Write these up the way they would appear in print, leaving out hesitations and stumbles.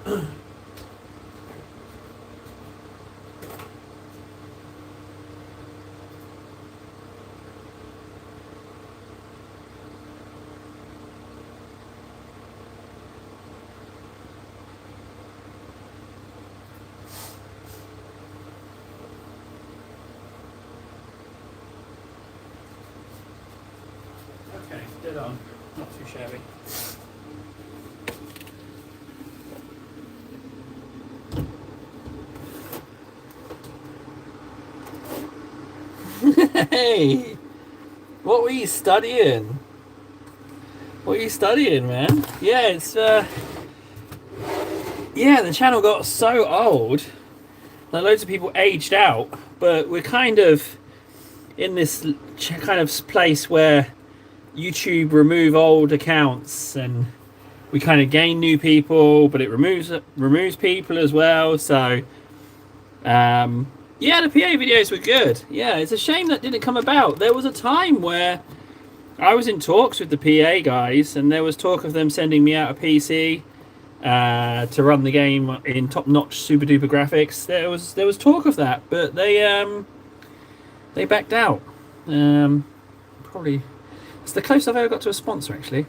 Okay, dead on. Not too shabby. Hey, what were you studying? What are you studying, man? Yeah, it's yeah, the channel got so old that loads of people aged out, but we're kind of in this kind of place where YouTube remove old accounts and we kind of gain new people, but it removes people as well. So yeah, the PA videos were good. Yeah, it's a shame that didn't come about. There was a time where I was in talks with the PA guys, and there was talk of them sending me out a PC to run the game in top-notch, super-duper graphics. There was talk of that, but they backed out. Probably it's the closest I've ever got to a sponsor, actually.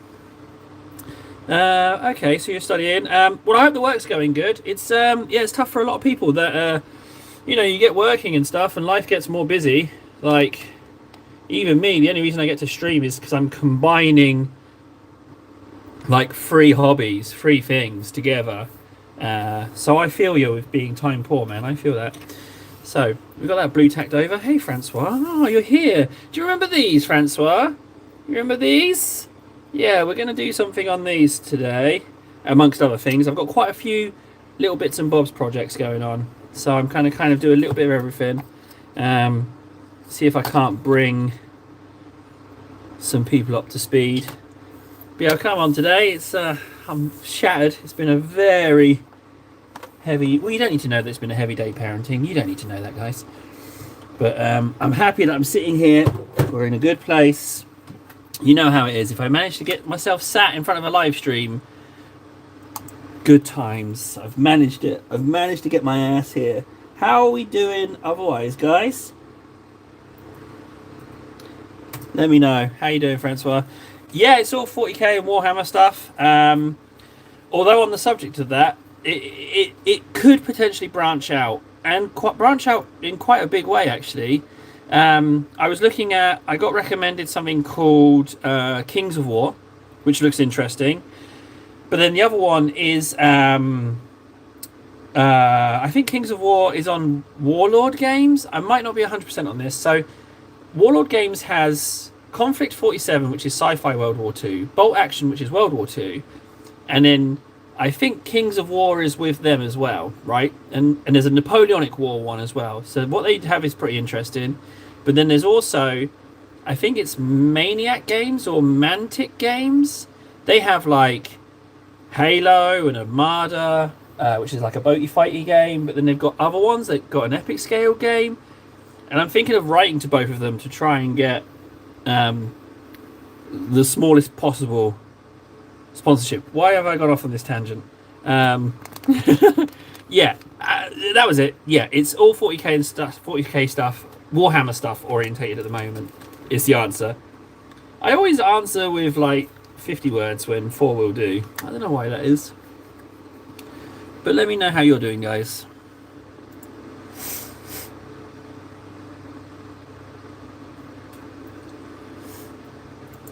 Okay, so you're studying. Well, I hope the work's going good. It's yeah, it's tough for a lot of people that you know, you get working and stuff, and life gets more busy. Like, even me, the only reason I get to stream is because I'm combining like 3 hobbies, 3 things together. So I feel you with being time poor, man. I feel that. So we've got that blue tacked over. Hey, Francois. Oh, you're here. Do you remember these, Francois? You remember these? Yeah, we're going to do something on these today, amongst other things. I've got quite a few little bits and bobs projects going on. So I'm kind of do a little bit of everything. See if I can't bring some people up to speed. But yeah, I'll come on today. It's I'm shattered. It's been a very heavy. Well, you don't need to know that it's been a heavy day parenting. You don't need to know that, guys. But I'm happy that I'm sitting here. We're in a good place. You know how it is. If I manage to get myself sat in front of a live stream, good times. I've managed it. I've managed to get my ass here. How are we doing otherwise, guys? Let me know. How you doing, Francois? Yeah, it's all 40k and Warhammer stuff. Although on the subject of that, it could potentially branch out, and branch out in quite a big way, actually. I was looking at, I got recommended something called Kings of War, which looks interesting. But then the other one is, I think Kings of War is on Warlord Games. I might not be 100% on this. So Warlord Games has Conflict 47, which is sci-fi World War II, Bolt Action, which is World War II, and then I think Kings of War is with them as well, right? And there's a Napoleonic War one as well. So what they have is pretty interesting. But then there's also, I think it's Maniac Games or Mantic Games. They have like Halo and Armada, which is like a boaty fighty game, but then they've got other ones. They've got an epic scale game, and I'm thinking of writing to both of them to try and get the smallest possible sponsorship. Why have I gone off on this tangent? Yeah, that was it. Yeah, it's all 40k and stuff, 40k stuff, Warhammer stuff orientated at the moment is the answer. I always answer with like 50 words when 4 will do. I don't know why that is. But let me know how you're doing, guys.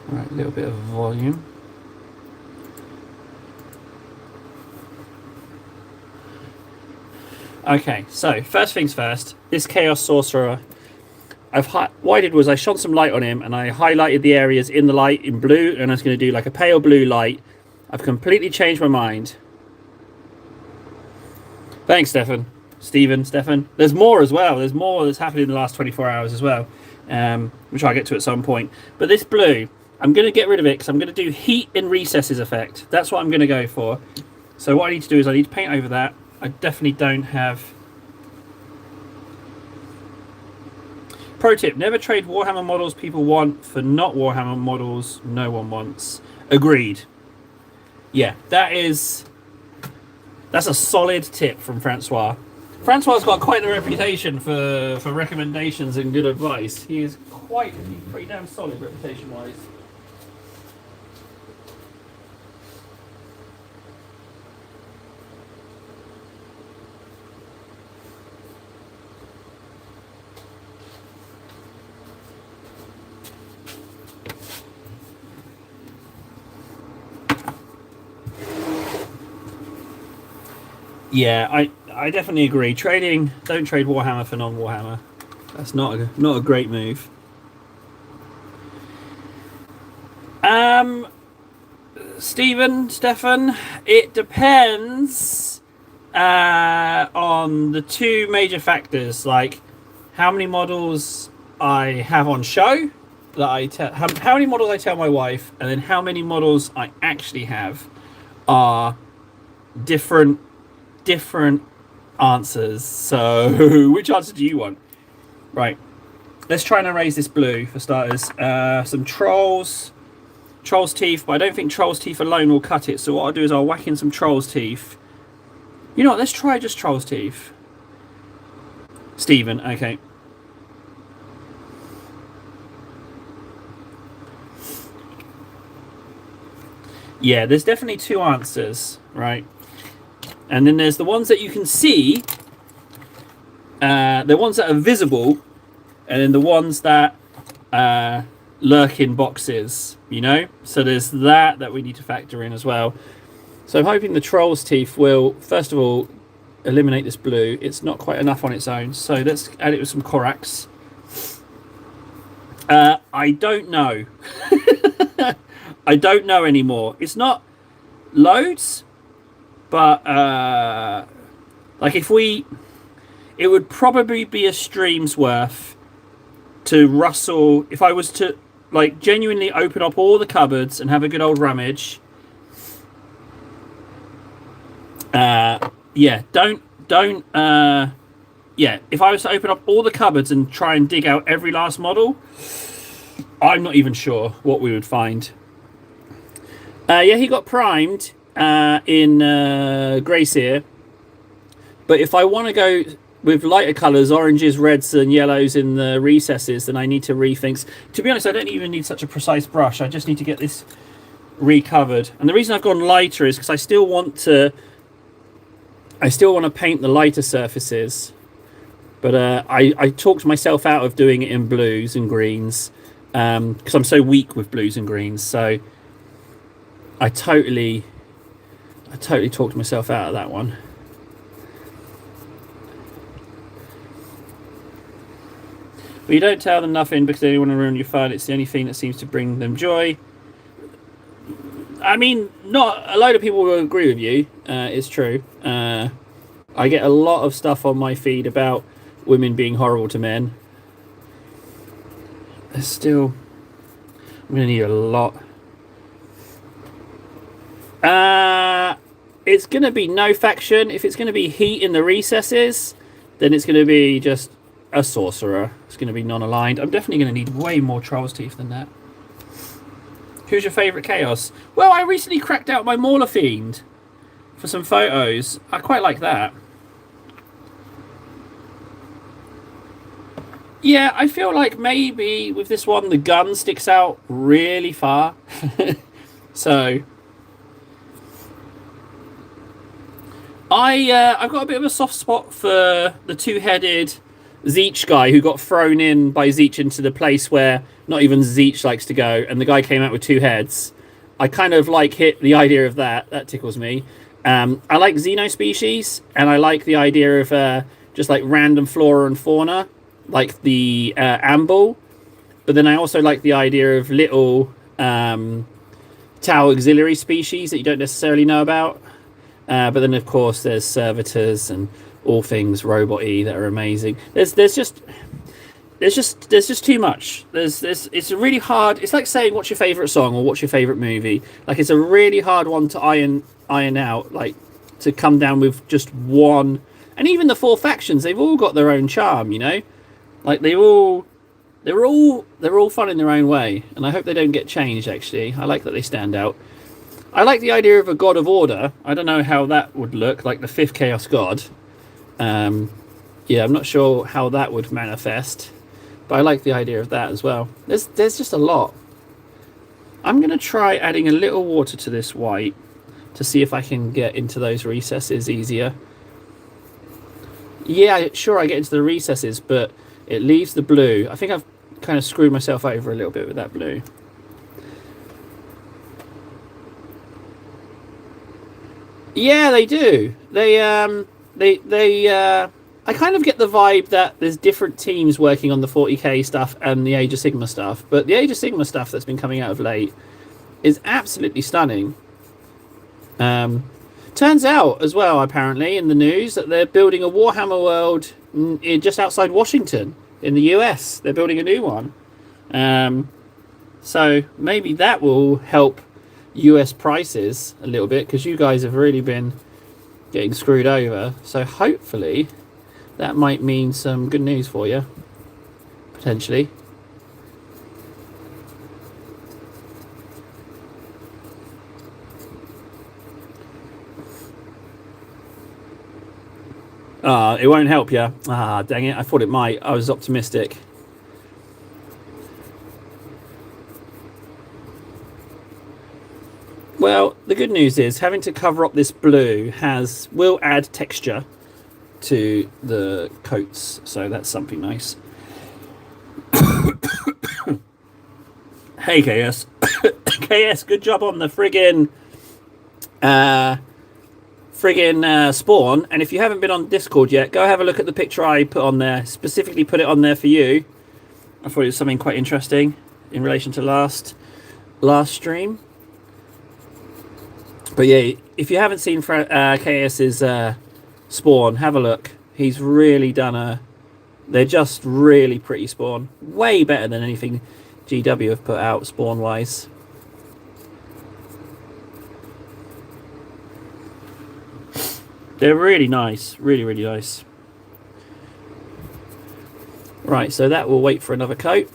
Alright, a little bit of volume. Okay, so first things first, this Chaos Sorcerer, what I did was I shone some light on him and I highlighted the areas in the light in blue, and I was going to do like a pale blue light. I've completely changed my mind. Thanks, Stefan. There's more as well. There's more that's happened in the last 24 hours as well, which I'll get to at some point. But this blue, I'm going to get rid of it because I'm going to do heat in recesses effect. That's what I'm going to go for. So what I need to do is I need to paint over that. I definitely don't have... Pro tip, never trade Warhammer models people want for not Warhammer models no one wants. Agreed. Yeah, that is That's a solid tip from Francois. Francois's got quite a reputation for recommendations and good advice. He's pretty damn solid reputation-wise. Yeah, I definitely agree. Don't trade Warhammer for non-Warhammer. That's not a great move. Stefan, it depends on the two major factors, like how many models I have on show how many models I tell my wife, and then how many models I actually have are different answers. So which answer do you want? Right, let's try and erase this blue for starters. Some Troll's Teeth, but I don't think Troll's Teeth alone will cut it, so what I'll do is I'll whack in some Troll's Teeth. You know what, let's try just Troll's Teeth. Stephen, okay. Yeah, there's definitely two answers, right? And then there's the ones that you can see, the ones that are visible, and then the ones that lurk in boxes, you know? So there's that we need to factor in as well. So I'm hoping the Troll's Teeth will, first of all, eliminate this blue. It's not quite enough on its own, so let's add it with some Corax. I don't know. I don't know anymore. It's not loads, but like it would probably be a stream's worth to rustle. If I was to like genuinely open up all the cupboards and have a good old rummage. Yeah, yeah, if I was to open up all the cupboards and try and dig out every last model, I'm not even sure what we would find. Yeah, he got primed in Greyseer, but if I want to go with lighter colours, oranges, reds and yellows in the recesses, then I need to rethink. To be honest, I don't even need such a precise brush. I just need to get this recovered. And the reason I've gone lighter is because I still want to paint the lighter surfaces. But I talked myself out of doing it in blues and greens because I'm so weak with blues and greens. So I totally talked myself out of that one. But you don't tell them nothing because they don't want to ruin your fun. It's the only thing that seems to bring them joy. I mean, not a load of people will agree with you. It's true. I get a lot of stuff on my feed about women being horrible to men. There's still... I'm going to need a lot. It's going to be no faction. If it's going to be heat in the recesses, then it's going to be just a sorcerer. It's going to be non-aligned. I'm definitely going to need way more Troll's Teeth than that. Who's your favourite Chaos? Well, I recently cracked out my Mauler Fiend for some photos. I quite like that. Yeah, I feel like maybe with this one the gun sticks out really far. So I've got a bit of a soft spot for the two-headed Zeech guy who got thrown in by Zeech into the place where not even Zeech likes to go, and the guy came out with two heads. I kind of like the idea of that. That tickles me. I like xenospecies, and I like the idea of just like random flora and fauna, like the Amble. But then I also like the idea of little Tau auxiliary species that you don't necessarily know about. But then of course there's servitors and all things robot-y that are amazing. There's just too much. It's a really hard. It's like saying what's your favorite song or what's your favorite movie. Like it's a really hard one to iron out. Like to come down with just one. And even the four factions, they've all got their own charm. You know, like they're all fun in their own way. And I hope they don't get changed. Actually, I like that they stand out. I like the idea of a God of Order. I don't know how that would look, like the 5th Chaos God. Yeah, I'm not sure how that would manifest, but I like the idea of that as well. There's just a lot. I'm going to try adding a little water to this white to see if I can get into those recesses easier. Yeah, sure, I get into the recesses, but it leaves the blue. I think I've kind of screwed myself over a little bit with that blue. Yeah, they do. I kind of get the vibe that there's different teams working on the 40k stuff and the Age of Sigma stuff, but the Age of Sigma stuff that's been coming out of late is absolutely stunning. Turns out as well, apparently, in the news, that they're building a Warhammer world just outside Washington in the US. They're building a new one. So maybe that will help US prices a little bit, because you guys have really been getting screwed over. So hopefully that might mean some good news for you, potentially. It won't help you. Dang it. I thought it might. I was optimistic. Well, the good news is having to cover up this blue will add texture to the coats, so that's something nice. Hey, KS. KS, good job on the friggin' Spawn. And if you haven't been on Discord yet, go have a look at the picture I put on there. Specifically put it on there for you. I thought it was something quite interesting in relation to last stream. But yeah, if you haven't seen KS's Spawn, have a look. He's really done they're just really pretty Spawn. Way better than anything GW have put out Spawn wise. They're really nice. Really, really nice. Right, so that will wait for another coat.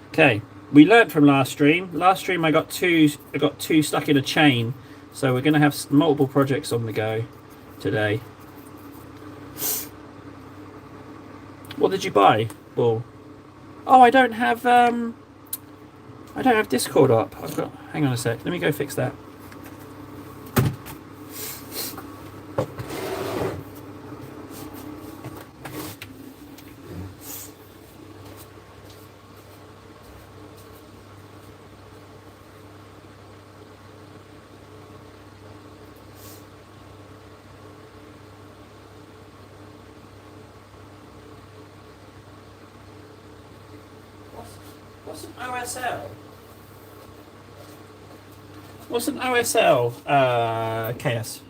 Okay, we learnt from last stream. Last stream I got two stuck in a chain. So we're going to have multiple projects on the go today. What did you buy? Well, oh, I don't have Discord up. Hang on a sec. Let me go fix that. What's an OSL? What's an OSL, KS?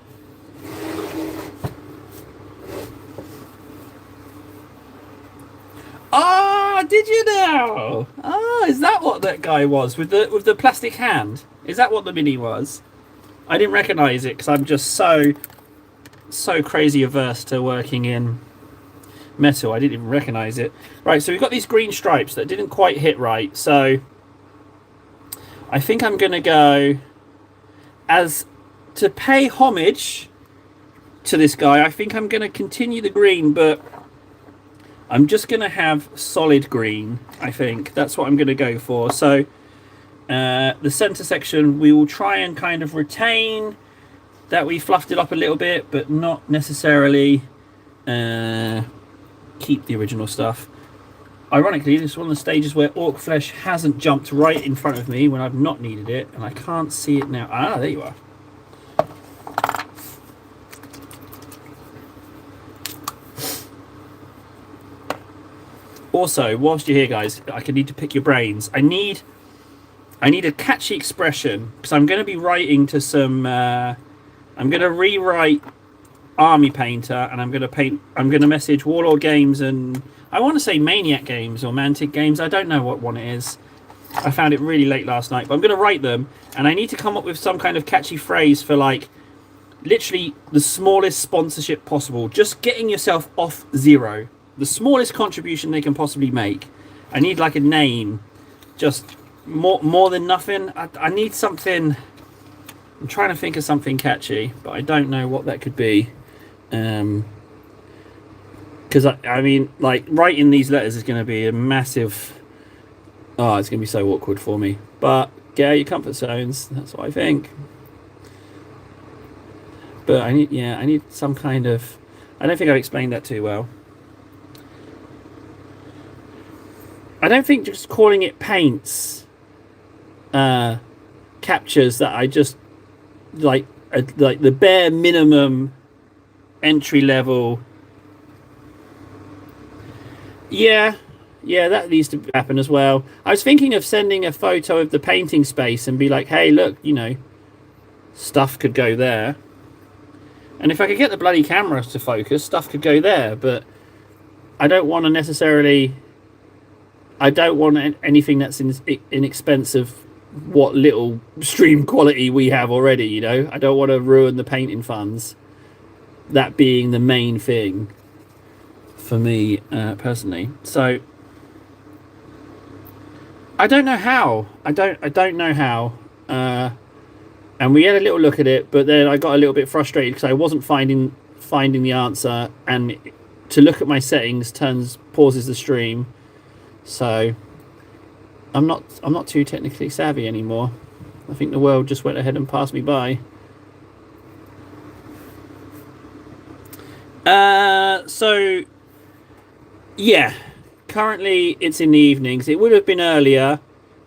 Ah, did you know? Ah, is that what that guy was with the plastic hand? Is that what the mini was? I didn't recognise it because I'm just so crazy averse to working in metal. I didn't even recognise it. Right, so we've got these green stripes that didn't quite hit right. So I think I'm going to go as to pay homage to this guy. I think I'm going to continue the green, but I'm just going to have solid green. I think that's what I'm going to go for. So the center section, we will try and kind of retain that we fluffed it up a little bit, but not necessarily keep the original stuff. Ironically, this is one of the stages where Orc Flesh hasn't jumped right in front of me when I've not needed it, and I can't see it now. Ah, there you are. Also, whilst you're here, guys, I need to pick your brains. I need a catchy expression, because I'm going to be writing to some. I'm going to rewrite Army Painter, and I'm going to message Warlord Games, and I want to say Maniac Games or Mantic Games. I don't know what one it is. I found it really late last night, but I'm going to write them, and I need to come up with some kind of catchy phrase for, like, literally the smallest sponsorship possible. Just getting yourself off zero. The smallest contribution they can possibly make. I need like a name, just more than nothing. I need something I'm trying to think of something catchy, but I don't know what that could be. Because I mean, like, writing these letters is going to be a massive. Oh, it's going to be so awkward for me. But get out your comfort zones. That's what I think. But I need some kind of. I don't think I've explained that too well. I don't think just calling it paints captures that. I just like the bare minimum entry level. Yeah, yeah, that needs to happen as well. I was thinking of sending a photo of the painting space and be like, hey, look, stuff could go there. And if I could get the bloody camera to focus, stuff could go there. But I don't want to necessarily. I don't want anything that's in expense of what little stream quality we have already. I don't want to ruin the painting funds. That being the main thing for me personally. So I don't know how. I don't know how. And we had a little look at it, but then I got a little bit frustrated because I wasn't finding the answer, and to look at my settings pauses the stream. So I'm not too technically savvy anymore. I think the world just went ahead and passed me by. So yeah, currently it's in the evenings. It would have been earlier,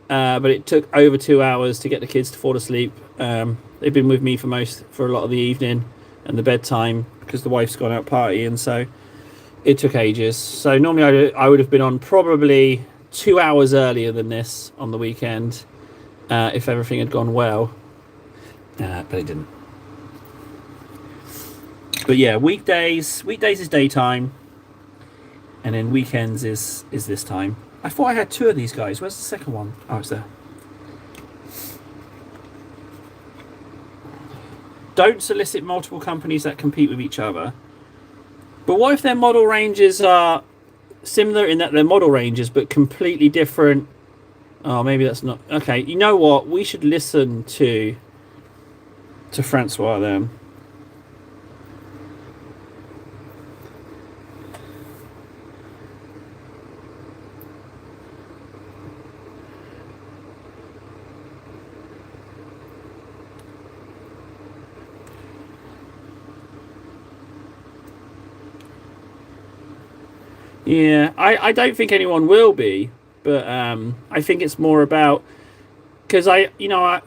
but it took over 2 hours to get the kids to fall asleep. They've been with me for a lot of the evening and the bedtime because the wife's gone out partying, so it took ages. So normally I would have been on probably 2 hours earlier than this on the weekend if everything had gone well, but it didn't. But yeah, weekdays is daytime, and then weekends is this time. I thought I had two of these guys. Where's the second one? Oh, it's there. Don't solicit multiple companies that compete with each other. But what if their model ranges are similar in that they're model ranges but completely different? Oh, maybe that's not... Okay, you know what? We should listen to Francois then. Yeah, I don't think anyone will be, but I think it's more about because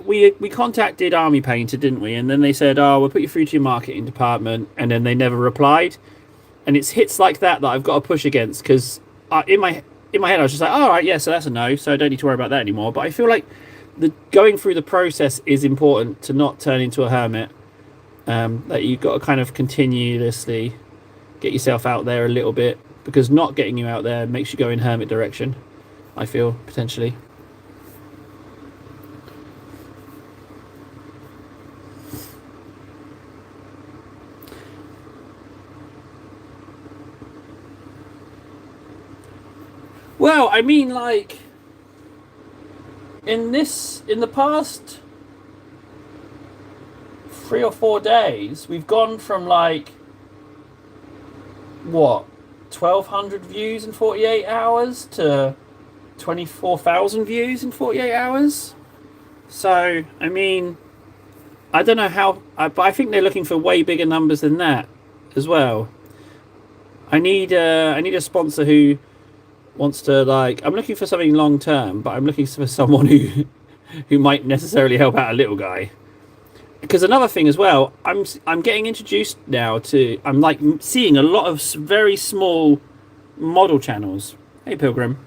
we contacted Army Painter, didn't we? And then they said, "Oh, we'll put you through to your marketing department," and then they never replied. And it's hits like that I've got to push against because in my head I was just like, "All right, yeah, so that's a no, so I don't need to worry about that anymore." But I feel like going through the process is important to not turn into a hermit. That you've got to kind of continuously get yourself out there a little bit. Because not getting you out there makes you go in hermit direction, I feel, potentially. Well, I mean, like, in the past 3 or 4 days, we've gone from, like, what? 1,200 views in 48 hours to 24,000 views in 48 hours. So, I mean, I don't know how, but I think they're looking for way bigger numbers than that as well. I need a sponsor who wants to, like, I'm looking for something long term, but I'm looking for someone who might necessarily help out a little guy. Because another thing as well, I'm getting introduced now to... I'm like seeing a lot of very small model channels. Hey, Pilgrim.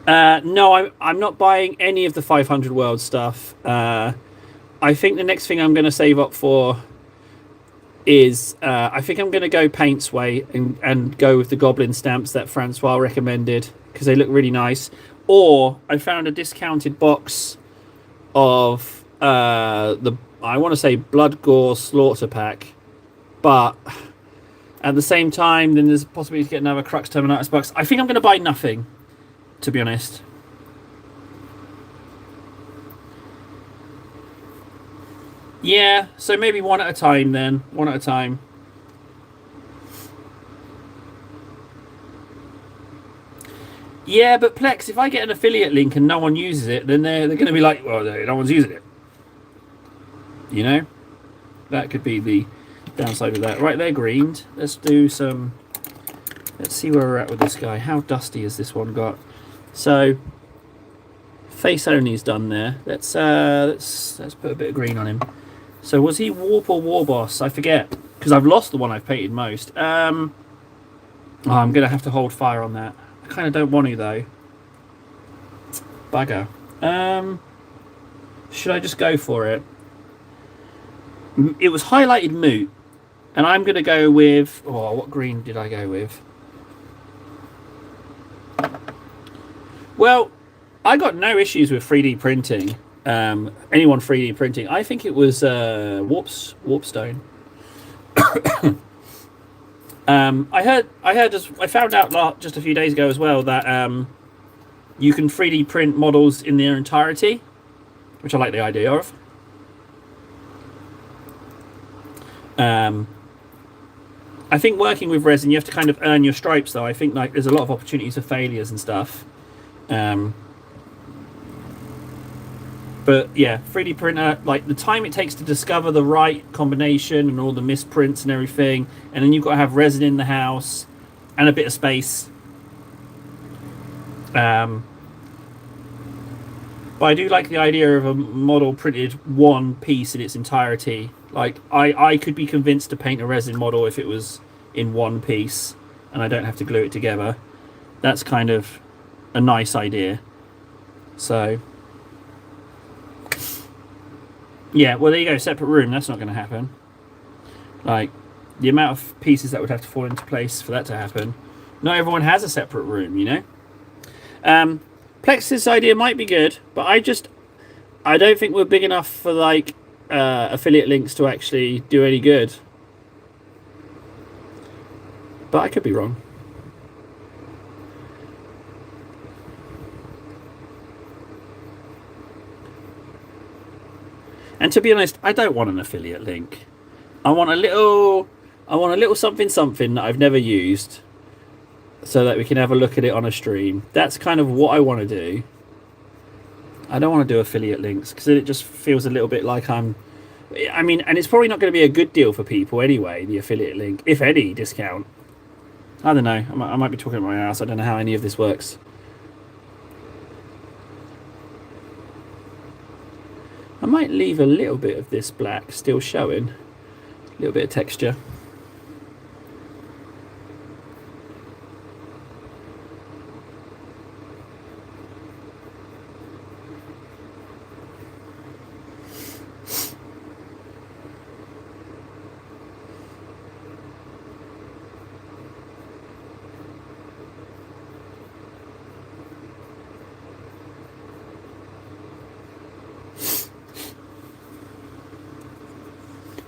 No, I'm not buying any of the 500 World stuff. I think the next thing I'm going to save up for is... I think I'm going to go Paint's way and go with the Goblin stamps that Francois recommended. Because they look really nice. Or I found a discounted box of I want to say Blood Gore Slaughter Pack, but at the same time then there's a possibility to get another Crux Terminatus box. I think I'm going to buy nothing, to be honest. Yeah, so maybe one at a time then. One at a time. Yeah, but Plex, if I get an affiliate link and no one uses it, then they're going to be like, well, no one's using it. You know? That could be the downside of that. Right, they're greened. Let's do some... Let's see where we're at with this guy. How dusty has this one got? So, face only is done there. Let's put a bit of green on him. So was he Warp or War Boss? I forget, because I've lost the one I've painted most. Oh, I'm going to have to hold fire on that. I kind of don't want to, though. Bugger. Should I just go for it? It was highlighted moot, and I'm going to go with... Oh, what green did I go with? Well, I got no issues with 3D printing. Anyone 3D printing. I think it was Warpstone. I found out just a few days ago as well that you can 3D print models in their entirety, which I like the idea of. I think working with resin, you have to kind of earn your stripes, though. I think like there's a lot of opportunities for failures and stuff. But yeah, 3D printer, like the time it takes to discover the right combination and all the misprints and everything, and then you've got to have resin in the house and a bit of space. But I do like the idea of a model printed one piece in its entirety. Like I could be convinced to paint a resin model if it was in one piece and I don't have to glue it together. That's kind of a nice idea. So yeah, well there you go, separate room. That's not going to happen. Like the amount of pieces that would have to fall into place for that to happen. Not everyone has a separate room, you know. Plex's idea might be good, but I don't think we're big enough for like affiliate links to actually do any good. But I could be wrong. And to be honest, I don't want an affiliate link. I want a little something that I've never used, so that we can have a look at it on a stream. That's kind of what I want to do. I don't want to do affiliate links because it just feels a little bit like and it's probably not going to be a good deal for people anyway, the affiliate link, if any discount. I don't know. I might be talking about my ass. I don't know how any of this works. I might leave a little bit of this black still showing. A little bit of texture.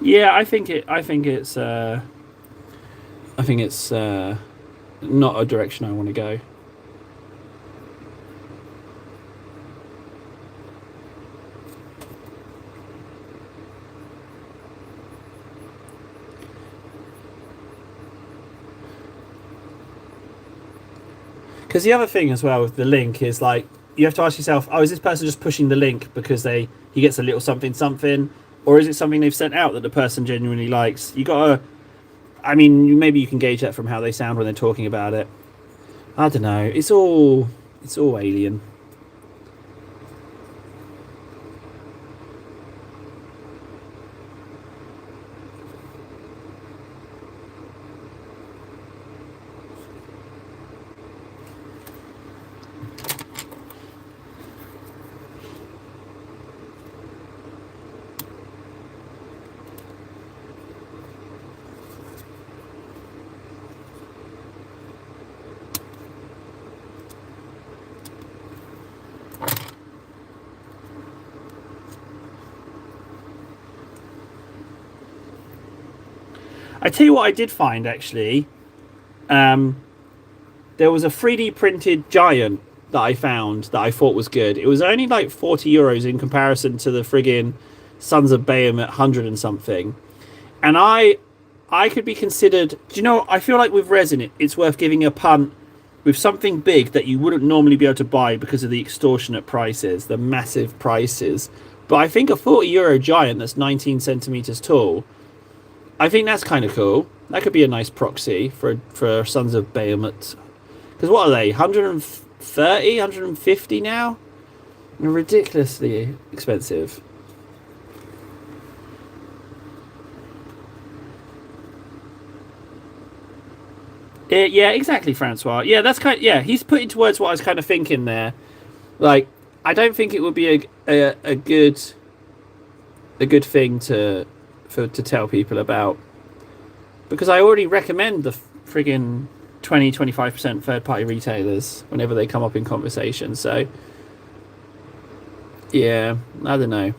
Yeah, I think it's not a direction I want to go. Because the other thing as well with the link is like you have to ask yourself, oh, is this person just pushing the link because he gets a little something, or is it something they've sent out that the person genuinely likes? You gotta, maybe you can gauge that from how they sound when they're talking about it. I don't know. It's all alien. I tell you what I did find, actually. There was a 3D printed giant that I found that I thought was good. It was only like €40 in comparison to the friggin' Sons of Bahamut 100 and something. And I could be considered. Do you know? I feel like with resin, it's worth giving a punt with something big that you wouldn't normally be able to buy because of the extortionate prices, the massive prices. But I think a 40 euro giant that's 19 centimeters tall, I think that's kind of cool. That could be a nice proxy for Sons of Bahamut. Because what are they? 130, 150 now? Ridiculously expensive. Yeah, exactly, Francois. Yeah, that's kind. Yeah, he's putting towards what I was kind of thinking there. Like, I don't think it would be a good thing to tell people about, because I already recommend the friggin' 20-25% third party retailers whenever they come up in conversation. So yeah, I don't know.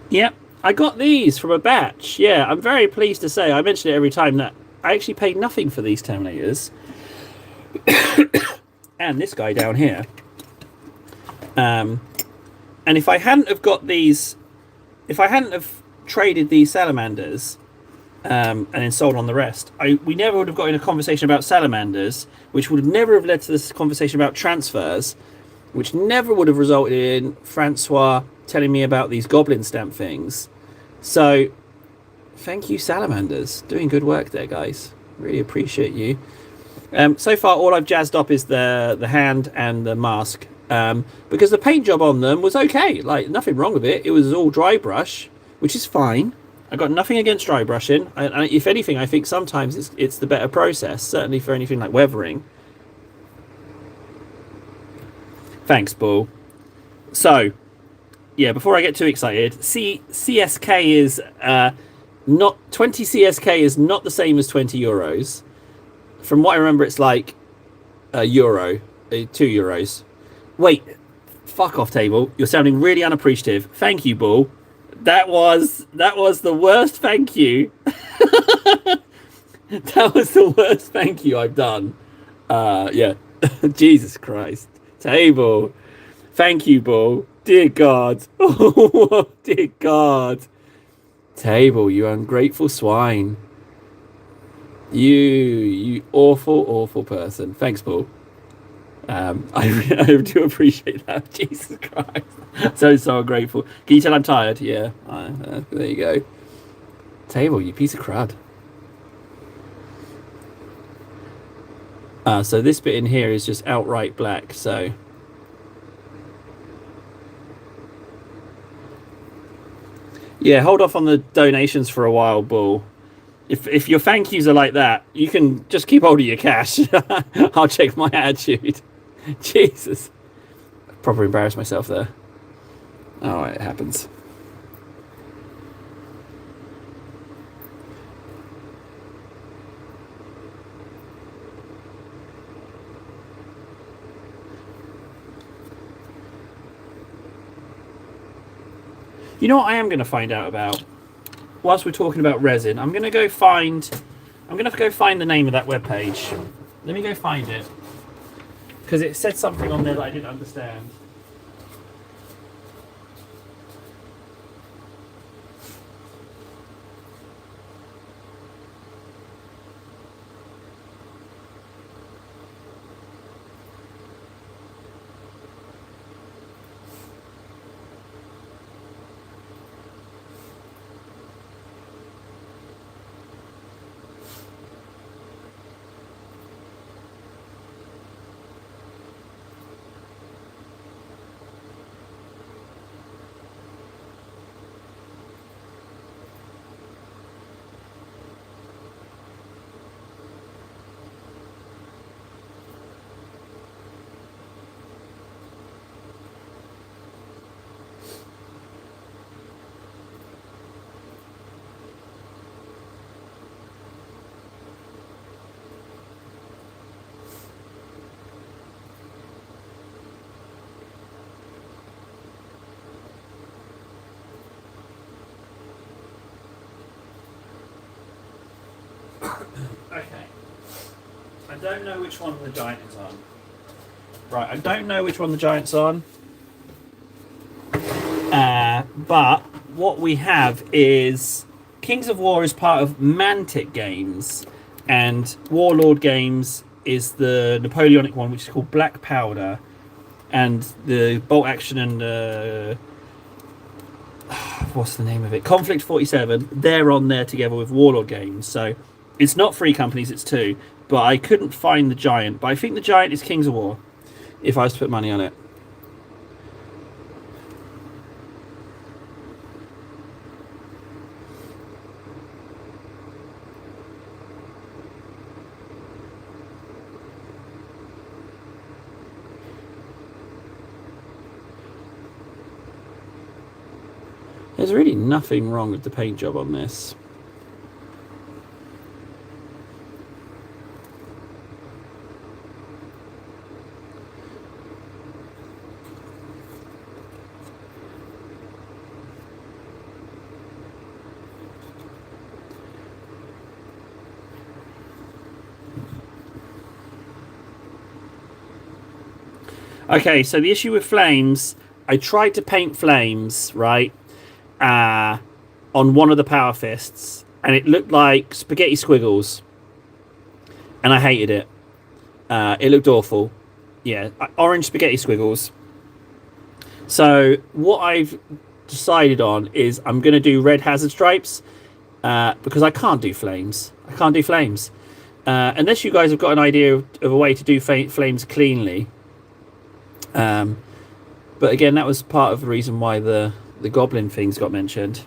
Yep, I got these from a batch. Yeah, I'm very pleased to say. I mention it every time that I actually paid nothing for these Terminators. And this guy down here. Um, and if I hadn't have got these, if I hadn't have traded these salamanders, and then sold on the rest, we never would have got in a conversation about salamanders, which would never have led to this conversation about transfers, which never would have resulted in Francois telling me about these goblin stamp things. So, thank you, salamanders. Doing good work there, guys. Really appreciate you. So far, all I've jazzed up is the hand and the mask, because the paint job on them was okay. Like, nothing wrong with it. It was all dry brush, which is fine. I got nothing against dry brushing. And if anything, I think sometimes it's the better process. Certainly for anything like weathering. Thanks, Bull. So, yeah, before I get too excited, CSK is not 20 CSK is not the same as 20 euros. From what I remember, it's like a euro, 2 euros. Wait, fuck off, table. You're sounding really unappreciative. Thank you, Bull. That was the worst thank you. That was the worst thank you I've done. Yeah. Jesus Christ. Table. Thank you, Bull. Dear God. Oh, dear God. Table, you ungrateful swine. You awful, awful person. Thanks, Paul. I do appreciate that. Jesus Christ. So grateful. Can you tell I'm tired? Yeah. There you go. Table, you piece of crud. So this bit in here is just outright black, so... Yeah, hold off on the donations for a while, Bull. If your thank yous are like that, you can just keep hold of your cash. I'll check my attitude. Jesus. Proper embarrassed myself there. Oh, it happens. You know what I am going to find out about? Whilst we're talking about resin, I'm going to go find the name of that webpage. Let me go find it. Because it said something on there that I didn't understand. Okay. I don't know which one the giant is on. Right, I don't know which one the giant's on. But what we have is Kings of War is part of Mantic Games, and Warlord Games is the Napoleonic one, which is called Black Powder, and the Bolt Action and what's the name of it? Conflict 47. They're on there together with Warlord Games, so it's not 3 companies, it's 2. But I couldn't find the giant. But I think the giant is Kings of War, if I was to put money on it. There's really nothing wrong with the paint job on this. Okay, so the issue with flames, I tried to paint flames, right? On one of the power fists, and it looked like spaghetti squiggles, and I hated it. It looked awful. Yeah, orange spaghetti squiggles. So what I've decided on is I'm going to do red hazard stripes, because I can't do flames. I can't do flames unless you guys have got an idea of a way to do flames cleanly. But again, that was part of the reason why the goblin things got mentioned.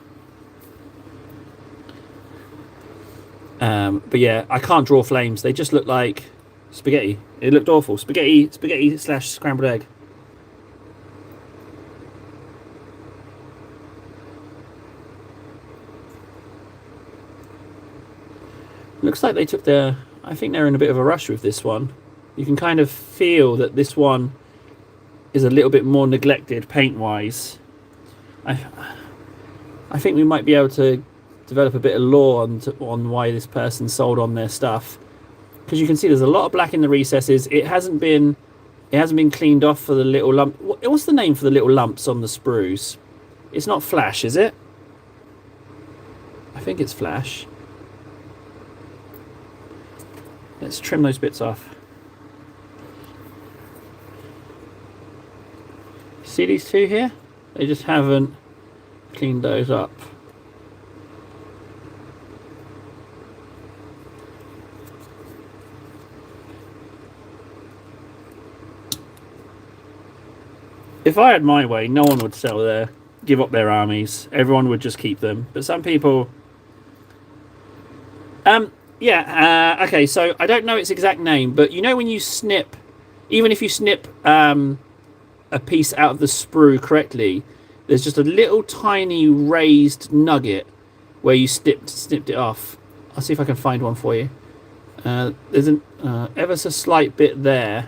But yeah, I can't draw flames. They just look like spaghetti. It looked awful. Spaghetti / scrambled egg. Looks like they took their... I think they're in a bit of a rush with this one. You can kind of feel that this one is a little bit more neglected paint-wise. I think we might be able to develop a bit of lore on why this person sold on their stuff, because you can see there's a lot of black in the recesses. It hasn't been cleaned off for the little lump. What's the name for the little lumps on the sprues? It's not flash, is it? I think it's flash. Let's trim those bits off. See these two here? They just haven't cleaned those up. If I had my way, no one would give up their armies. Everyone would just keep them. But some people... okay, so I don't know its exact name, but you know when you snip... Even if you snip a piece out of the sprue correctly, there's just a little tiny raised nugget where you snipped it off. I'll see if I can find one for you. There's an ever so slight bit there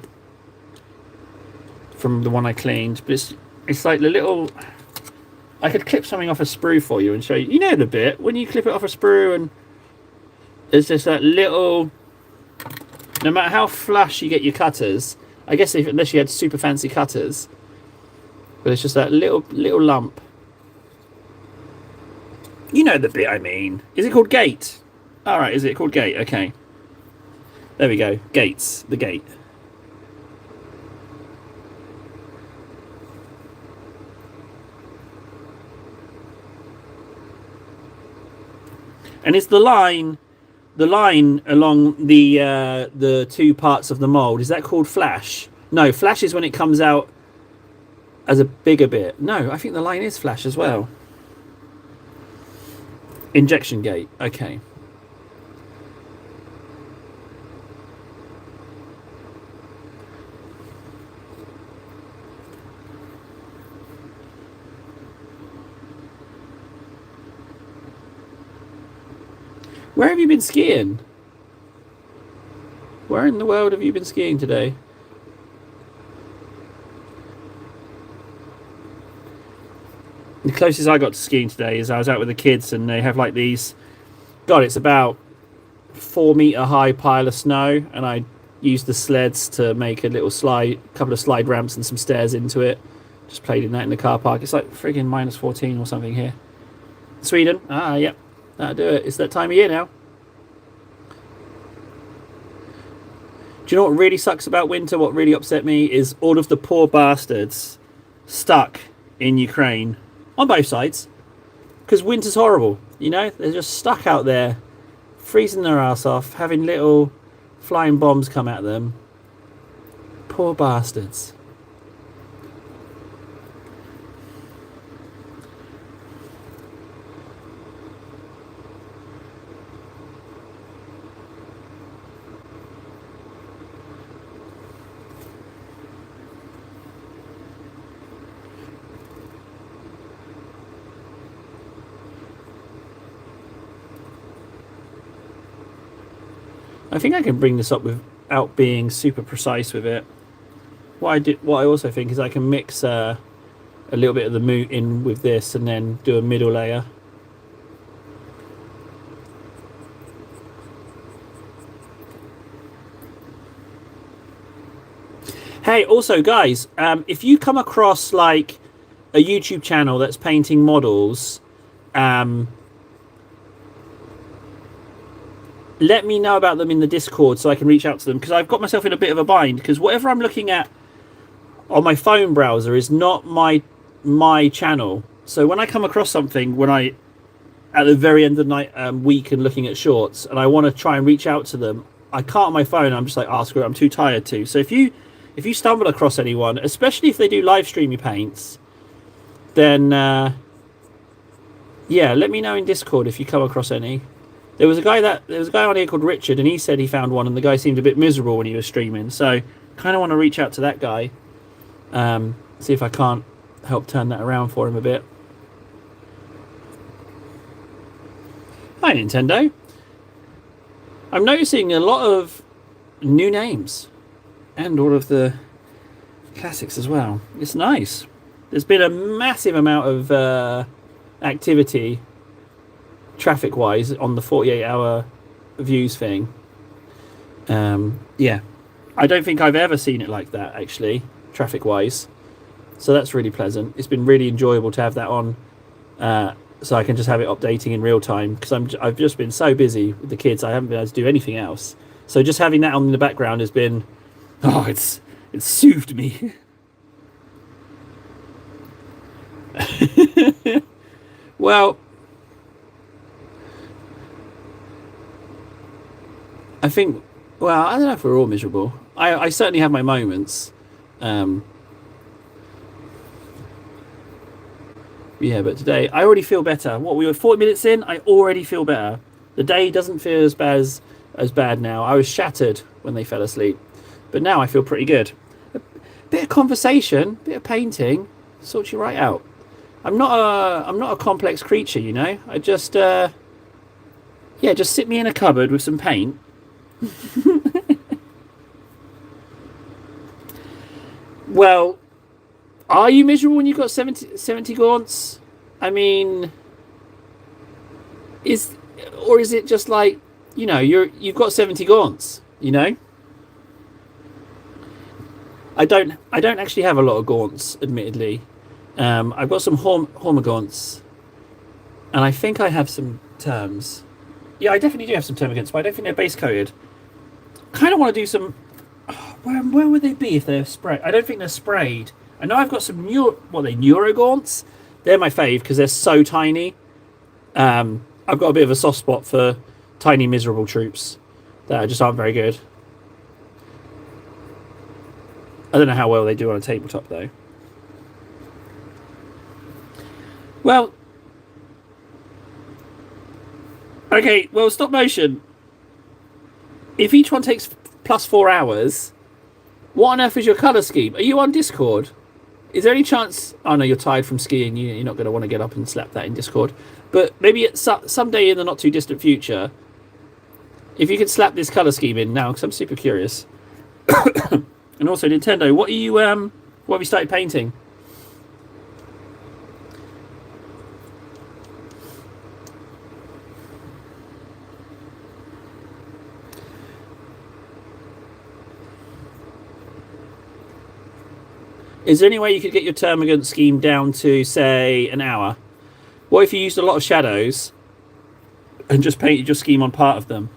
from the one I cleaned, but it's like the little... I could clip something off a sprue for you and show you. You know the bit when you clip it off a sprue, and there's just that little... No matter how flush you get your cutters, I guess unless you had super fancy cutters, but it's just that little lump. You know the bit I mean. Is it called gate? All right, is it called gate? Okay. There we go. Gates. The gate. And it's the line along the two parts of the mold. Is that called flash? No, flash is when it comes out as a bigger bit. No, I think the line is flash as well. Injection gate. Okay. Where have you been skiing? Where in the world have you been skiing today? The closest I got to skiing today is I was out with the kids, and they have like these... God, it's about 4 meter high pile of snow, and I used the sleds to make a little couple of slide ramps and some stairs into it. Just played in that in the car park. It's like friggin' -14 or something here. Sweden. Ah, yep. That'll do it. It's that time of year now. Do you know what really sucks about winter? What really upset me is all of the poor bastards stuck in Ukraine on both sides. Because winter's horrible, you know? They're just stuck out there, freezing their ass off, having little flying bombs come at them. Poor bastards. I think I can bring this up without being super precise with it. What I also think is I can mix a little bit of the moot in with this and then do a middle layer. Hey, also guys, if you come across like a YouTube channel that's painting models, let me know about them in the Discord so I can reach out to them, because I've got myself in a bit of a bind, because whatever I'm looking at on my phone browser is not my channel. So when I come across something, when I at the very end of the night week and looking at shorts, and I want to try and reach out to them, I can't on my phone. I'm just like, oh, screw it, I'm too tired to. So if you stumble across anyone, especially if they do live streamy paints, then yeah, let me know in Discord if you come across any. There was a guy on here called Richard, and he said he found one, and the guy seemed a bit miserable when he was streaming. So kind of want to reach out to that guy, see if I can't help turn that around for him a bit. Hi Nintendo. I'm noticing a lot of new names and all of the classics as well. It's nice. There's been a massive amount of activity traffic wise on the 48-hour views thing. Yeah, I don't think I've ever seen it like that, actually, traffic wise, so that's really pleasant. It's been really enjoyable to have that on, so I can just have it updating in real time, because I've just been so busy with the kids, I haven't been able to do anything else. So just having that on in the background has been, oh, it's soothed me. Well, I think, well, I don't know if we're all miserable. I certainly have my moments. Yeah, but today I already feel better. What, we were 40 minutes in, I already feel better. The day doesn't feel as bad now. I was shattered when they fell asleep, but now I feel pretty good. A bit of conversation, bit of painting, sorts you right out. I'm not a complex creature, you know. I just yeah, just sit me in a cupboard with some paint. Well, are you miserable when you've got 70 gaunts? I mean, is it just like, you know, you've got 70 gaunts, you know? I don't actually have a lot of gaunts, admittedly. I've got some Horma gaunts, and I think I have some terms. Yeah, I definitely do have some termagants, but I don't think they're base coated. Kind of want to do some. Where would they be if they're sprayed? I don't think they're sprayed. I know I've got some Neurogaunts. They're my fave because they're so tiny. I've got a bit of a soft spot for tiny miserable troops that just aren't very good. I don't know how well they do on a tabletop though. Well, okay, well, stop motion. If each one takes +4 hours, what on earth is your colour scheme? Are you on Discord? Is there any chance... Oh, no, you're tired from skiing. You're not going to want to get up and slap that in Discord. But maybe someday in the not-too-distant future, if you could slap this colour scheme in now, because I'm super curious. And also, Nintendo, what have you started painting? Is there any way you could get your termagant scheme down to, say, an hour? What if you used a lot of shadows and just painted your scheme on part of them?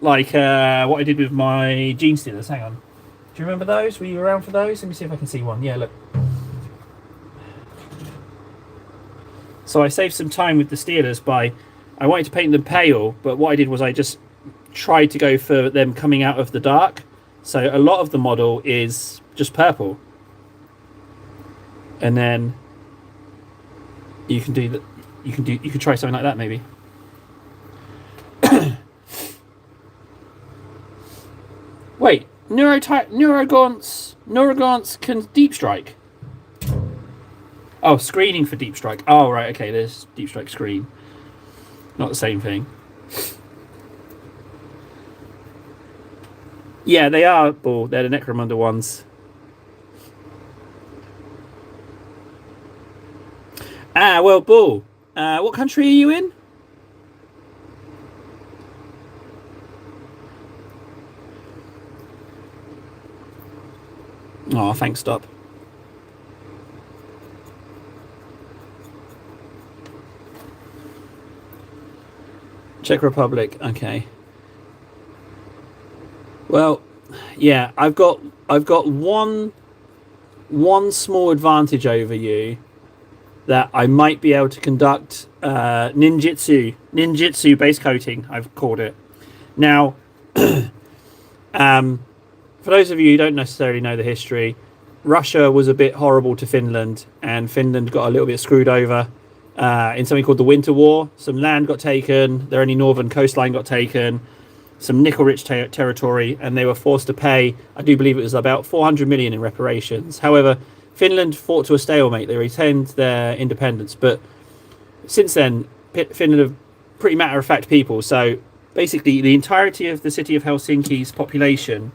Like what I did with my Gene Stealers. Hang on. Do you remember those? Were you around for those? Let me see if I can see one. Yeah, look. So I saved some time with the Stealers by... I wanted to paint them pale, but what I did was I just tried to go for them coming out of the dark. So a lot of the model is just purple. And then you can do that. You could try something like that maybe. Wait, Neurogance can deep strike. Oh, screening for deep strike. Oh right, okay. There's deep strike screen. Not the same thing. Yeah, they are. Bull. They're the Necromunda ones. Ah, well, Bull. What country are you in? Oh, thanks, stop. Czech Republic. Okay. Well, yeah, I've got one small advantage over you, that I might be able to conduct ninjutsu base coating, I've called it. Now, for those of you who don't necessarily know the history, Russia was a bit horrible to Finland, and Finland got a little bit screwed over in something called the Winter War. Some land got taken, their only northern coastline got taken, some nickel-rich territory, and they were forced to pay, I do believe it was about 400 million in reparations. However, Finland fought to a stalemate. They retained their independence, but since then, Finland are pretty matter-of-fact people. So basically, the entirety of the city of Helsinki's population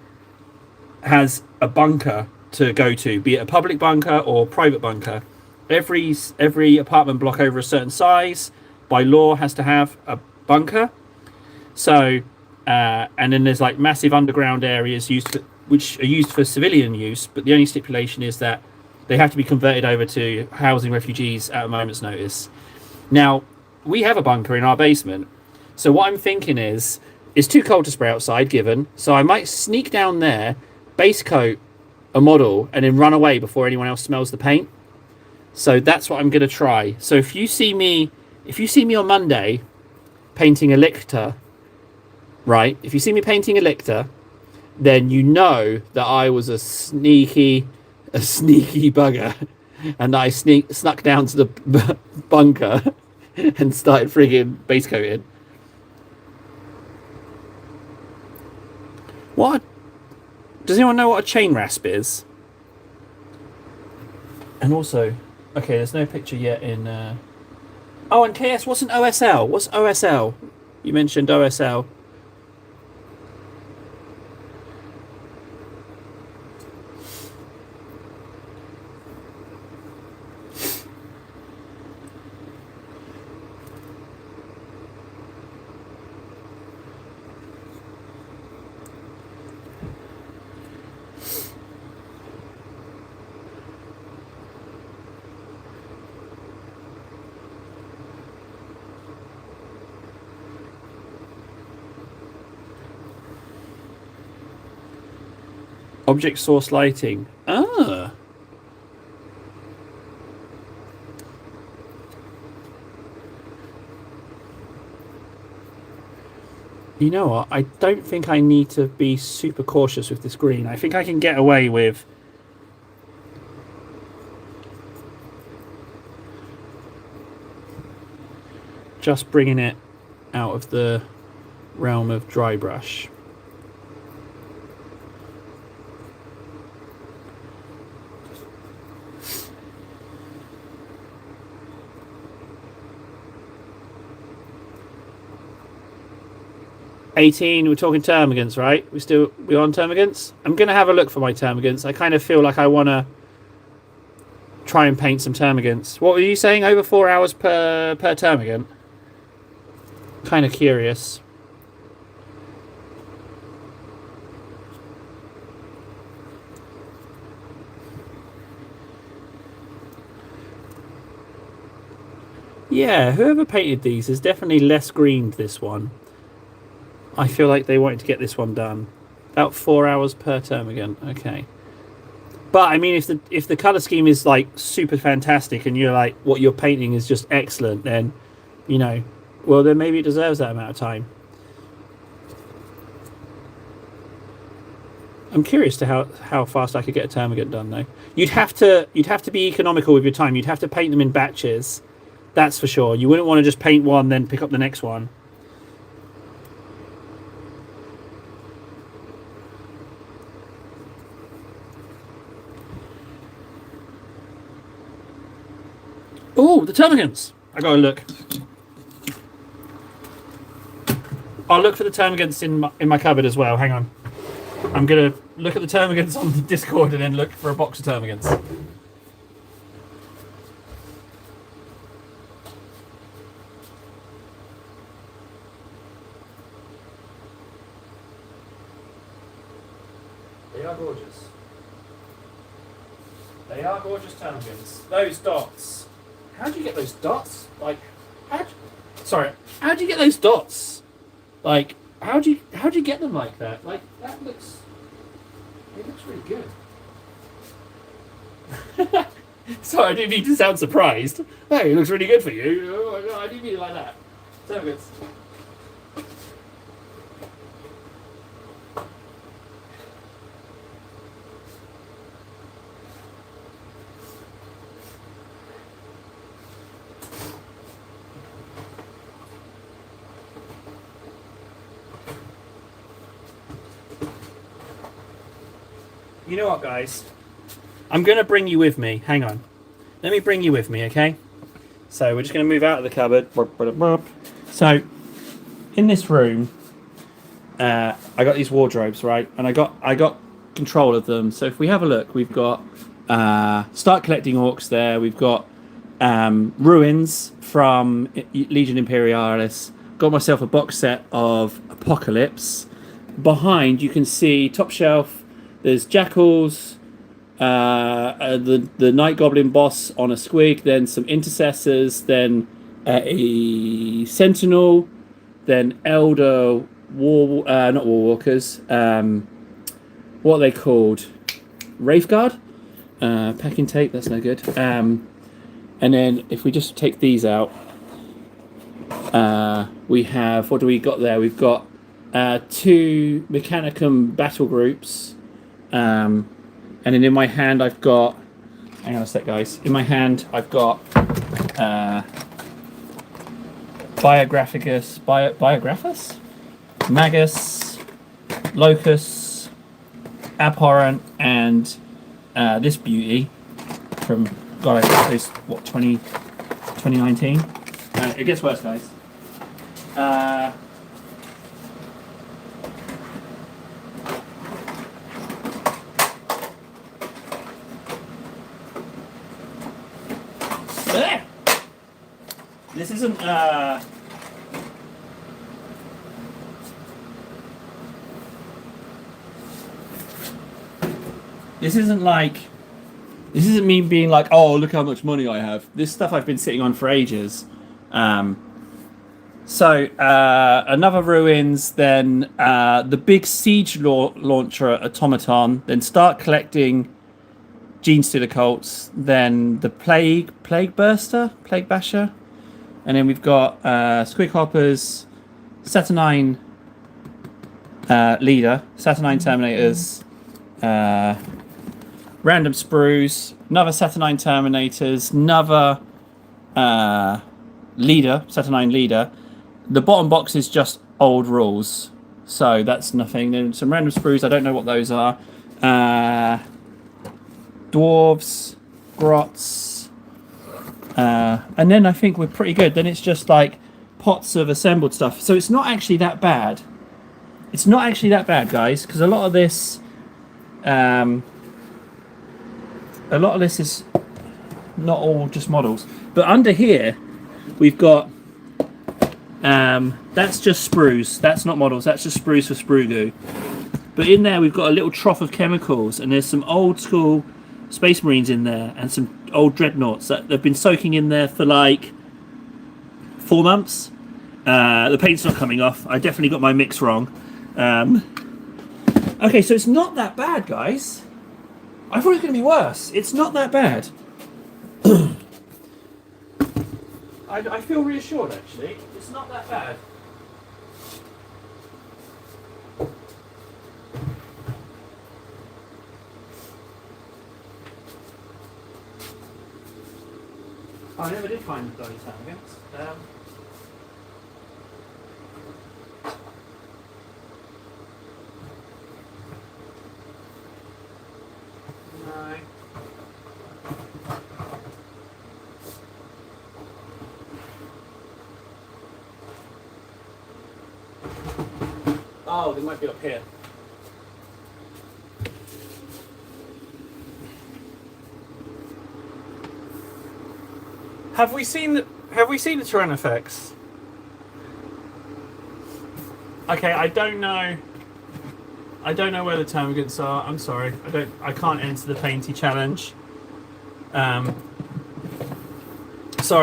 has a bunker to go to, be it a public bunker or private bunker. Every apartment block over a certain size, by law, has to have a bunker. So, and then there's like massive underground areas which are used for civilian use, but the only stipulation is that they have to be converted over to housing refugees at a moment's notice. Now, we have a bunker in our basement. So what I'm thinking is, it's too cold to spray outside, given. So I might sneak down there, base coat a model, and then run away before anyone else smells the paint. So that's what I'm going to try. So if you see me on Monday painting a Lictor, right? If you see me painting a Lictor, then you know that I was a sneaky bugger, and I snuck down to the bunker and started frigging base coating. What? Does anyone know what a chain rasp is? And also, okay, there's no picture yet in. Oh, and KS, what's an OSL? What's OSL? You mentioned OSL. Object source lighting. Ah. You know what? I don't think I need to be super cautious with this green. I think I can get away with just bringing it out of the realm of dry brush. We're talking termagants, right? We on termagants? I'm gonna have a look for my termagants. I kind of feel like I wanna try and paint some termagants. What were you saying? Over 4 hours per termagant? Kind of curious. Yeah, whoever painted these is definitely less greened this one. I feel like they wanted to get this one done. About 4 hours per termagant. Okay. But I mean, if the color scheme is like super fantastic and you're like what you're painting is just excellent, then you know, well then maybe it deserves that amount of time. I'm curious to how fast I could get a termagant done though. You'd have to be economical with your time. You'd have to paint them in batches. That's for sure. You wouldn't want to just paint one then pick up the next one. Oh, the termagants! I gotta look. I'll look for the termagants in my cupboard as well. Hang on. I'm gonna look at the termagants on the Discord and then look for a box of termagants. They are gorgeous. They are gorgeous termagants. Those dots. How do you get those dots? Like, how do you get those dots? Like, how do you get them like that? Like, it looks really good. Sorry, I didn't mean to sound surprised. Hey, it looks really good for you. Oh, I didn't mean it like that. Termagants. You know what, guys? I'm going to bring you with me. Hang on. Let me bring you with me, okay? So we're just going to move out of the cupboard. So, in this room, I got these wardrobes, right? And I got control of them. So if we have a look, we've got Start Collecting Orcs there. We've got Ruins from Legion Imperialis. Got myself a box set of Apocalypse. Behind, you can see top shelf. There's Jackals, the Night Goblin boss on a squig, then some Intercessors, then a Sentinel, then Elder not Warwalkers. What are they called? Wraithguard? Packing tape, that's no good. And then if we just take these out, we have, what do we got there? We've got 2 Mechanicum battle groups. And then in my hand I've got, hang on a sec guys, in my hand I've got Biographus, Magus, Locus, Abhorrent, and this beauty from, God, I got this, what, 2019? It gets worse, guys. This isn't this isn't me being like, oh, look how much money I have. This stuff I've been sitting on for ages. So another Ruins, then the big siege launcher Automaton, then Start Collecting Gene Stealer Cults, then the Plague Basher, and then we've got Squig Hoppers, Saturnine Leader, Saturnine Terminators, Random Sprues, another Saturnine Terminators, another Leader, Saturnine Leader. The bottom box is just old rules, so that's nothing. Then some Random Sprues, I don't know what those are. Dwarves, Grots, and then I think we're pretty good. Then it's just like pots of assembled stuff. So it's not actually that bad. It's not actually that bad, guys, because a lot of this is not all just models. But under here, we've got that's just sprues. That's not models. That's just sprues for sprue goo. But in there, we've got a little trough of chemicals, and there's some old school Space Marines in there, and some old dreadnoughts that they've been soaking in there for like 4 months. The paint's not coming off. I definitely got my mix wrong. Okay, so it's not that bad, guys. I thought it was going to be worse. It's not that bad. I feel reassured, actually. It's not that bad. I never did find the bloody targets. No. Oh, they might be up here. Have we seen the terrain effects? Okay, I don't know where the termagants are. I'm sorry. I can't enter the painty challenge. Sorry,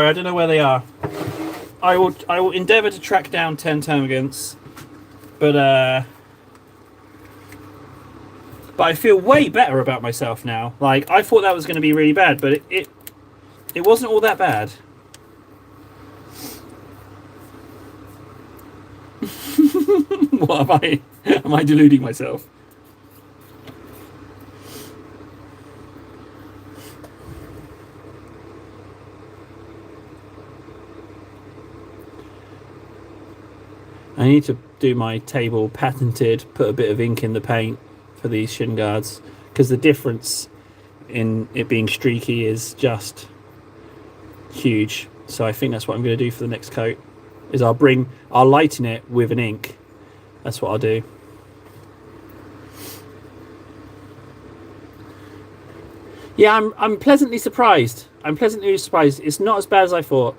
I don't know where they are. I will endeavour to track down 10 termagants. But I feel way better about myself now. Like, I thought that was going to be really bad, but it wasn't all that bad. What am I deluding myself? I need to do my table patented, put a bit of ink in the paint for these shin guards, because the difference in it being streaky is just huge. So I think that's what I'm going to do for the next coat, is I'll lighten it with an ink. That's what I'll do. Yeah, I'm pleasantly surprised. It's not as bad as I thought.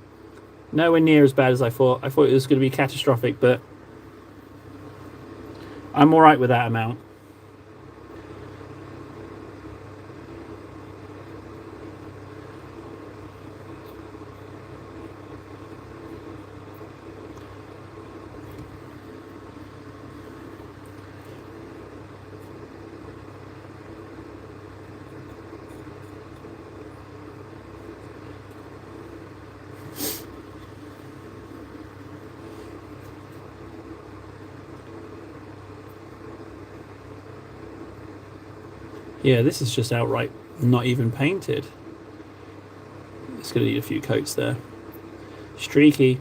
Nowhere near as bad as I thought. I thought it was going to be catastrophic, but I'm all right with that amount. Yeah, this is just outright not even painted. It's going to need a few coats there. Streaky.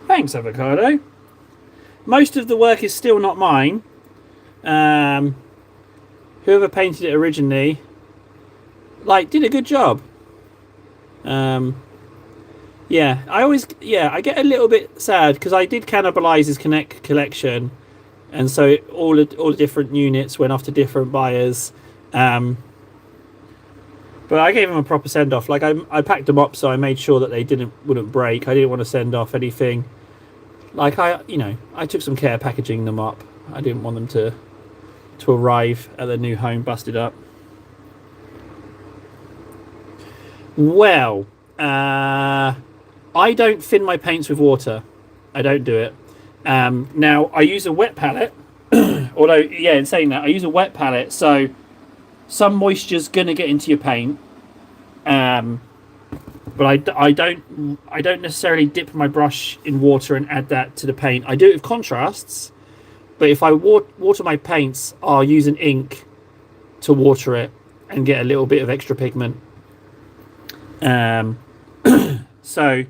Thanks, Avocado. Most of the work is still not mine. Whoever painted it originally, did a good job. I get a little bit sad because I did cannibalise his collection, and so all the different units went off to different buyers. But I gave him a proper send off. Like I packed them up so I made sure that they wouldn't break. I didn't want to send off anything. Like I took some care packaging them up. I didn't want them to arrive at their new home busted up. Well, I don't thin my paints with water. I don't do it. Now, I use a wet palette. Although, yeah, in saying that, I use a wet palette, so some moisture's going to get into your paint. But I don't necessarily dip my brush in water and add that to the paint. I do it with contrasts, but if I water my paints, I'll use an ink to water it and get a little bit of extra pigment. So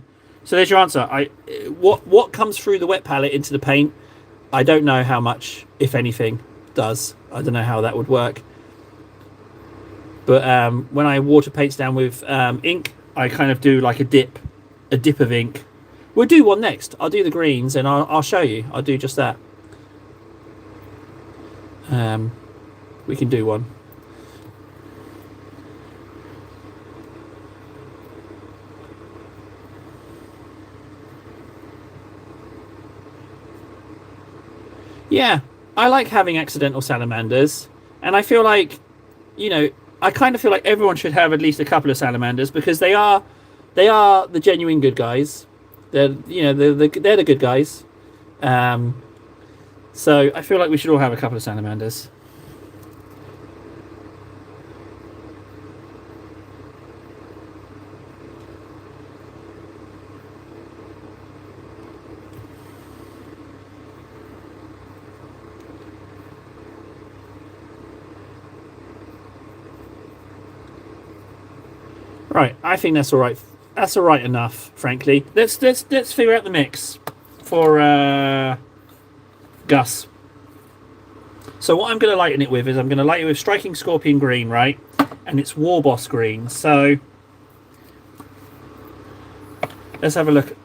there's your answer. What comes through the wet palette into the paint, I don't know how much, if anything, does. I don't know how that would work. But when I water paints down with ink, I kind of do like a dip of ink. We'll do one next. I'll do the greens and I'll show you. I'll do just that. We can do one. Yeah, I like having accidental salamanders, and I feel like, you know, I kind of feel like everyone should have at least a couple of salamanders because they are the genuine good guys. They're they're the good guys. Um, so I feel like we should all have a couple of salamanders. Right, I think that's all right. That's all right enough, frankly. Let's figure out the mix for Gus. So what I'm going to lighten it with is I'm going to lighten it with Striking Scorpion green, right? And it's War Boss green. So let's have a look.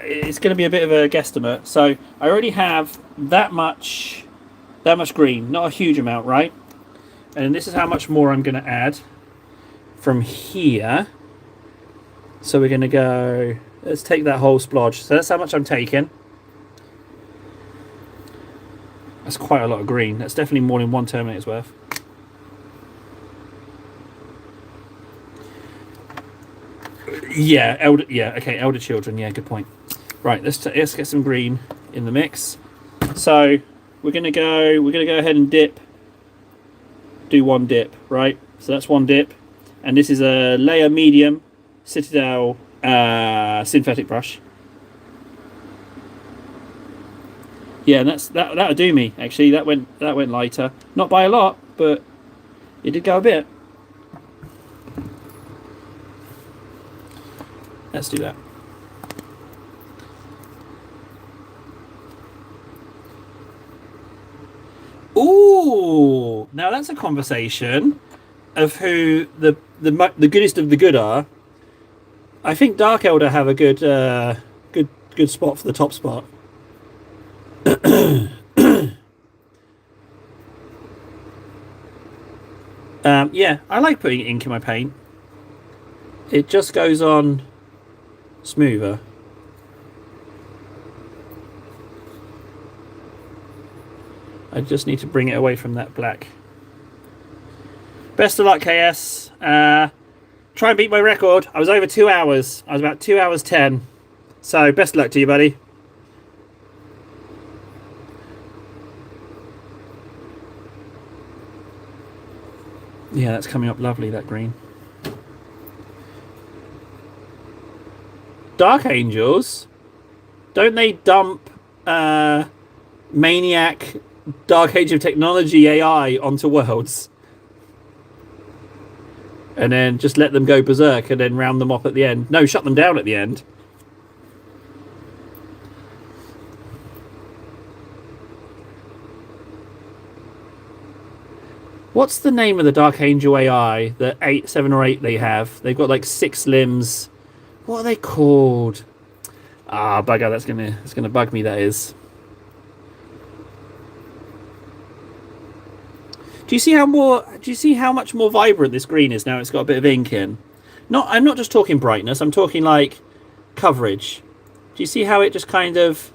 It's going to be a bit of a guesstimate. So I already have that much green, not a huge amount, right? And this is how much more I'm going to add from here. So we're going to go, let's take that whole splodge. So that's how much I'm taking. That's quite a lot of green. That's definitely more than one Terminator's worth. Yeah, elder children. Yeah, good point. Right, let's get some green in the mix. So we're gonna go ahead and do one dip, right? So that's one dip, and this is a layer medium Citadel synthetic brush. Yeah, and that'll do me. Actually, that went lighter, not by a lot, but it did go a bit. Let's do that. Ooh, now that's a conversation of who the goodest of the good are. I think Dark Elder have a good spot for the top spot. Yeah, I like putting ink in my paint. It just goes on smoother. I just need to bring it away from that black. Best of luck, KS. Try and beat my record. I was over 2 hours. I was about 2 hours 10. So best of luck to you, buddy. Yeah, that's coming up lovely, that green. Dark Angels, don't they dump Maniac Dark Age of Technology AI onto worlds? And then just let them go berserk and then round them up at the end? No, shut them down at the end. What's the name of the Dark Angel AI? The 7 or 8 they have. They've got like 6 limbs. What are they called? Ah, bugger. That's gonna bug me. That is. Do you see how much more vibrant this green is now? It's got a bit of ink in. I'm not just talking brightness. I'm talking like coverage. Do you see how it just kind of?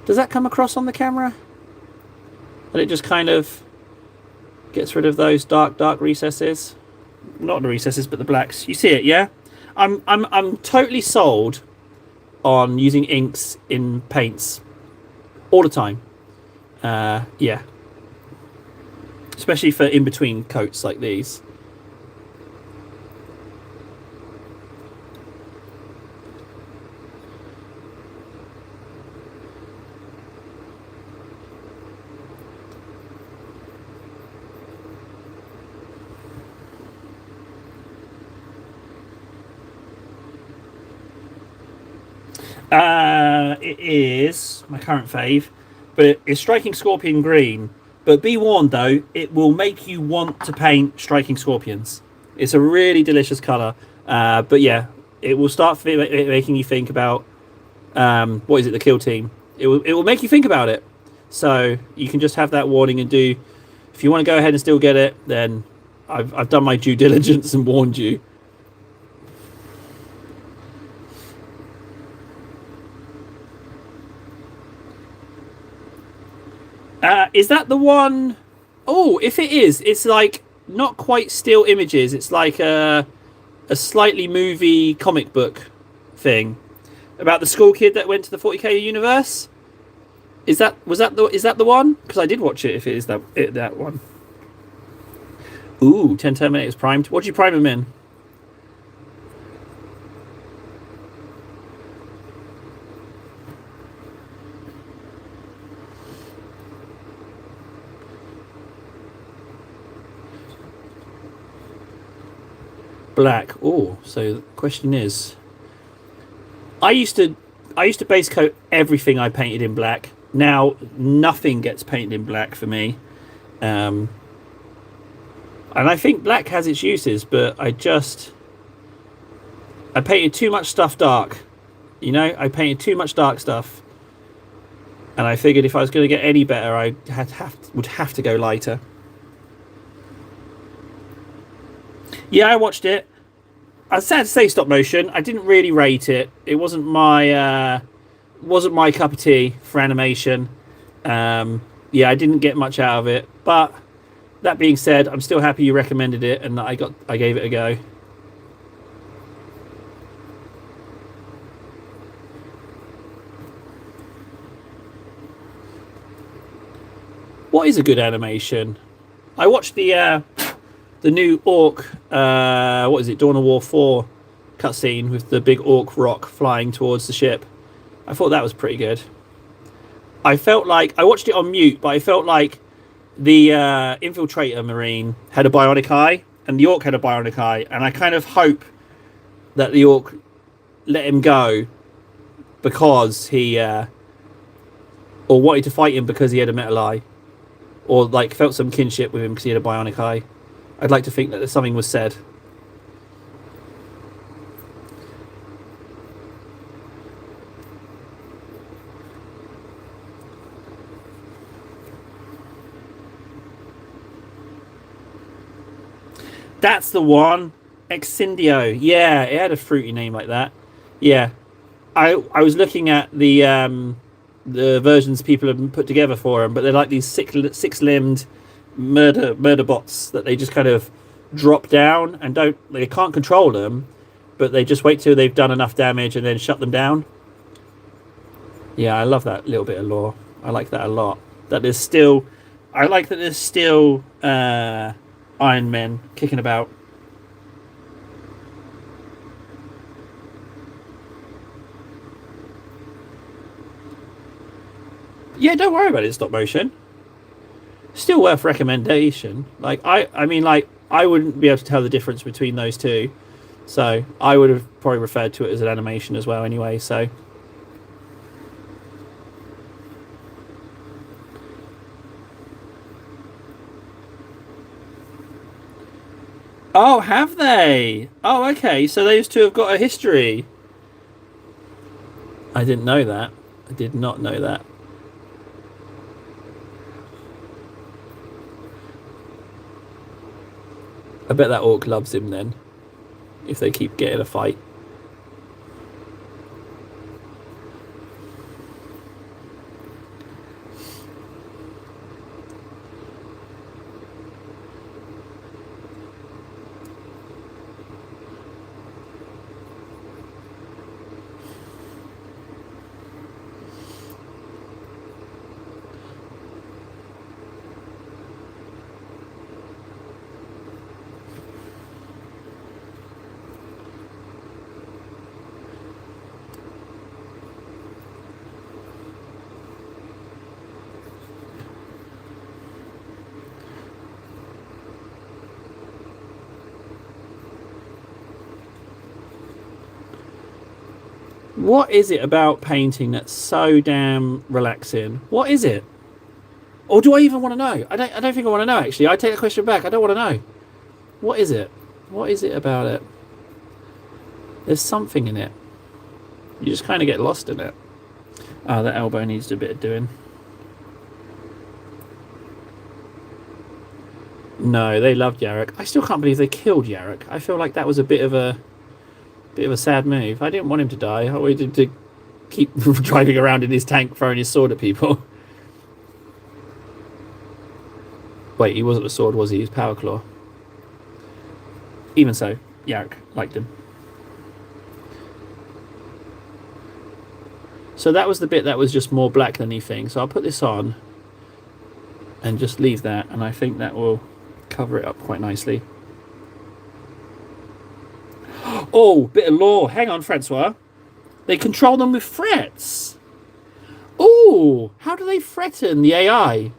Does that come across on the camera? That it just kind of gets rid of those dark recesses. Not the recesses, but the blacks. You see it, yeah? I'm totally sold on using inks in paints all the time. Yeah. Especially for in-between coats like these. It is my current fave, but it's Striking Scorpion green. But be warned, though, it will make you want to paint Striking Scorpions. It's a really delicious colour. But yeah, it will start making you think about, what is it, the kill team. It will make you think about it. So you can just have that warning and do, if you want to go ahead and still get it, then I've done my due diligence and warned you. Is that the one? Oh, if it is, it's like not quite still images. It's like a slightly movie comic book thing about the school kid that went to the 40k universe. Is that the one? Because I did watch it. If it is that one. Ooh, 10 Terminators primed. What do you prime them in? Black. Oh, so the question is, I used to I used to base coat everything I painted in black. Now nothing gets painted in black for me. Um, and I think black has its uses, but I painted too much stuff dark. You know, I painted too much dark stuff, and I figured if I was going to get any better, would have to go lighter. Yeah, I watched it. I was sad to say stop motion. I didn't really rate it. It wasn't my cup of tea for animation. Yeah, I didn't get much out of it. But that being said, I'm still happy you recommended it and that I gave it a go. What is a good animation? I watched the new Orc. What is it? Dawn of War 4 cutscene with the big Orc rock flying towards the ship. I thought that was pretty good. I felt like I watched it on mute, but I felt like the infiltrator marine had a bionic eye, and the Orc had a bionic eye, and I kind of hope that the Orc let him go because he or wanted to fight him because he had a metal eye, or like felt some kinship with him because he had a bionic eye. I'd like to think that something was said. That's the one. Exindio. Yeah, it had a fruity name like that. Yeah. I was looking at the versions people have put together for them, but they're like these six limbed murder bots that they just kind of drop down and they can't control them, but they just wait till they've done enough damage and then shut them down. Yeah, I love that little bit of lore. I like that a lot. That there's still, I like that there's still Iron Men kicking about. Yeah, don't worry about it. Stop motion. Still worth recommendation. Like I mean, like I wouldn't be able to tell the difference between those two, so I would have probably referred to it as an animation as well. Anyway, so. Oh, have they? Oh, okay. So those two have got a history. I didn't know that. I did not know that. I bet that orc loves him then, if they keep getting a fight. What is it about painting that's so damn relaxing? What is it? Or do I even want to know? I don't think I want to know, actually. I take the question back. I don't want to know. What is it? What is it about it? There's something in it. You just kind of get lost in it. Oh, that elbow needs a bit of doing. No, they loved Yarrick. I still can't believe they killed Yarrick. I feel like that was a bit of a sad move. I didn't want him to die. I wanted him to keep driving around in his tank, throwing his sword at people. Wait, he wasn't a sword, was he? He was power claw. Even so, Yarrick liked him. So that was the bit that was just more black than anything. So I'll put this on and just leave that, and I think that will cover it up quite nicely. Oh, bit of lore. Hang on, Francois. They control them with frets. Oh, how do they threaten the AI?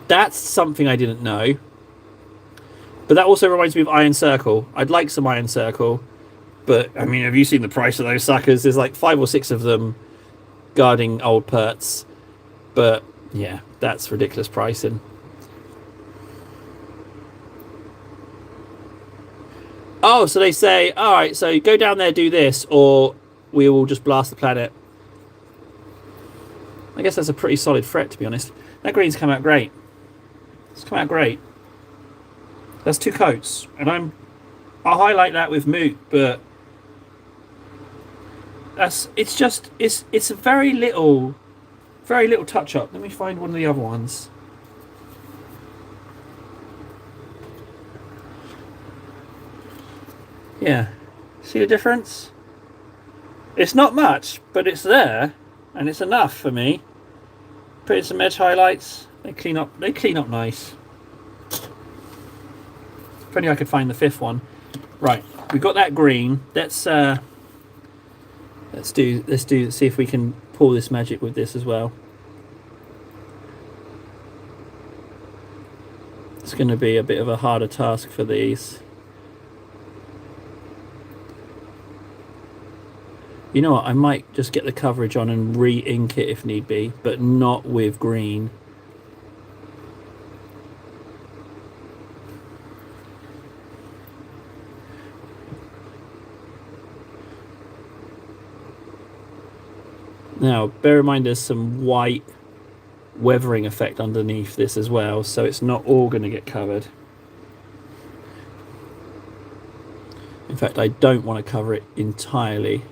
That's something I didn't know. But that also reminds me of Iron Circle. I'd like some Iron Circle. But, I mean, have you seen the price of those suckers? There's like 5 or 6 of them guarding old perts. But, yeah, that's ridiculous pricing. Oh, so they say, all right, so go down there, do this, or we will just blast the planet. I guess that's a pretty solid threat, to be honest. That green's come out great. It's come out great. That's 2 coats, and I'll highlight that with Moot, but it's a very little touch up. Let me find one of the other ones. Yeah, see the difference? It's not much, but it's there, and it's enough for me. Put in some edge highlights. They clean up nice. If only I could find the 5th one. Right, we've got that green. Let's see if we can pull this magic with this as well. It's going to be a bit of a harder task for these. You know what, I might just get the coverage on and re-ink it if need be, but not with green. Now, bear in mind there's some white weathering effect underneath this as well, so it's not all going to get covered. In fact, I don't want to cover it entirely.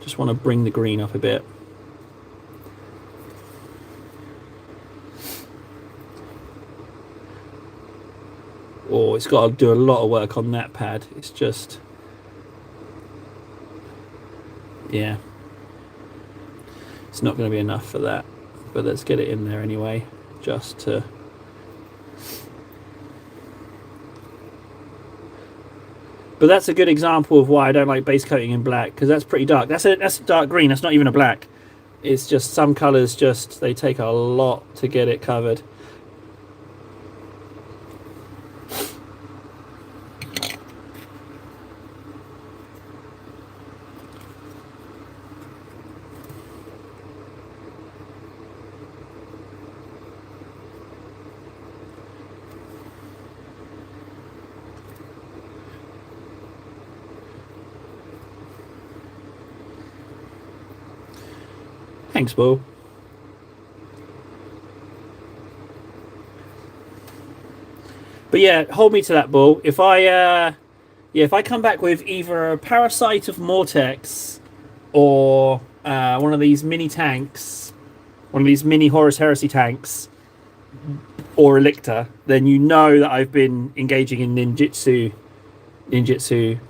Just want to bring the green up a bit. Oh, it's got to do a lot of work on that pad. It's just... yeah. It's not going to be enough for that. But let's get it in there anyway. Just to... But that's a good example of why I don't like base coating in black, because that's pretty dark. That's a dark green. That's not even a black. It's just some colours they take a lot to get it covered. Thanks, Bo. But yeah, hold me to that, Bull. If I come back with either a Parasite of Mortex or one of these mini tanks, one of these mini Horus Heresy tanks, or a Lictor, then you know that I've been engaging in ninjutsu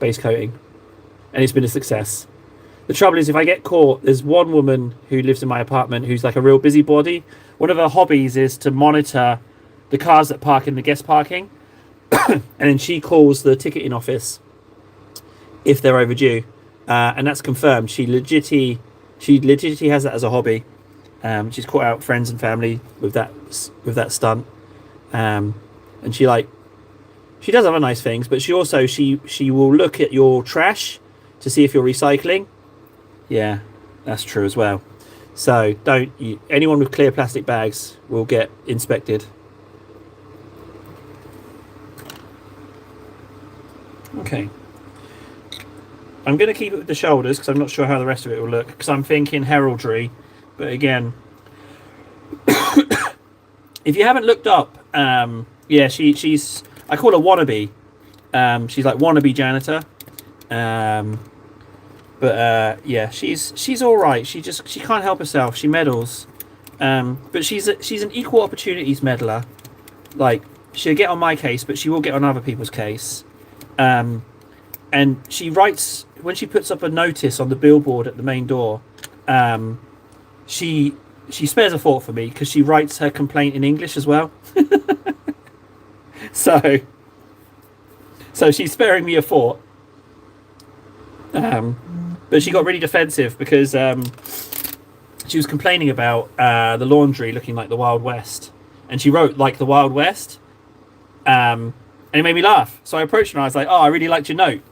base coating, and it's been a success. The trouble is, if I get caught, there's one woman who lives in my apartment who's like a real busybody. One of her hobbies is to monitor the cars that park in the guest parking. And then she calls the ticketing office if they're overdue. And that's confirmed. She legitimately has that as a hobby. She's caught out friends and family with that stunt. And she does other nice things, but she will look at your trash to see if you're recycling. Yeah, that's true as well. So anyone with clear plastic bags will get inspected. Okay. I'm going to keep it with the shoulders because I'm not sure how the rest of it will look, because I'm thinking heraldry. But again, if you haven't looked up, yeah, she's I call her wannabe. She's like wannabe janitor. But yeah, she's all right. She can't help herself. She meddles, but she's an equal opportunities meddler. Like, she'll get on my case, but she will get on other people's case. Um, and she writes when she puts up a notice on the billboard at the main door. Um, she she spares a thought for me because she writes her complaint in English as well. So she's sparing me a thought. But she got really defensive because she was complaining about the laundry looking like the Wild West, and she wrote like the Wild West, and it made me laugh. So I approached her and I was like, "Oh, I really liked your note,"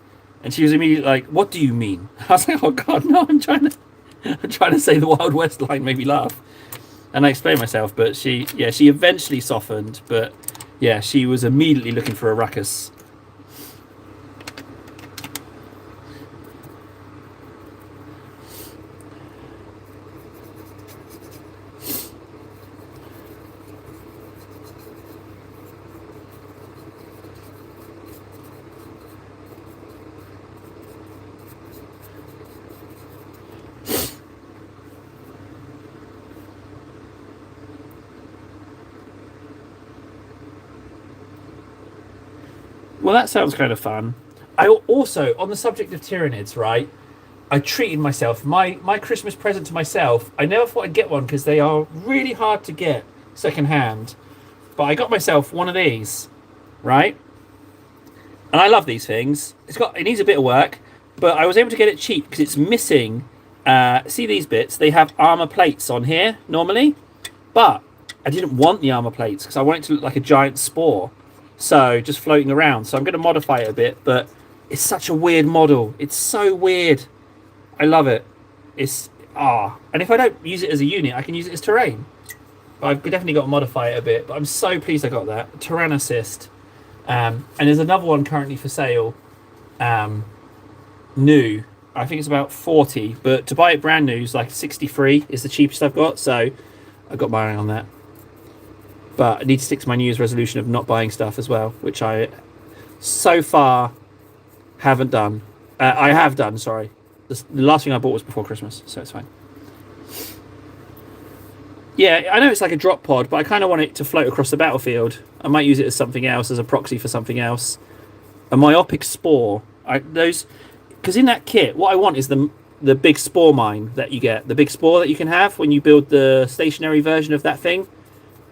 and she was immediately like, "What do you mean?" I was like, "Oh God, no! I'm trying to say the Wild West line made me laugh," and I explained myself. But she eventually softened, but yeah, she was immediately looking for a ruckus. Well, that sounds kind of fun. I also, on the subject of Tyranids, right? I treated myself. My Christmas present to myself. I never thought I'd get one because they are really hard to get second hand. But I got myself one of these, right? And I love these things. It needs a bit of work, but I was able to get it cheap because it's missing. See these bits? They have armor plates on here normally, but I didn't want the armor plates because I want it to look like a giant spore. So just floating around. So I'm going to modify it a bit, but it's such a weird model. It's so weird. I love it. And if I don't use it as a unit, I can use it as terrain. But I've definitely got to modify it a bit. But I'm so pleased I got that Tyrannocyst. And there's another one currently for sale. New. I think it's about 40, but to buy it brand new is like 63 is the cheapest I've got. So I got my eye on that. But I need to stick to my New Year's resolution of not buying stuff as well, which I so far haven't done. I have done, sorry. The last thing I bought was before Christmas, so it's fine. Yeah, I know it's like a drop pod, but I kind of want it to float across the battlefield. I might use it as something else, as a proxy for something else. A myopic spore. Because in that kit, what I want is the big spore mine that you get. The big spore that you can have when you build the stationary version of that thing.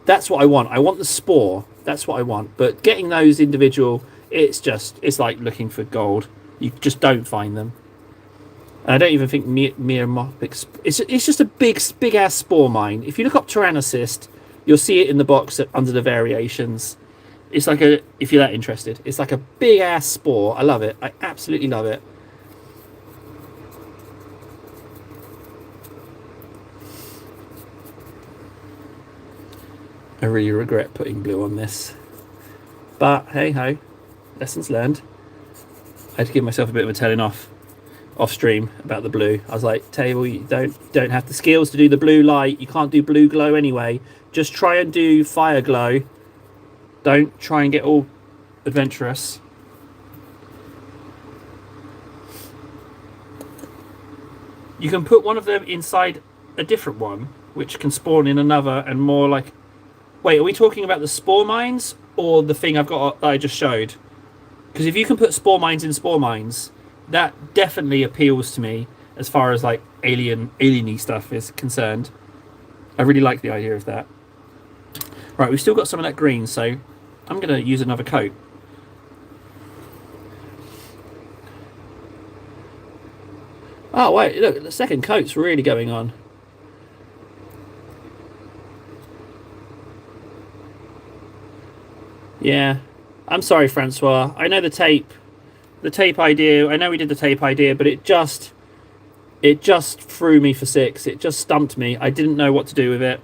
That's what I want. I want the spore. That's what I want. But getting those individual, it's like looking for gold. You just don't find them. And I don't even think Myopic. It's just a big ass spore mine. If you look up Tyrannocyst, you'll see it in the box under the variations. It's like if you're that interested, it's like a big ass spore. I love it. I absolutely love it. I really regret putting blue on this, but hey ho, lessons learned. I had to give myself a bit of a telling off stream about the blue. I was like, Table, you don't have the skills to do the blue light. You can't do blue glow anyway. Just try and do fire glow. Don't try and get all adventurous. You can put one of them inside a different one, which can spawn in another and more like... Wait, are we talking about the spore mines or the thing that I just showed? Because if you can put spore mines in spore mines, that definitely appeals to me as far as like alien-y stuff is concerned. I really like the idea of that. Right, we've still got some of that green, so I'm going to use another coat. Oh, wait, look, the second coat's really going on. Yeah, I'm sorry, Francois. I know the tape idea. I know we did the tape idea, but it just threw me for six. It just stumped me. I didn't know what to do with it.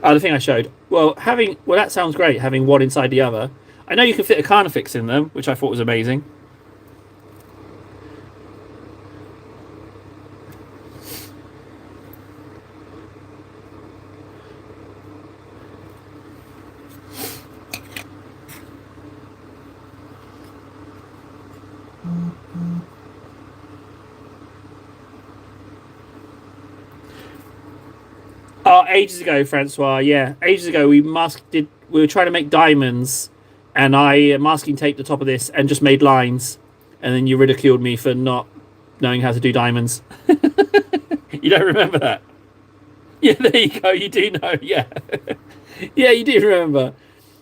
Oh, the thing I showed. Well, that sounds great, having one inside the other. I know you can fit a Carnifex in them, which I thought was amazing. Oh, ages ago, Francois. Yeah, ages ago we we were trying to make diamonds, and I masking taped the top of this and just made lines, and then you ridiculed me for not knowing how to do diamonds. You don't remember that? Yeah, there you go. You do know. Yeah, yeah, you do remember.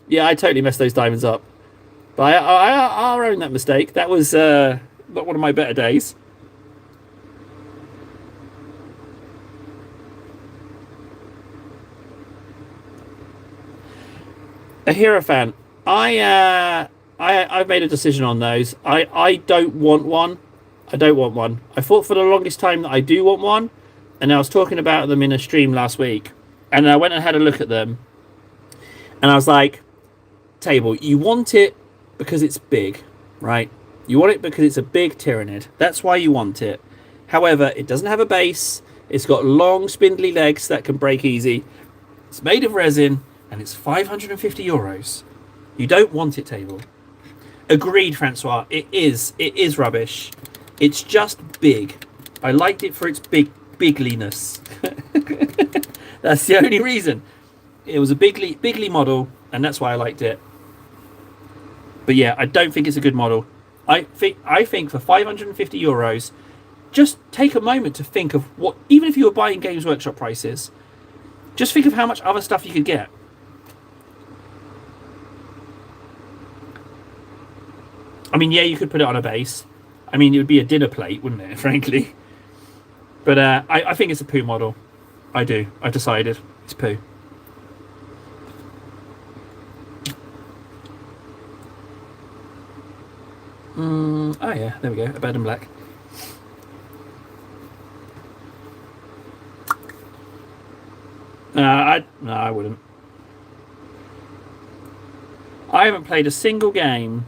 Yeah, I totally messed those diamonds up, but I'll own that mistake. That was not one of my better days. A hero fan. I've made a decision on those. I don't want one. I don't want one. I thought for the longest time that I do want one, and I was talking about them in a stream last week, and I went and had a look at them, and I was like, Table, you want it because it's big, right? You want it because it's a big Tyrannid. That's why you want it. However, it doesn't have a base. It's got long, spindly legs that can break easy. It's made of resin, and it's €550. You don't want it, Table. Agreed, Francois. It is. It is rubbish. It's just big. I liked it for its bigliness. That's the only reason. It was a bigly model, and that's why I liked it. But yeah, I don't think it's a good model. I think for €550, just take a moment to think of what, even if you were buying Games Workshop prices, just think of how much other stuff you could get. I mean, yeah, you could put it on a base. I mean, it would be a dinner plate, wouldn't it, frankly? But I think it's a poo model. I do. I've decided. It's poo. Oh, yeah. There we go. A bed in black. No, I wouldn't. I haven't played a single game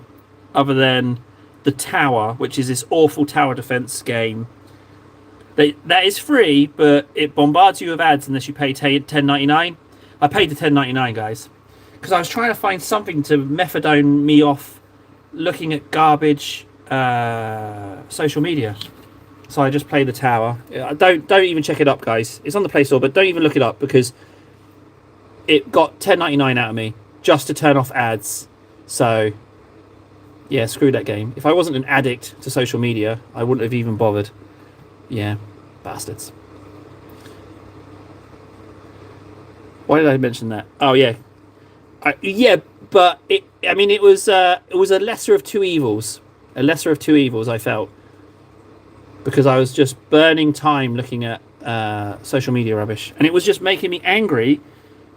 other than the Tower, which is this awful tower defense game. That is free, but it bombards you with ads unless you pay $10.99. I paid the $10.99, guys, because I was trying to find something to methadone me off looking at garbage social media. So I just played the Tower. Don't even check it up, guys. It's on the Play Store, but don't even look it up because it got $10.99 out of me just to turn off ads. So yeah, screw that game. If I wasn't an addict to social media, I wouldn't have even bothered. Yeah, bastards. Why did I mention that? Oh yeah, yeah, but I mean, it was a lesser of two evils. A lesser of two evils, I felt, because I was just burning time looking at social media rubbish, and it was just making me angry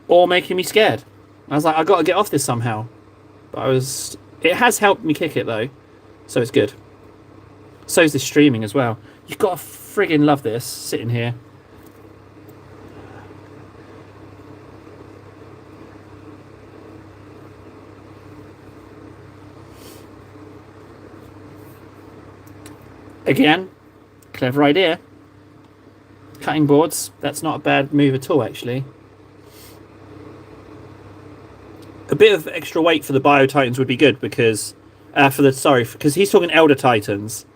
or making me scared. I was like, I got to get off this somehow. But it has helped me kick it though, so it's good. So is this streaming as well. You've got to friggin' love this sitting here. Again, clever idea. Cutting boards, that's not a bad move at all, actually. A bit of extra weight for the Bio Titans would be good because because he's talking Elder Titans.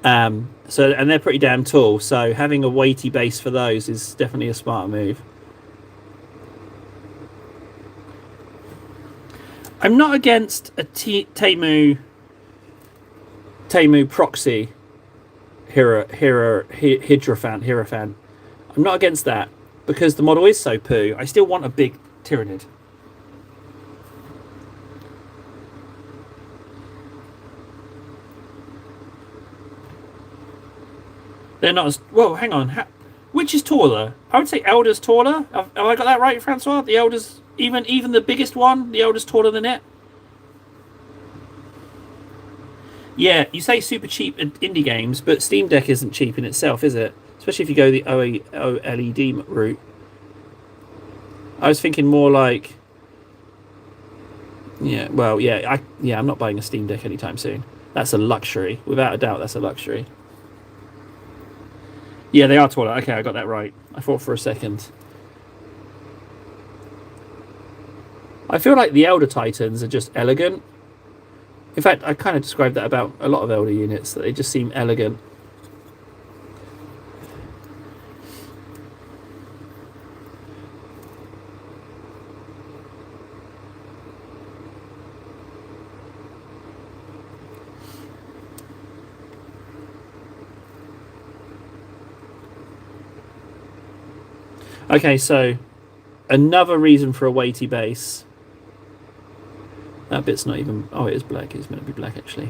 And they're pretty damn tall, so having a weighty base for those is definitely a smart move. I'm not against a Temu proxy Hierophant. I'm not against that because the model is so poo. I still want a big Tyrannid. They're not as... Whoa, hang on. Which is taller? I would say Elder's taller. Have I got that right, Francois? The Elder's... Even the biggest one, the Elder's taller than it? Yeah, you say super cheap indie games, but Steam Deck isn't cheap in itself, is it? Especially if you go the OLED route. I was thinking more like... Yeah, well, yeah, I'm not buying a Steam Deck anytime soon. That's a luxury. Without a doubt, that's a luxury. Yeah, they are taller. Okay, I got that right. I thought for a second. I feel like the Elder Titans are just elegant. In fact, I kind of described that about a lot of Elder units, that they just seem elegant. Okay, so another reason for a weighty base. That bit's not even... Oh, it is black. It's meant to be black, actually.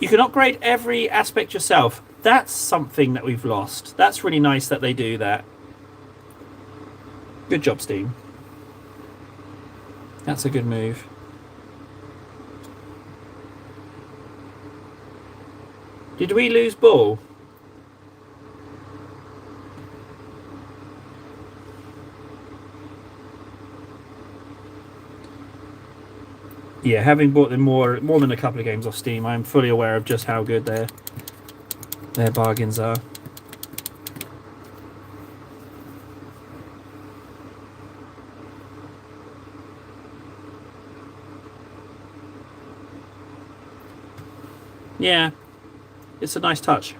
You can upgrade every aspect yourself. That's something that we've lost. That's really nice that they do that. Good job, Steam. That's a good move. Did we lose ball? Yeah, having bought them more than a couple of games off Steam, I'm fully aware of just how good their bargains are. Yeah, it's a nice touch.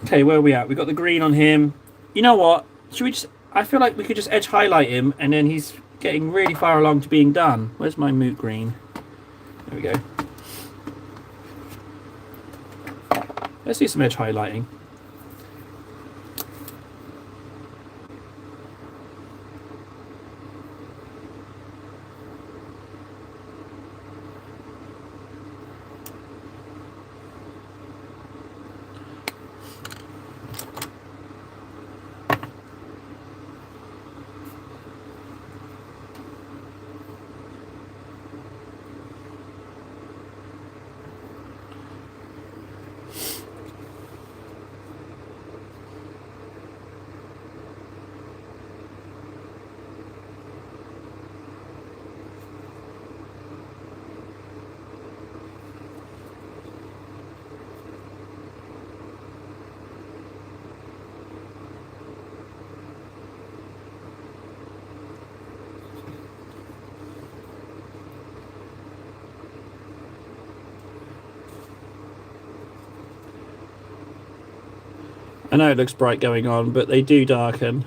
Okay, where are we at? We got the green on him. You know what? Should we just... I feel like we could just edge highlight him, and then he's getting really far along to being done. Where's my moot green? There we go. Let's do some edge highlighting. I know it looks bright going on, but they do darken.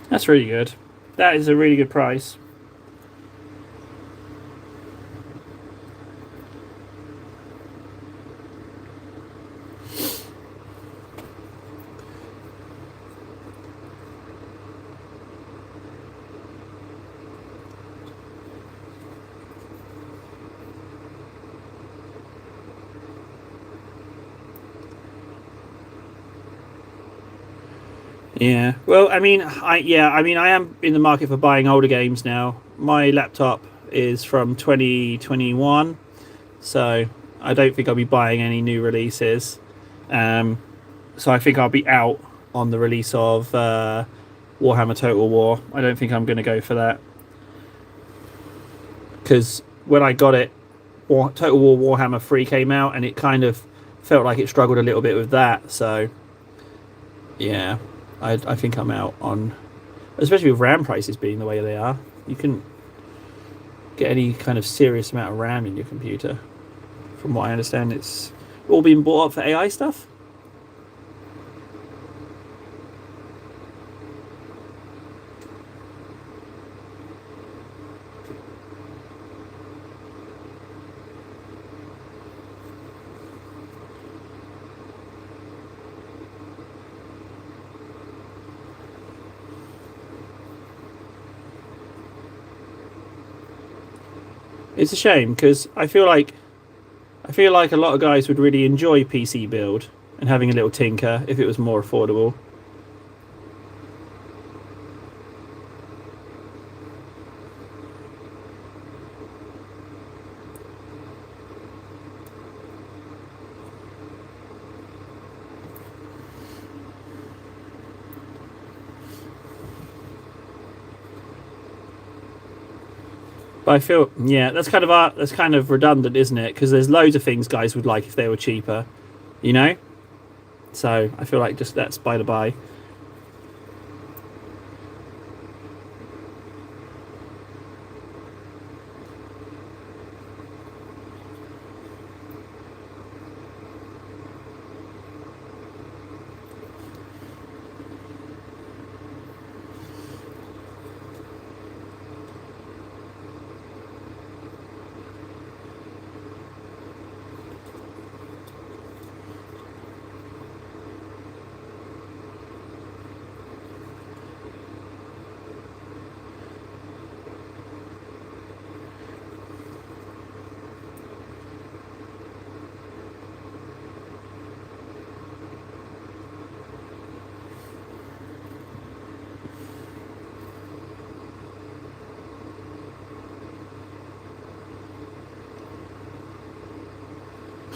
That's really good. That is a really good price. Yeah. Well, I mean, I am in the market for buying older games now. My laptop is from 2021, so I don't think I'll be buying any new releases. So I think I'll be out on the release of Warhammer Total War. I don't think I'm going to go for that because when I got it, Total War Warhammer 3 came out, and it kind of felt like it struggled a little bit with that. So yeah. I think I'm out on, especially with RAM prices being the way they are. You couldn't get any kind of serious amount of RAM in your computer. From what I understand, it's all being bought up for AI stuff. It's a shame because I feel like a lot of guys would really enjoy PC build and having a little tinker if it was more affordable. But I feel, yeah, that's kind of redundant, isn't it? Because there's loads of things guys would like if they were cheaper, you know. So I feel like just that's by the by.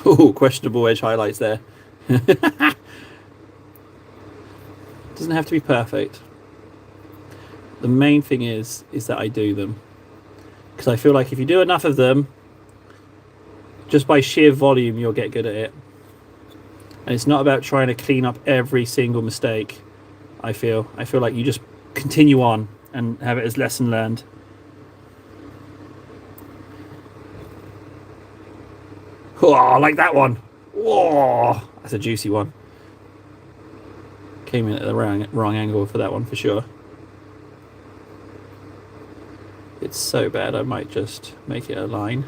Oh, questionable edge highlights there. Doesn't have to be perfect. The main thing is that I do them, because I feel like if you do enough of them, just by sheer volume, you'll get good at it. And it's not about trying to clean up every single mistake. I feel like you just continue on and have it as lesson learned. Oh, I like that one. Whoa, that's a juicy one. Came in at the wrong angle for that one for sure. It's so bad I might just make it a line.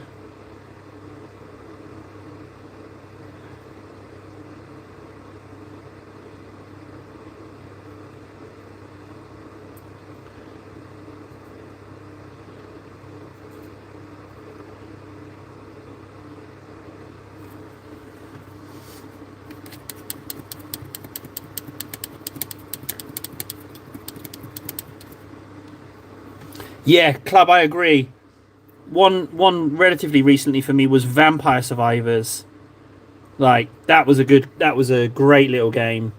Yeah, Club, I agree. One relatively recently for me was Vampire Survivors. Like that was a great little game.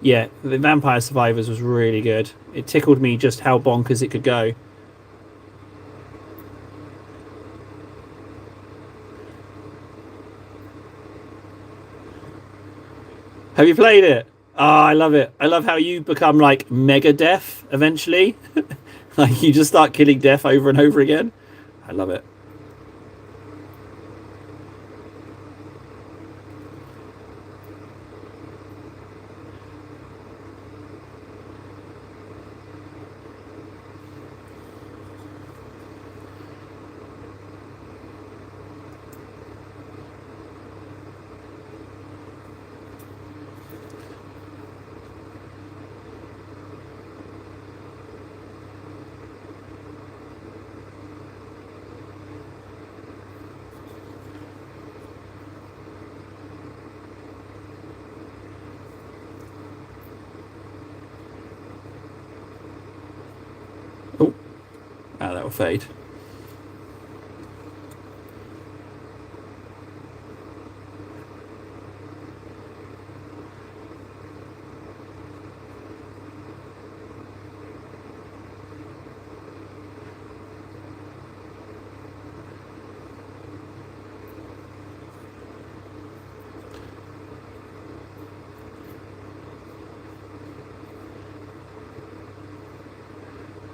Yeah, the Vampire Survivors was really good. It tickled me just how bonkers it could go. Have you played it? Oh, I love it. I love how you become like mega deaf eventually. Like you just start killing death over and over again. I love it. Oh, that will fade.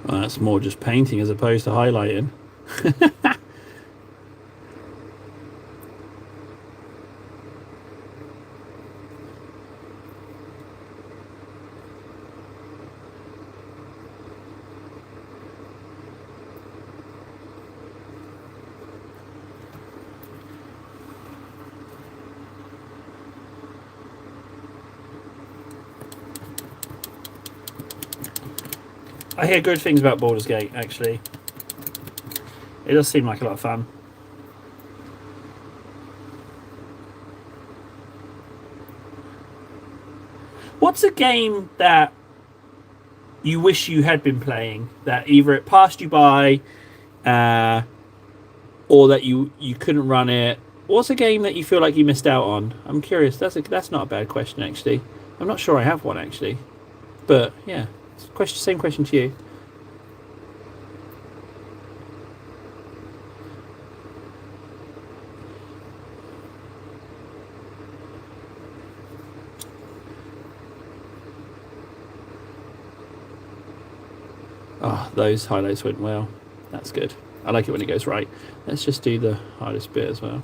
Well, that's more just painting as opposed to highlighting. I hear good things about Baldur's Gate, actually. It does seem like a lot of fun. What's a game that you wish you had been playing, that either it passed you by, or that you couldn't run it? What's a game that you feel like you missed out on? I'm curious. That's not a bad question, actually. I'm not sure I have one, actually. But, yeah. Same question to you. Ah, those highlights went well. That's good. I like it when it goes right. Let's just do the hardest bit as well.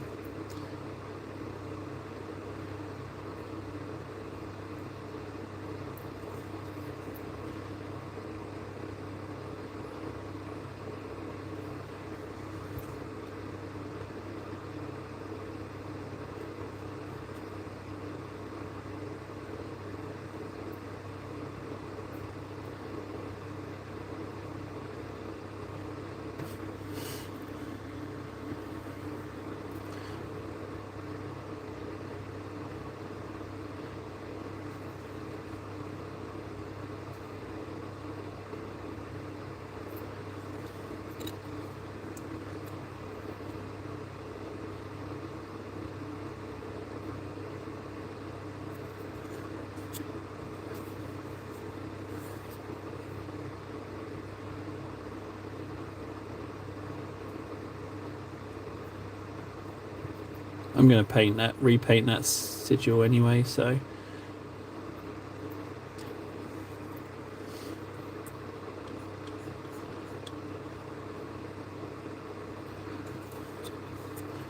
I'm going to repaint that sigil anyway, so.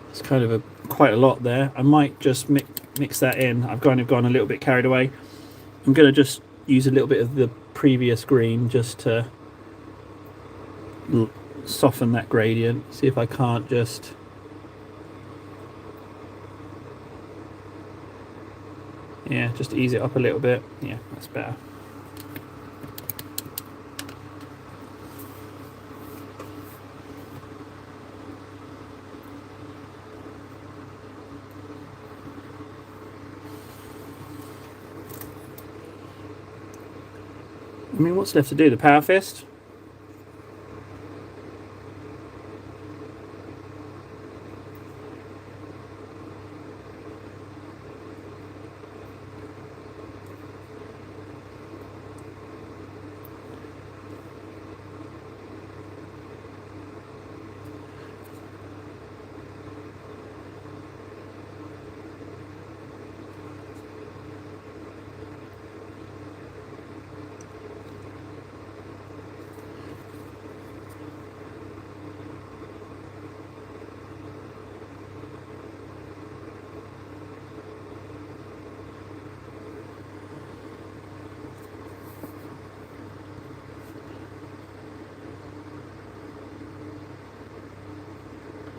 It's kind of quite a lot there. I might just mix that in. I've kind of gone a little bit carried away. I'm going to just use a little bit of the previous green just to soften that gradient. See if I can't just... Yeah, just ease it up a little bit. Yeah, that's better. I mean, what's left to do? The power fist?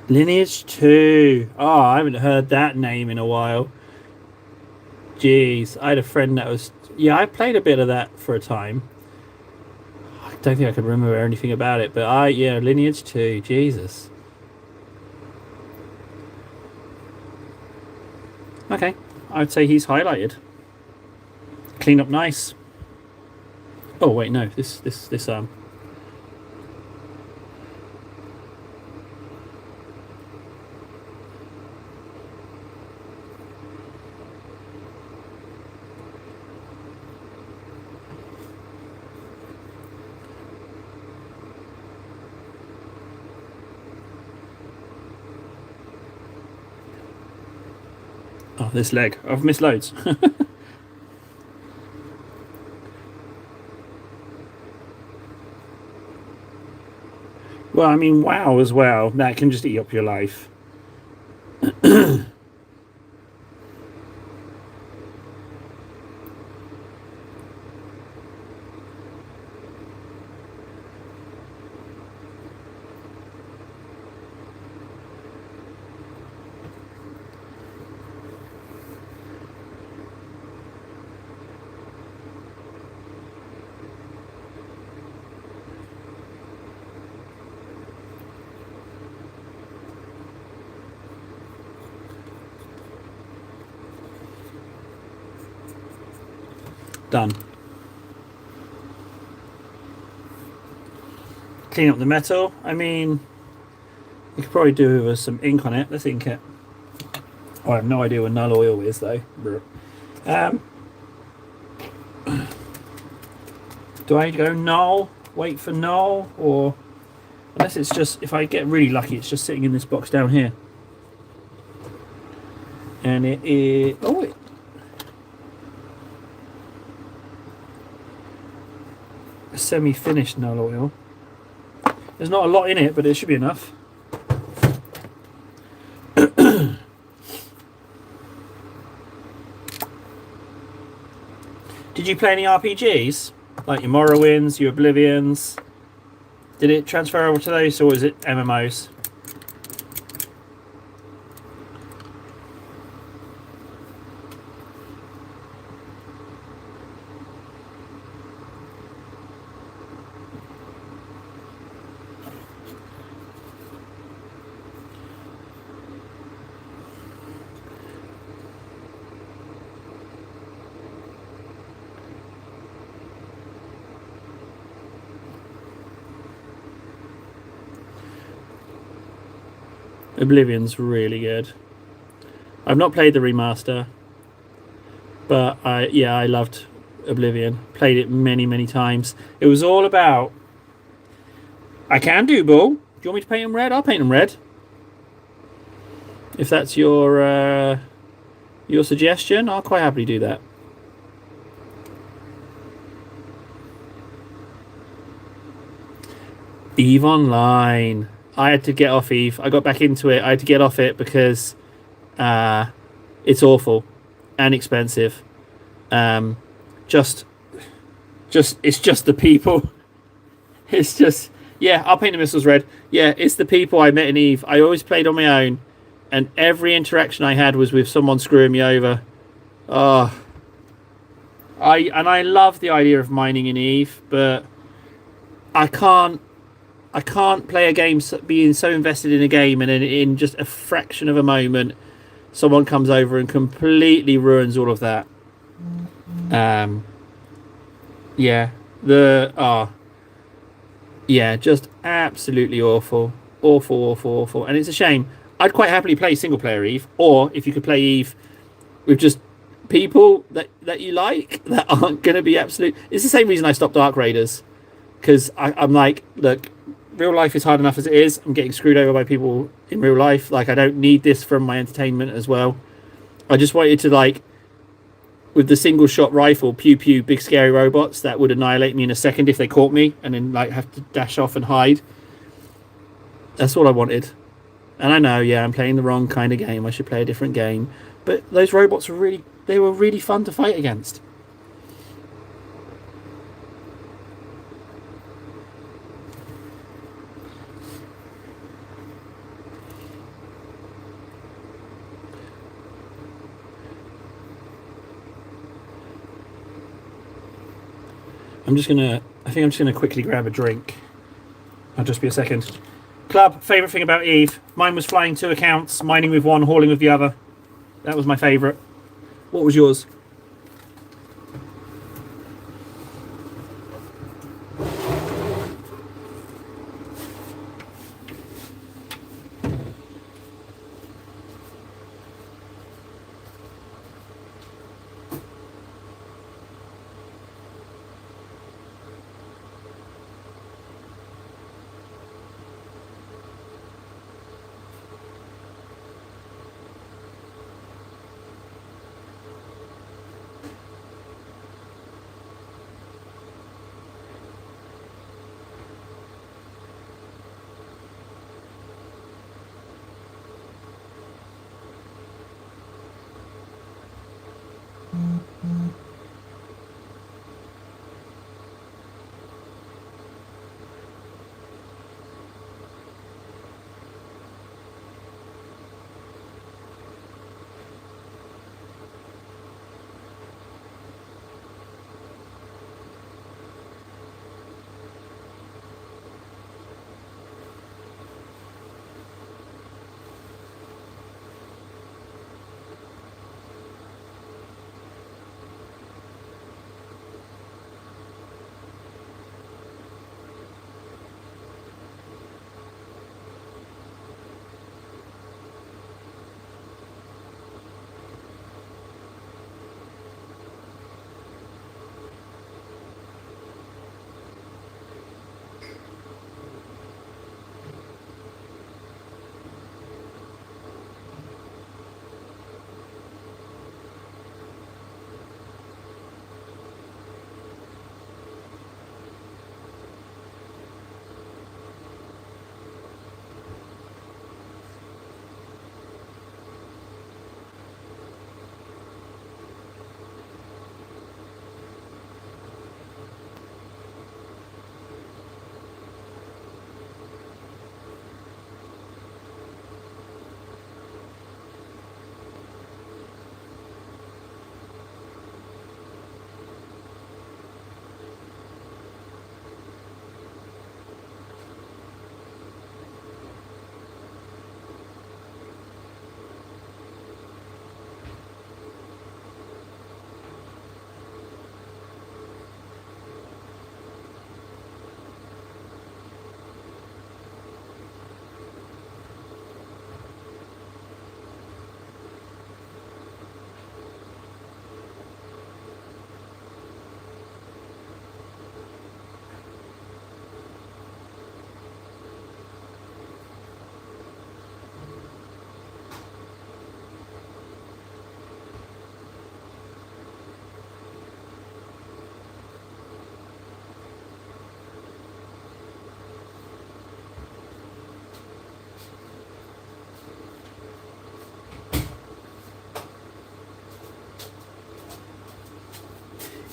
Lineage 2. Oh, I haven't heard that name in a while. Jeez, I had a friend that was... Yeah, I played a bit of that for a time. I don't think I can remember anything about it, but yeah, Lineage 2. Jesus. Okay, I'd say he's highlighted. Clean up nice. Oh wait, no, this Oh, this leg. I've missed loads. Well, I mean, wow as well. That can just eat up your life. Done. Clean up the metal. I mean, you could probably do with some ink on it. Let's ink it. Oh, I have no idea what null oil is, though. Do I go null? Wait for null? Or... Unless it's just... If I get really lucky, it's just sitting in this box down here. And it is... Oh, a semi-finished null oil. There's not a lot in it, but it should be enough. Did you play any RPGs? Like your Morrowinds, your Oblivions? Did it transfer over to those, or is it MMOs? Oblivion's really good. I've not played the remaster, but I loved Oblivion. Played it many times. It was all about. I can do bull. Do you want me to paint them red? I'll paint them red. If that's your suggestion, I'll quite happily do that. EVE Online. I had to get off EVE. I got back into it. I had to get off it because it's awful and expensive. It's just the people. It's just, yeah, I'll paint the missiles red. Yeah, it's the people I met in EVE. I always played on my own, and every interaction I had was with someone screwing me over. Oh, I love the idea of mining in EVE, but I can't play a game being so invested in a game and in just a fraction of a moment someone comes over and completely ruins all of that. Just absolutely awful. Awful. And it's a shame. I'd quite happily play single player EVE, or if you could play EVE with just people that you like that aren't going to be absolute. It's the same reason I stopped Dark Raiders, because I'm like, look, real life is hard enough as it is. I'm getting screwed over by people in real life. Like, I don't need this from my entertainment as well. I just wanted to, like, with the single shot rifle, pew pew, big scary robots that would annihilate me in a second if they caught me, and then like have to dash off and hide. That's all I wanted. And I know, yeah, I'm playing the wrong kind of game. I should play a different game. But those robots were really fun to fight against. I think I'm just gonna quickly grab a drink. I'll just be a second. Club, favourite thing about EVE. Mine was flying 2 accounts, mining with one, hauling with the other. That was my favourite. What was yours?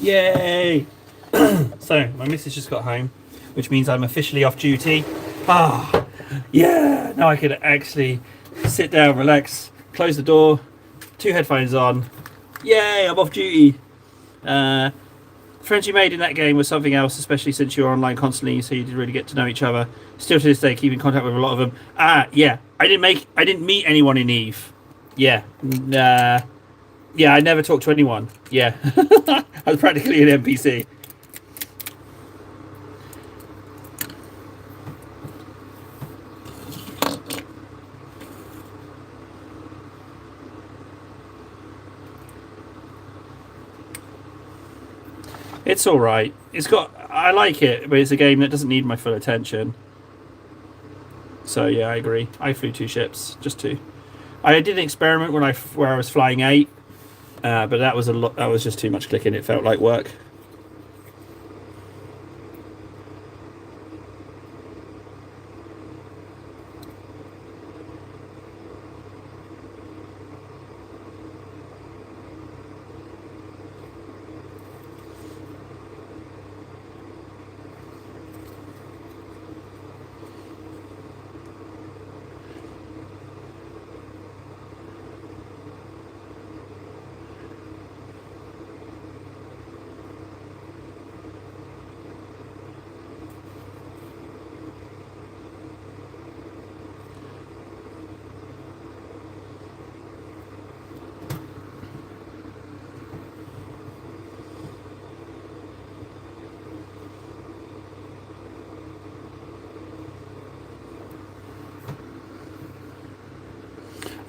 Yay! So, my missus just got home, which means I'm officially off duty. Ah, yeah! Now I can actually sit down, relax, close the door, 2 headphones on. Yay! I'm off duty. Friends you made in that game was something else, especially since you were online constantly, so you did really get to know each other. Still to this day, keep in contact with a lot of them. Yeah. I didn't meet anyone in Eve. Yeah. Yeah, I never talked to anyone. Yeah. I was practically an NPC. It's alright. I like it, but it's a game that doesn't need my full attention. So yeah, I agree. I flew 2 ships, just 2. I did an experiment where I was flying 8, but that was a lot. That was just too much clicking. It felt like work.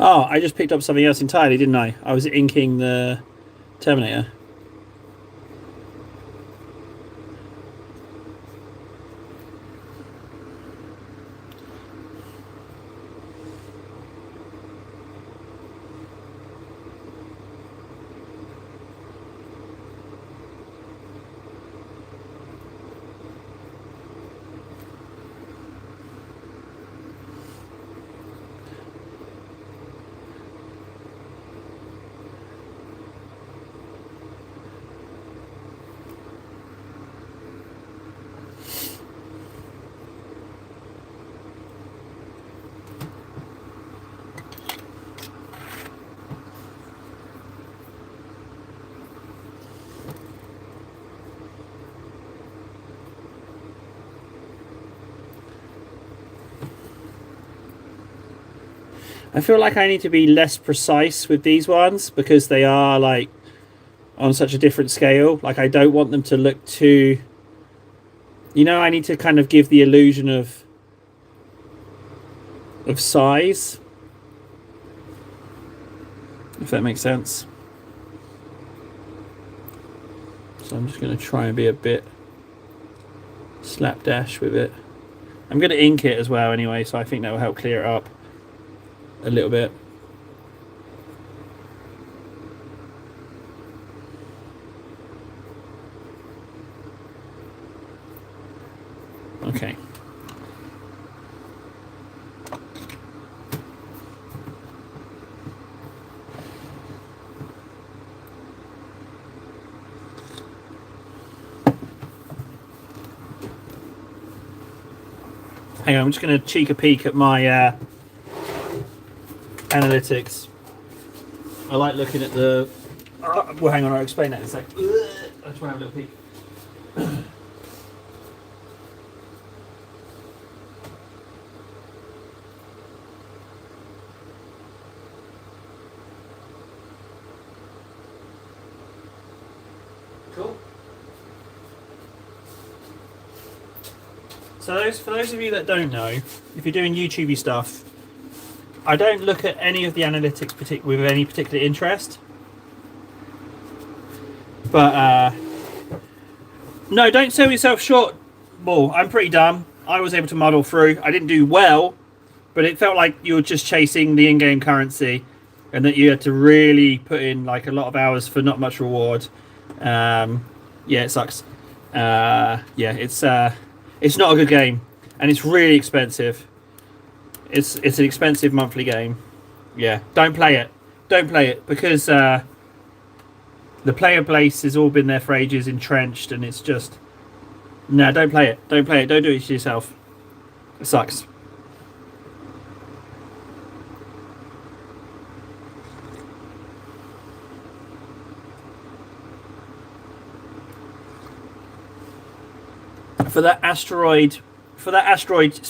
Oh, I just picked up something else entirely, didn't I? I was inking the Terminator. I feel like I need to be less precise with these ones because they are like on such a different scale. Like I don't want them to look too, I need to kind of give the illusion of size, if that makes sense. So I'm just going to try and be a bit slapdash with it. I'm going to ink it as well anyway, so I think that will help clear it up a little bit. Okay. Hang on, I'm just going to cheek a peek at my analytics. I like looking at the. Well, hang on, I'll explain that in a sec. I just want to have a little peek. Cool. So for those of you that don't know, if you're doing YouTubey stuff, I don't look at any of the analytics with any particular interest. But no, don't sell yourself short. Well, I'm pretty dumb. I was able to muddle through. I didn't do well, but it felt like you were just chasing the in-game currency, and that you had to really put in like a lot of hours for not much reward. Yeah, it sucks. Yeah, it's not a good game, and it's really expensive. It's an expensive monthly game. Yeah, don't play it. Don't play it because The player base has all been there for ages, entrenched, and it's just no. Don't play it. Don't play it. Don't do it to yourself. It sucks. For that asteroid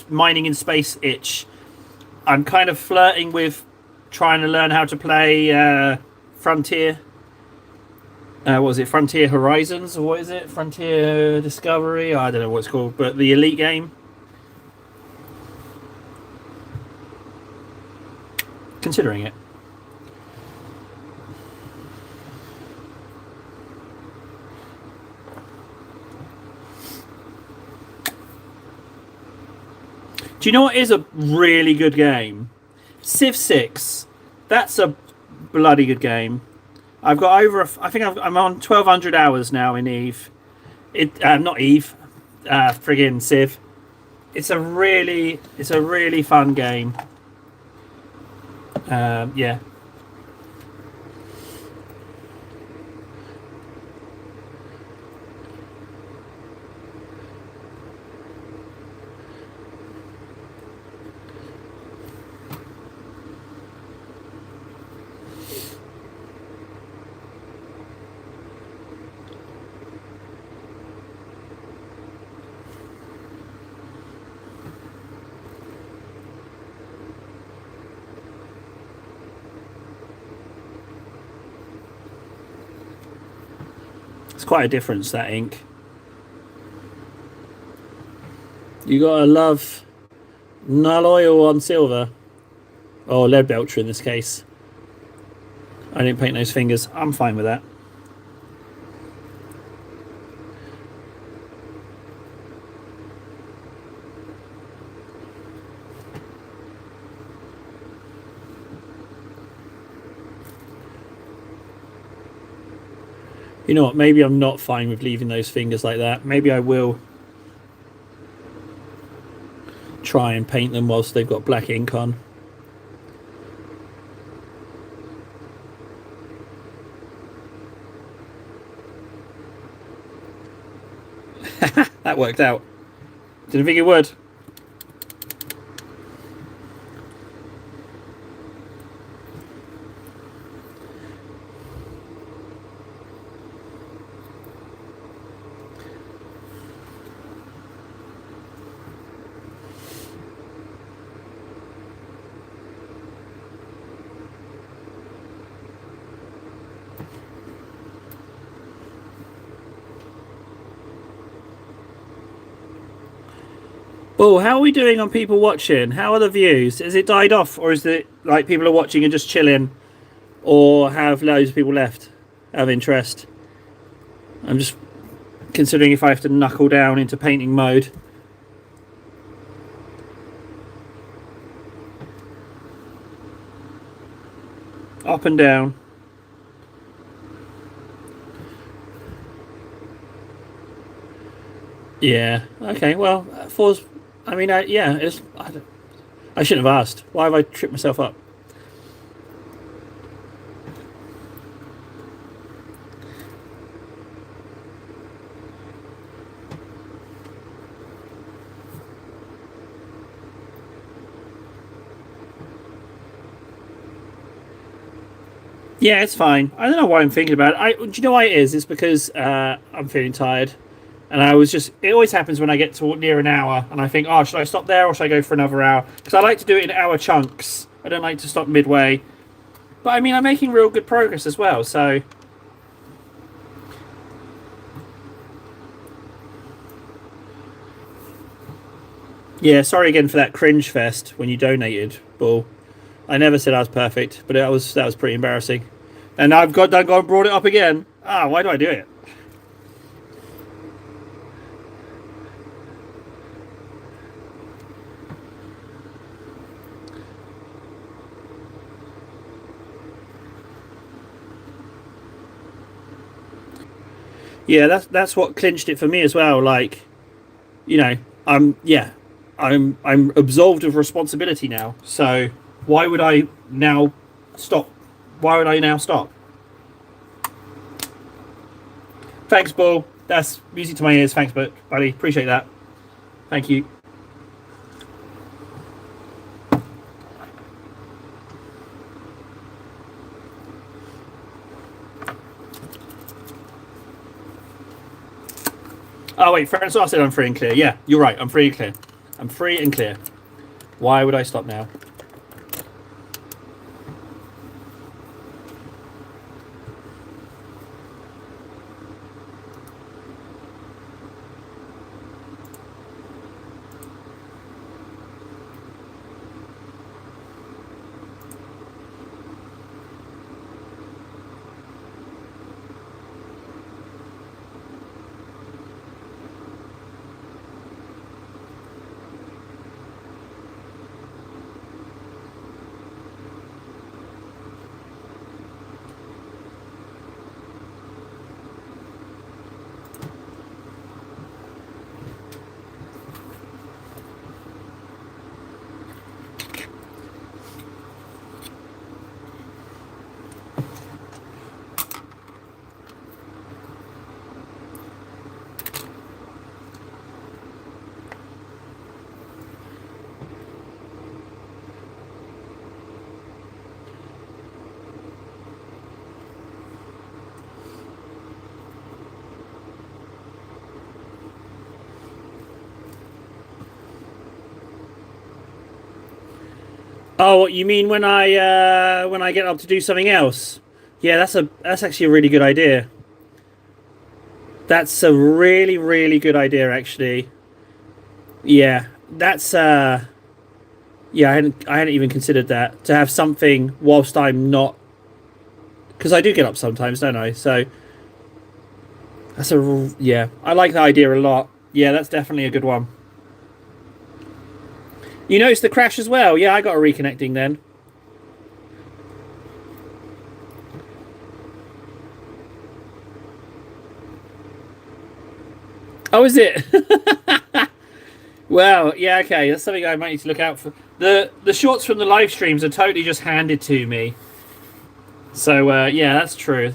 mining in space itch, I'm kind of flirting with trying to learn how to play Frontier. What was it? Frontier Horizons, or what is it? Frontier Discovery? I don't know what it's called, but the Elite game. Considering it. Do you know what is a really good game? Civ 6. That's a bloody good game. I've got I think I'm on 1,200 hours now in Eve. Not Eve. Friggin' Civ. It's a really fun game. Yeah. It's quite a difference, that ink. You gotta love null oil on silver. Or lead belcher in this case. I didn't paint those fingers. I'm fine with that. You know what, maybe I'm not fine with leaving those fingers like that. Maybe I will try and paint them whilst they've got black ink on. That worked out. Didn't think it would. Oh, how are we doing on people watching? How are the views? Has it died off, or is it like people are watching and just chilling, or have loads of people left out of interest? I'm just considering if I have to knuckle down into painting mode. Up and down. Yeah. Okay. Well, four's. I mean, yeah. I shouldn't have asked. Why have I tripped myself up? Yeah, it's fine. I don't know why I'm thinking about it. Do you know why it is? It's because I'm feeling tired. And I was just, it always happens when I get to near an hour and I think, oh, should I stop there or should I go for another hour? Because I like to do it in hour chunks. I don't like to stop midway. But I mean, I'm making real good progress as well, so. Yeah, sorry again for that cringe fest when you donated, Bull. I never said I was perfect, but that was pretty embarrassing. And I've gone and brought it up again. Ah, why do I do it? Yeah, that's what clinched it for me as well. Like, you know, I'm absolved of responsibility now. So why would I now stop? Why would I now stop? Thanks, Bull. That's music to my ears. Thanks, buddy. Appreciate that. Thank you. Oh, wait. Francois said I'm free and clear. Yeah, you're right. I'm free and clear. I'm free and clear. Why would I stop now? Oh, what you mean when I get up to do something else? Yeah, that's actually a really good idea. That's a really good idea, actually. Yeah, that's yeah, I hadn't even considered that, to have something whilst I'm not, because I do get up sometimes, don't I? So yeah, I like that idea a lot. Yeah, that's definitely a good one. You noticed the crash as well? Yeah, I got a reconnecting then. Oh, is it? Well, yeah, okay. That's something I might need to look out for. The shorts from the live streams are totally just handed to me. So yeah, that's true.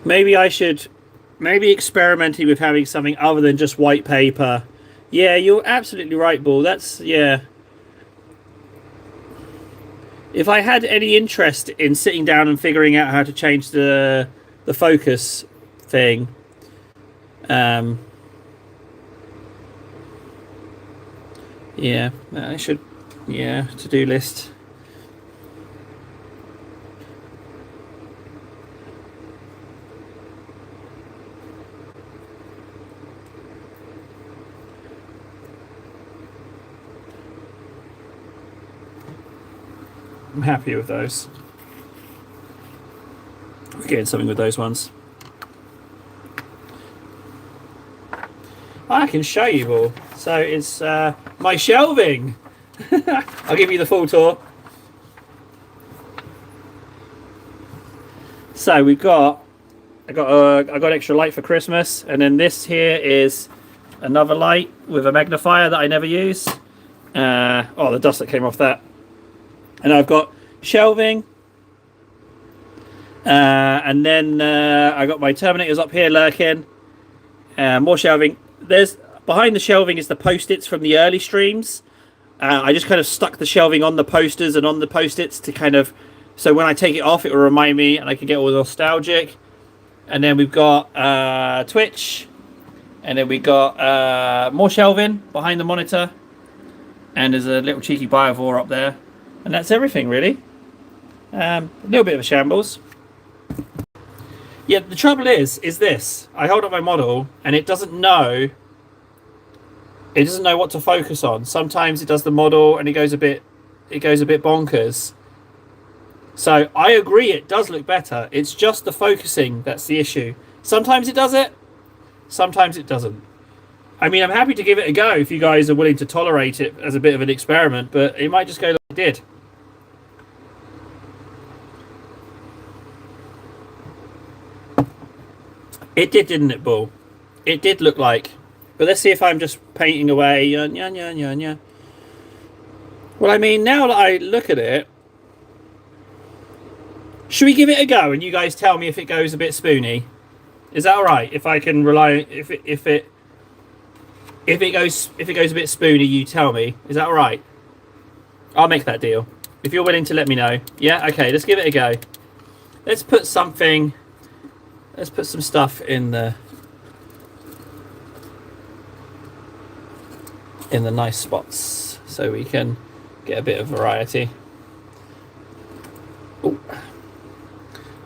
Maybe I should, maybe experimenting with having something other than just white paper. Yeah, you're absolutely right, Bull. That's, yeah. If I had any interest in sitting down and figuring out how to change the focus thing, um, yeah, I should, yeah, to-do list. I'm happy with those. We're getting something with those ones. I can show you all. So it's my shelving. I'll give you the full tour. So I got extra light for Christmas, and then this here is another light with a magnifier that I never use. Oh, the dust that came off that. And I've got shelving, and then I got my Terminators up here lurking. More shelving. There's behind the shelving is the post-its from the early streams. I just kind of stuck the shelving on the posters and on the post-its to kind of, so when I take it off, it will remind me, and I can get all nostalgic. And then we've got Twitch, and then we got more shelving behind the monitor, and there's a little cheeky Biovore up there. And that's everything, really. A little bit of a shambles. Yeah, the trouble is this. I hold up my model, and it doesn't know what to focus on. Sometimes it does the model, and it goes a bit bonkers. So I agree, it does look better. It's just the focusing that's the issue. Sometimes it does it, sometimes it doesn't. I mean, I'm happy to give it a go if you guys are willing to tolerate it as a bit of an experiment, but it might just go like it did. It did, didn't it, Bull? It did look like. But let's see if I'm just painting away. Yeah, yeah, yeah, yeah. Well, I mean, now that I look at it, should we give it a go and you guys tell me if it goes a bit spoony? Is that all right? If I can rely, if it goes a bit spoony, you tell me. Is that all right? I'll make that deal. If you're willing to let me know. Yeah. Okay. Let's give it a go. Let's put something. Let's put some stuff in the nice spots so we can get a bit of variety. Ooh.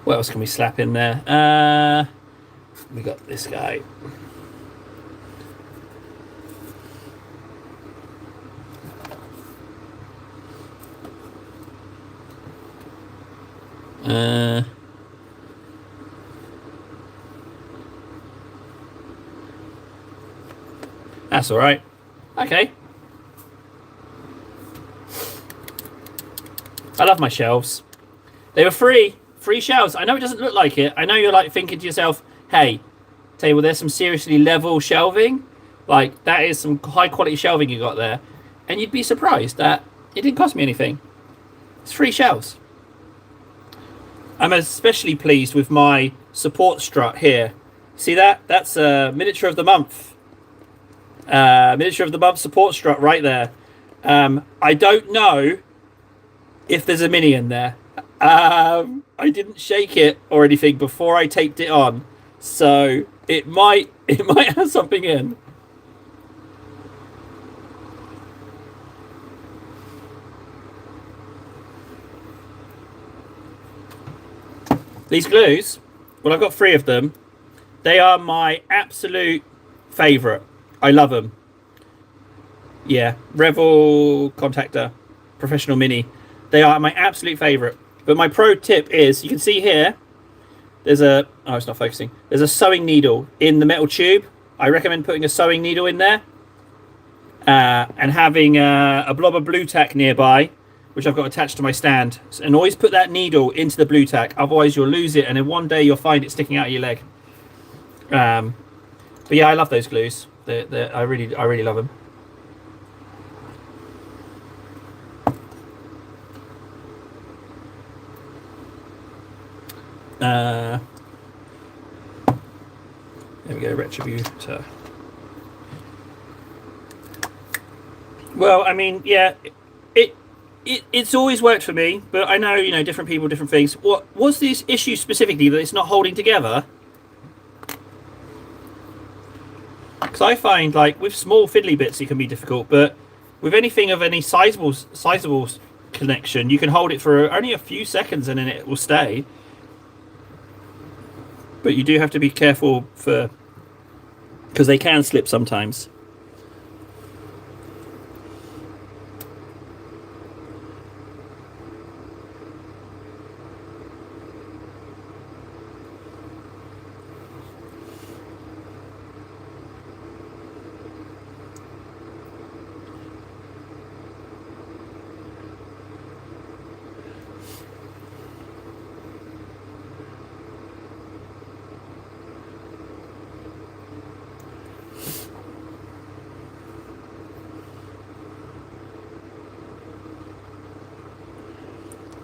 What else can we slap in there? We got this guy. That's all right. Okay. I love my shelves. They were free shelves. I know it doesn't look like it. I know you're like thinking to yourself, hey, tell you what, there's some seriously level shelving. Like, that is some high quality shelving you got there. And you'd be surprised that it didn't cost me anything. It's free shelves. I'm especially pleased with my support strut here. See that? That's a miniature of the month. Miniature of the month support strut right there. I don't know if there's a mini in there. I didn't shake it or anything before I taped it on, so it might have something in. These glues, well, I've got 3 of them. They are my absolute favourite. I love them. Yeah, Revel Contactor Professional Mini. They are my absolute favourite. But my pro tip is, you can see here, there's a, oh, it's not focusing. There's a sewing needle in the metal tube. I recommend putting a sewing needle in there. And having a blob of blue tack nearby, which I've got attached to my stand. And always put that needle into the blue tack, otherwise you'll lose it, and then one day you'll find it sticking out of your leg. But yeah, I love those glues. I really love them. There we go, Retributor. Well, I mean, yeah, it's always worked for me, but I know, you know, different people, different things. What's this issue specifically that it's not holding together? Because I find, like, with small fiddly bits it can be difficult, but with anything of any sizable connection, you can hold it for only a few seconds and then it will stay. But you do have to be careful because they can slip sometimes.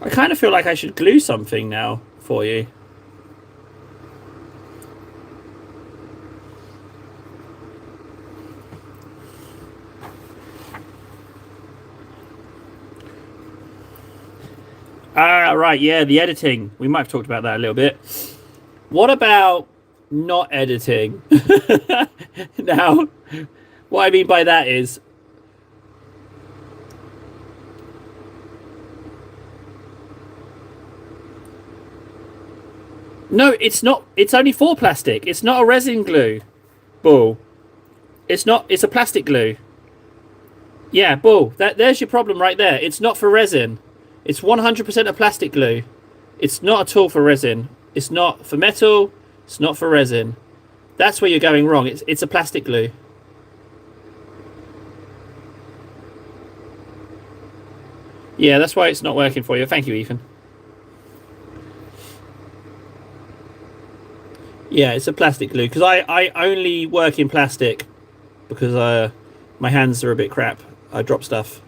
I kind of feel like I should glue something now for you. Right, yeah, the editing. We might have talked about that a little bit. What about not editing? Now, what I mean by that is, no, it's not. It's only for plastic. It's not a resin glue, Bull. It's not. It's a plastic glue. Yeah, Bull. There's your problem right there. It's not for resin. It's 100% a plastic glue. It's not at all for resin. It's not for metal. It's not for resin. That's where you're going wrong. It's a plastic glue. Yeah, that's why it's not working for you. Thank you, Ethan. Yeah, it's a plastic glue. Because I only work in plastic. Because my hands are a bit crap. I drop stuff.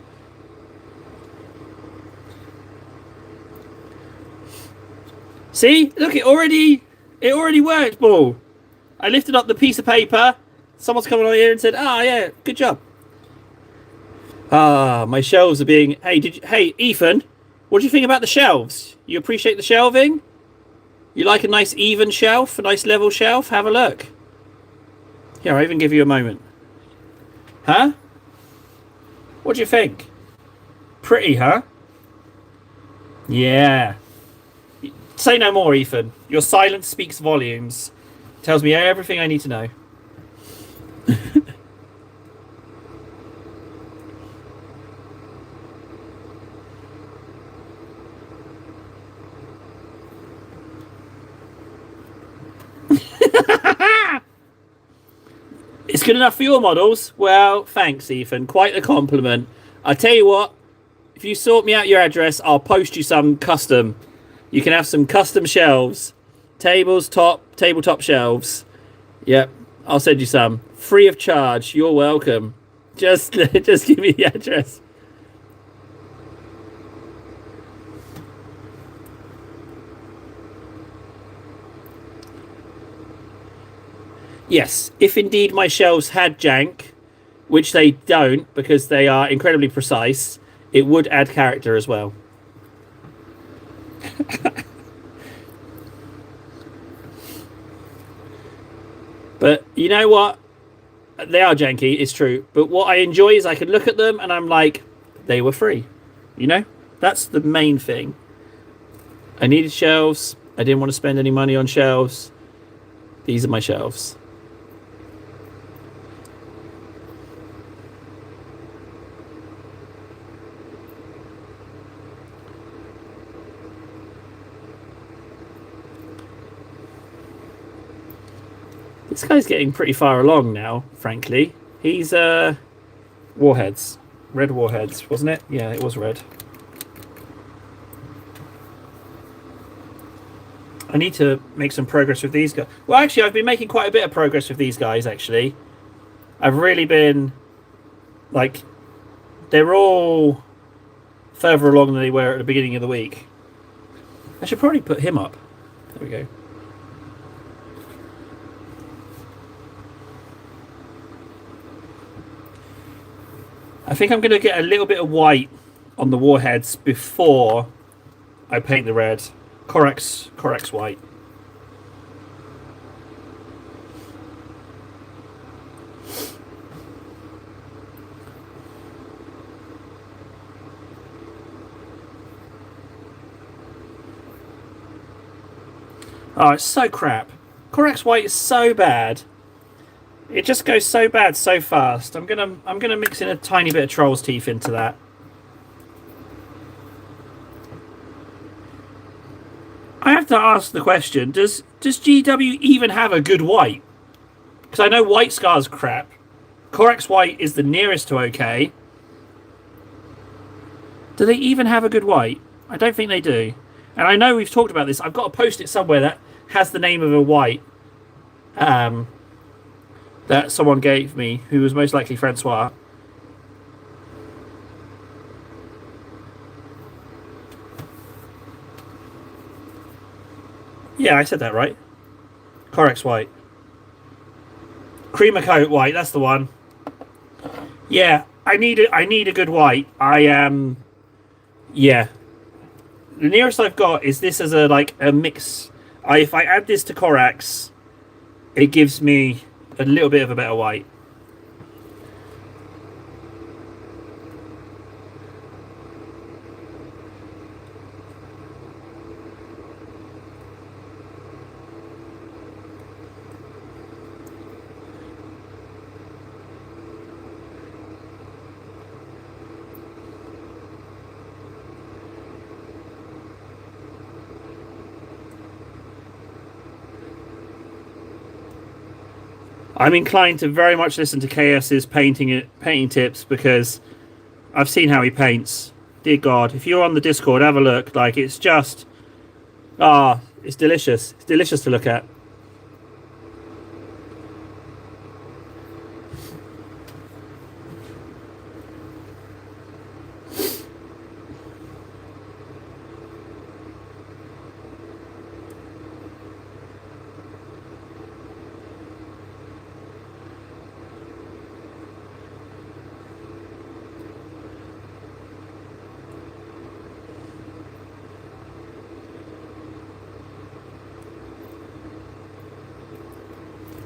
See? Look, it already worked, Ball. I lifted up the piece of paper. Someone's coming on here and said, "Ah, yeah, good job." Ah, my shelves are being. Hey, Ethan, what do you think about the shelves? You appreciate the shelving? You like a nice even shelf, a nice level shelf? Have a look. Here, I even give you a moment. Huh? What do you think? Pretty, huh? Yeah. Say no more, Ethan. Your silence speaks volumes. Tells me everything I need to know. It's good enough for your models? Well, thanks, Ethan. Quite the compliment. I tell you what, if you sort me out your address, I'll post you some custom. You can have some custom shelves. Tabletop shelves. Yep, I'll send you some. Free of charge. You're welcome. Just give me the address. Yes, if indeed my shelves had jank, which they don't because they are incredibly precise, it would add character as well. But you know what? They are janky, it's true. But what I enjoy is I can look at them and I'm like, they were free. You know? That's the main thing. I needed shelves. I didn't want to spend any money on shelves. These are my shelves. This guy's getting pretty far along now, frankly. He's, Warheads. Red Warheads, wasn't it? Yeah, it was red. I need to make some progress with these guys. Well, actually, I've been making quite a bit of progress with these guys, actually. I've really been, like, they're all further along than they were at the beginning of the week. I should probably put him up. There we go. I think I'm going to get a little bit of white on the warheads before I paint the red. Corax white. Oh, it's so crap. Corax white is so bad. It just goes so bad so fast. I'm gonna mix in a tiny bit of Troll's Teeth into that. I have to ask the question: Does GW even have a good white? Because I know White Scar's crap. Corax white is the nearest to okay. Do they even have a good white? I don't think they do. And I know we've talked about this. I've got to post it somewhere that has the name of a white. That someone gave me, who was most likely Francois. Yeah, I said that right. Corax white. Creamer coat white, that's the one. Yeah, I need a good white. Yeah. The nearest I've got is this as a mix. If I add this to Corax, it gives me a little bit of a better white. I'm inclined to very much listen to KS's painting tips because I've seen how he paints. Dear God, if you're on the Discord, have a look. Like, it's just, it's delicious. It's delicious to look at.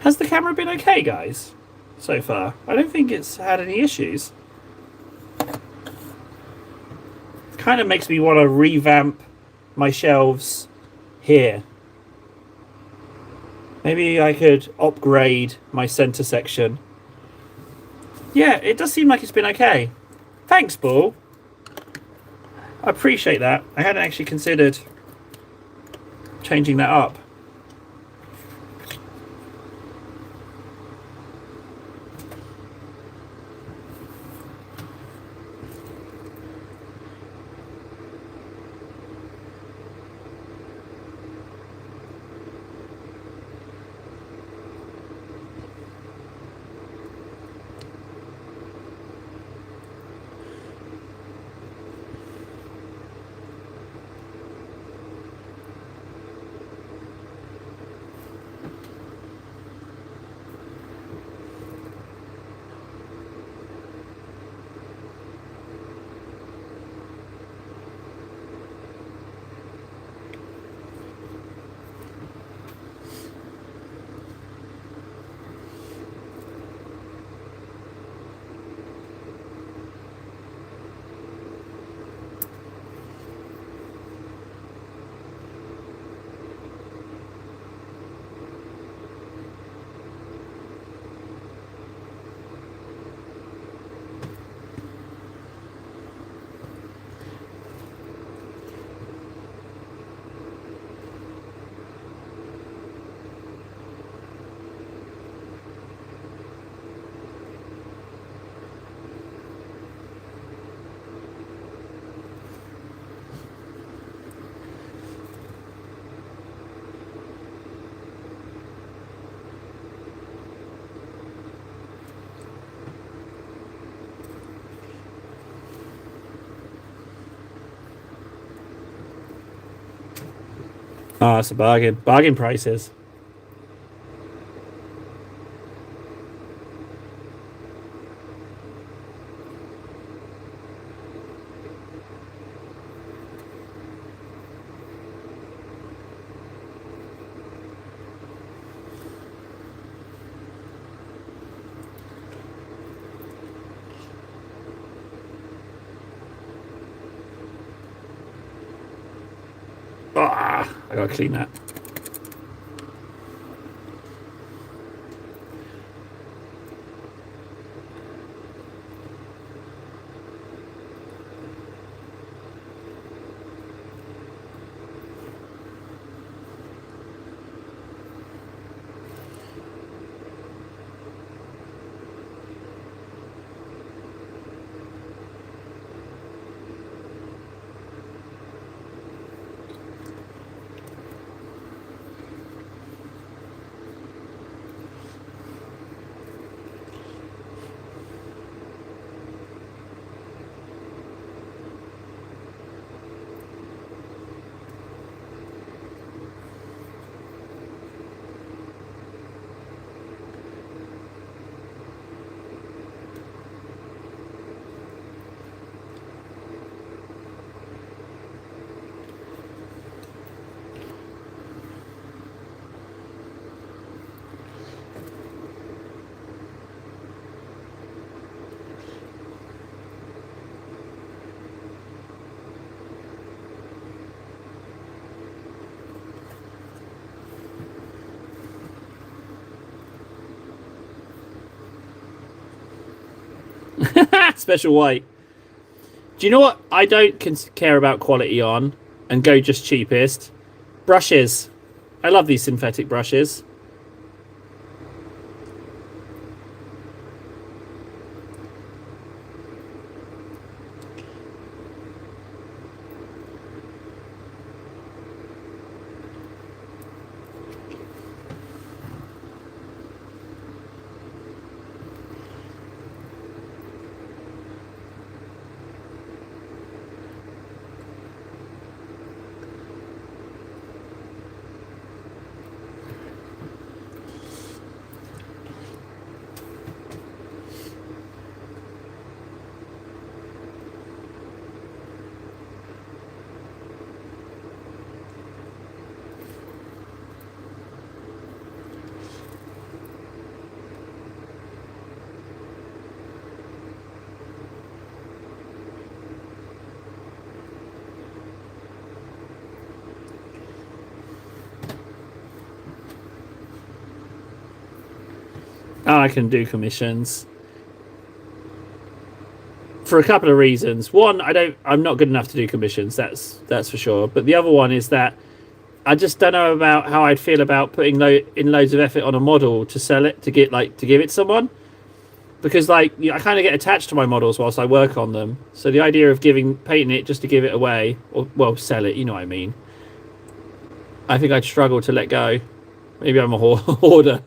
Has the camera been okay, guys, so far? I don't think it's had any issues. It kind of makes me want to revamp my shelves here. Maybe I could upgrade my center section. Yeah, it does seem like it's been okay. Thanks, Bull. I appreciate that. I hadn't actually considered changing that up. Oh, it's a bargain. Bargain prices. I gotta clean that. Special white. Do you know what I don't care about quality on and go just cheapest? Brushes. I love these synthetic brushes. I can do commissions for a couple of reasons. One, I'm not good enough to do commissions. That's for sure. But the other one is that I just don't know about how I'd feel about putting in loads of effort on a model to sell it, to give it to someone, because I kind of get attached to my models whilst I work on them. So the idea of painting it just to give it away, or well, sell it, you know what I mean. I think I'd struggle to let go. Maybe I'm a hoarder.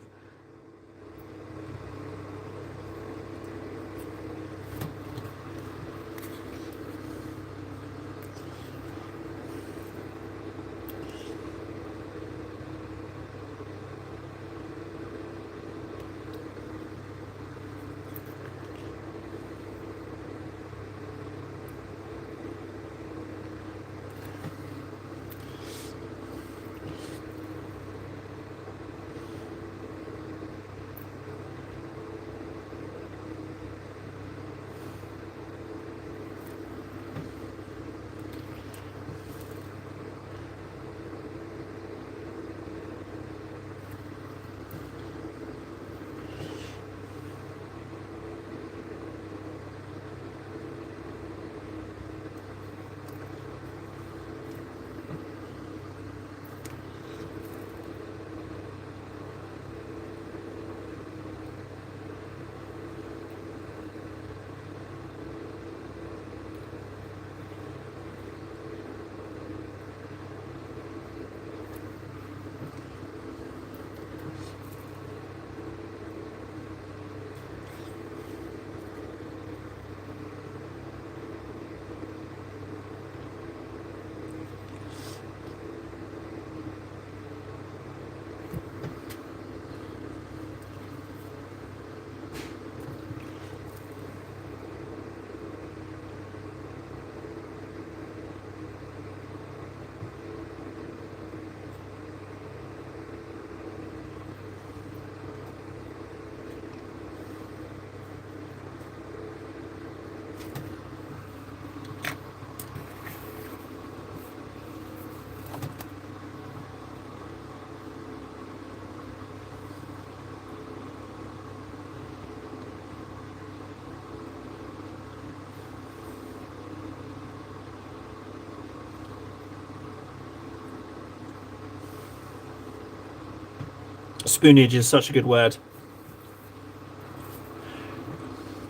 Spoonage is such a good word.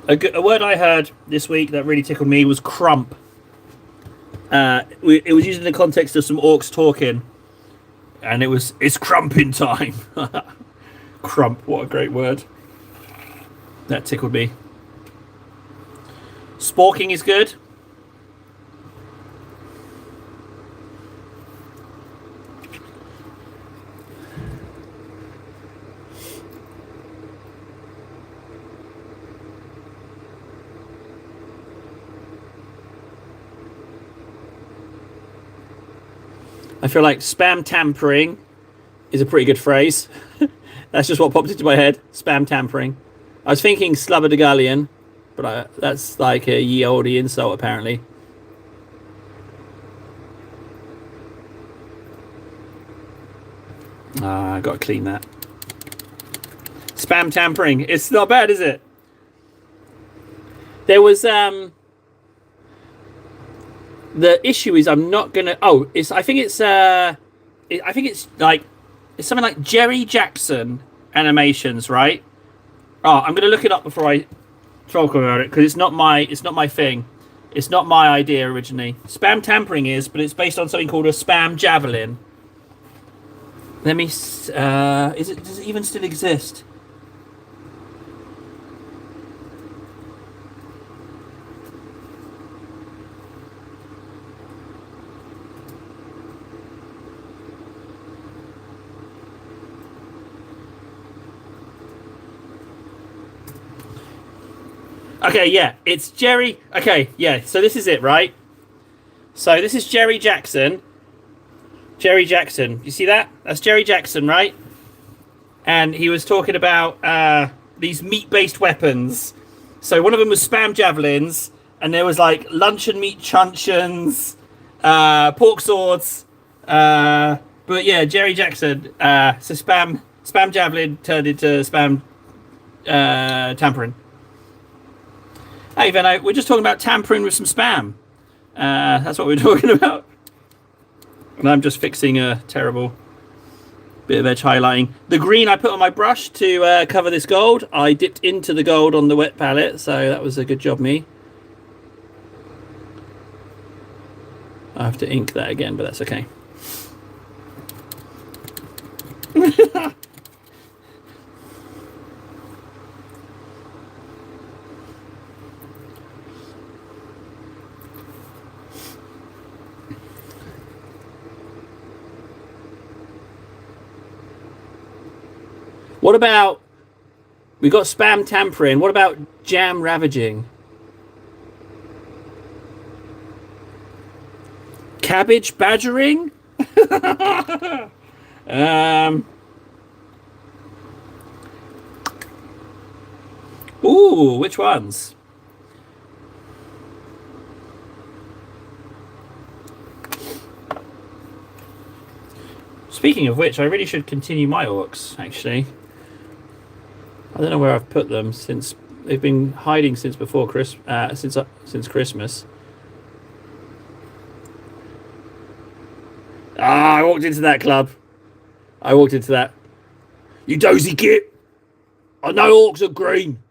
A word I heard this week that really tickled me was crump. It was used in the context of some orcs talking, and it's crumping time. Crump, what a great word. That tickled me. Sporking is good. I feel like spam tampering is a pretty good phrase. That's just what popped into my head. Spam tampering. I was thinking slubberdagallion, but that's like a ye olde insult apparently. I got to clean that. Spam tampering. It's not bad, is it? There was the issue is I'm not gonna. Oh, I think it's something like Jerry Jackson animations, right? Oh, I'm gonna look it up before I talk about it because it's not my thing. It's not my idea originally. Spam tampering is, but it's based on something called a spam javelin. Let me. Does it even still exist? Okay, yeah, it's Jerry. Okay, yeah, so this is it, right? So this is Jerry Jackson. Jerry Jackson. You see that? That's Jerry Jackson, right? And he was talking about these meat-based weapons. So one of them was spam javelins, and there was like luncheon meat truncheons, pork swords. But yeah, Jerry Jackson. So spam javelin turned into spam Tampering. Hey, Venno, we're just talking about tampering with some spam. That's what we're talking about. And I'm just fixing a terrible bit of edge highlighting. The green I put on my brush to cover this gold, I dipped into the gold on the wet palette, so that was a good job, me. I have to ink that again, but that's okay. What about, we got spam tampering, what about jam ravaging? Cabbage badgering? Ooh, which ones? Speaking of which, I really should continue my orcs, actually. I don't know where I've put them since they've been hiding since before since Christmas. Ah, I walked into that club. I walked into that. You dozy git! I know orcs are green.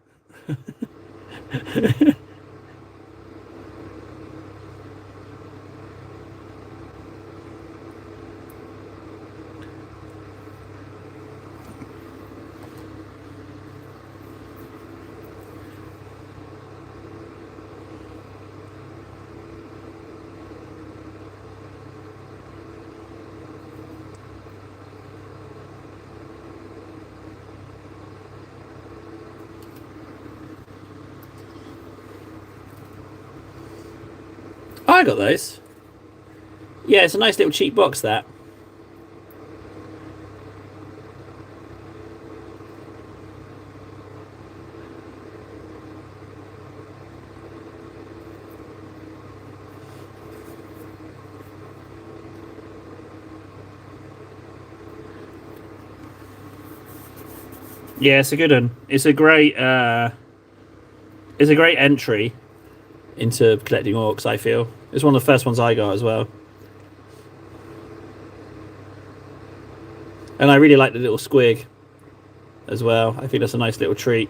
I got those. Yeah, it's a nice little cheap box, that. Yeah, it's a good one. It's a great entry into collecting orcs, I feel. It's one of the first ones I got as well. And I really like the little squig as well. I think that's a nice little treat.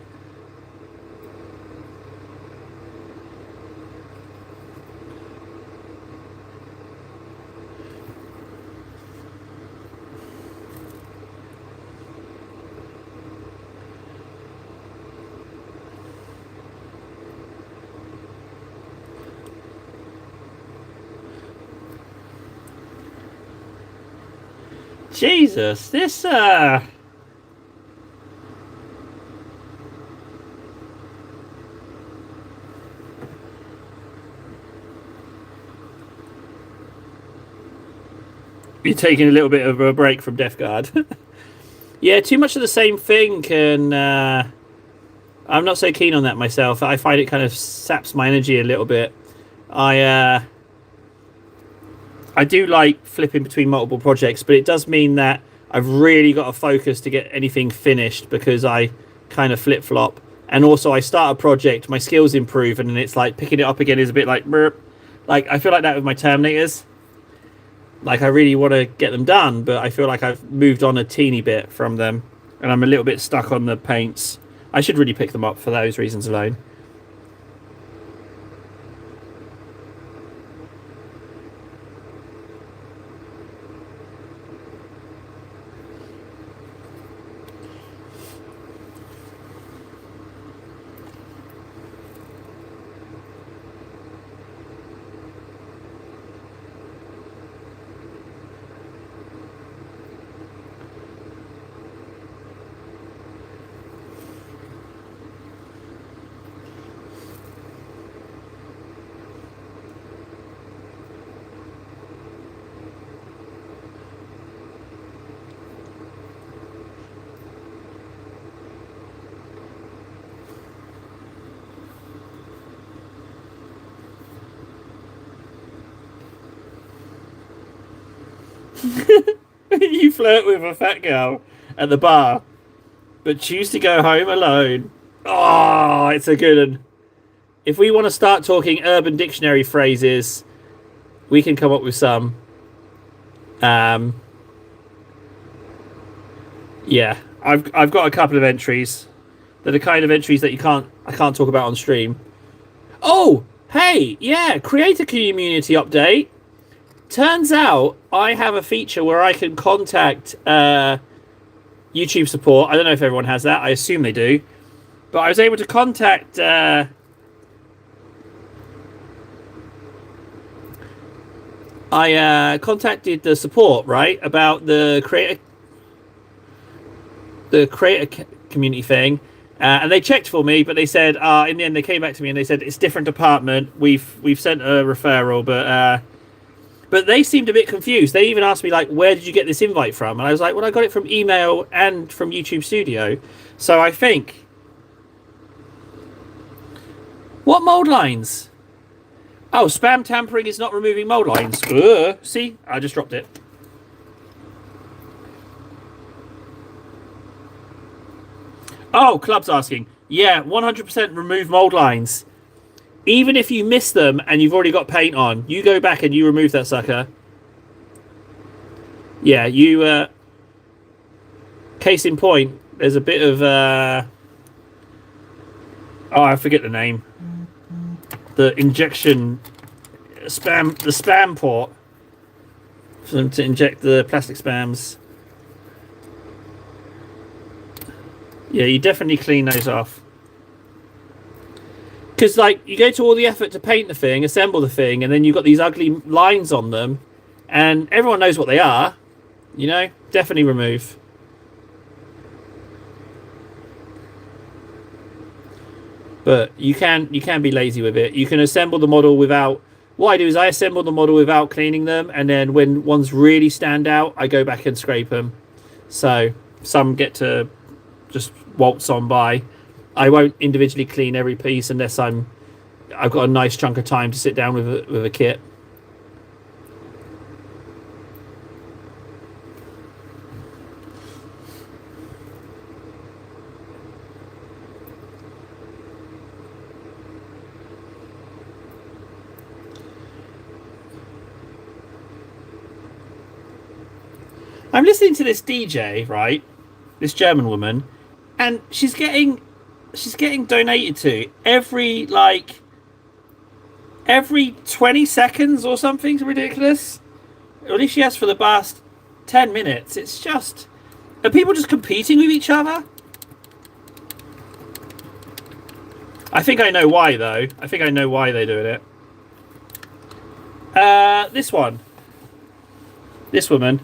Jesus, this you're taking a little bit of a break from Death Guard. Yeah, too much of the same thing can I'm not so keen on that myself. I find it kind of saps my energy a little bit. I do like flipping between multiple projects, but it does mean that I've really got to focus to get anything finished because I kind of flip-flop. And also I start a project, my skills improve, and then it's like picking it up again is a bit like burp. Like I feel like that with my Terminators. Like I really want to get them done, but I feel like I've moved on a teeny bit from them and I'm a little bit stuck on the paints. I should really pick them up for those reasons alone. You flirt with a fat girl at the bar. but choose to go home alone. Oh, it's a good one. If we want to start talking Urban Dictionary phrases, we can come up with some. Yeah, I've got a couple of entries that are kind of entries that I can't talk about on stream. Oh, hey, yeah, creator community update. Turns out I have a feature where I can contact YouTube support. I don't know if everyone has that. I assume they do. But I was able to contact I contacted the support, right, about the creator community thing, and they checked for me, but they said in the end they came back to me and they said it's a different department. We've sent a referral, but they seemed a bit confused. They even asked me, like, where did you get this invite from? And I was like, well, I got it from email and from YouTube Studio. So I think, what mold lines? Oh, spam tampering is not removing mold lines. See, I just dropped it. Oh, Club's asking. Yeah, 100% remove mold lines. Even if you miss them and you've already got paint on, you go back and you remove that sucker. Yeah, you... case in point, there's a bit of... oh, I forget the name. The injection... the spam port. For them to inject the plastic spams. Yeah, you definitely clean those off. Because, like, you go to all the effort to paint the thing, assemble the thing, and then you've got these ugly lines on them, and everyone knows what they are. You know? Definitely remove. But you can be lazy with it. You can assemble the model without... What I do is I assemble the model without cleaning them, and then when ones really stand out, I go back and scrape them. So, some get to just waltz on by. I won't individually clean every piece unless I've got a nice chunk of time to sit down with a kit. I'm listening to this DJ, right? This German woman, and she's getting donated to every 20 seconds or something. It's ridiculous. Or at least she has for the past 10 minutes. It's just... Are people just competing with each other? I think I know why, though. I think I know why they're doing it. This one. This woman.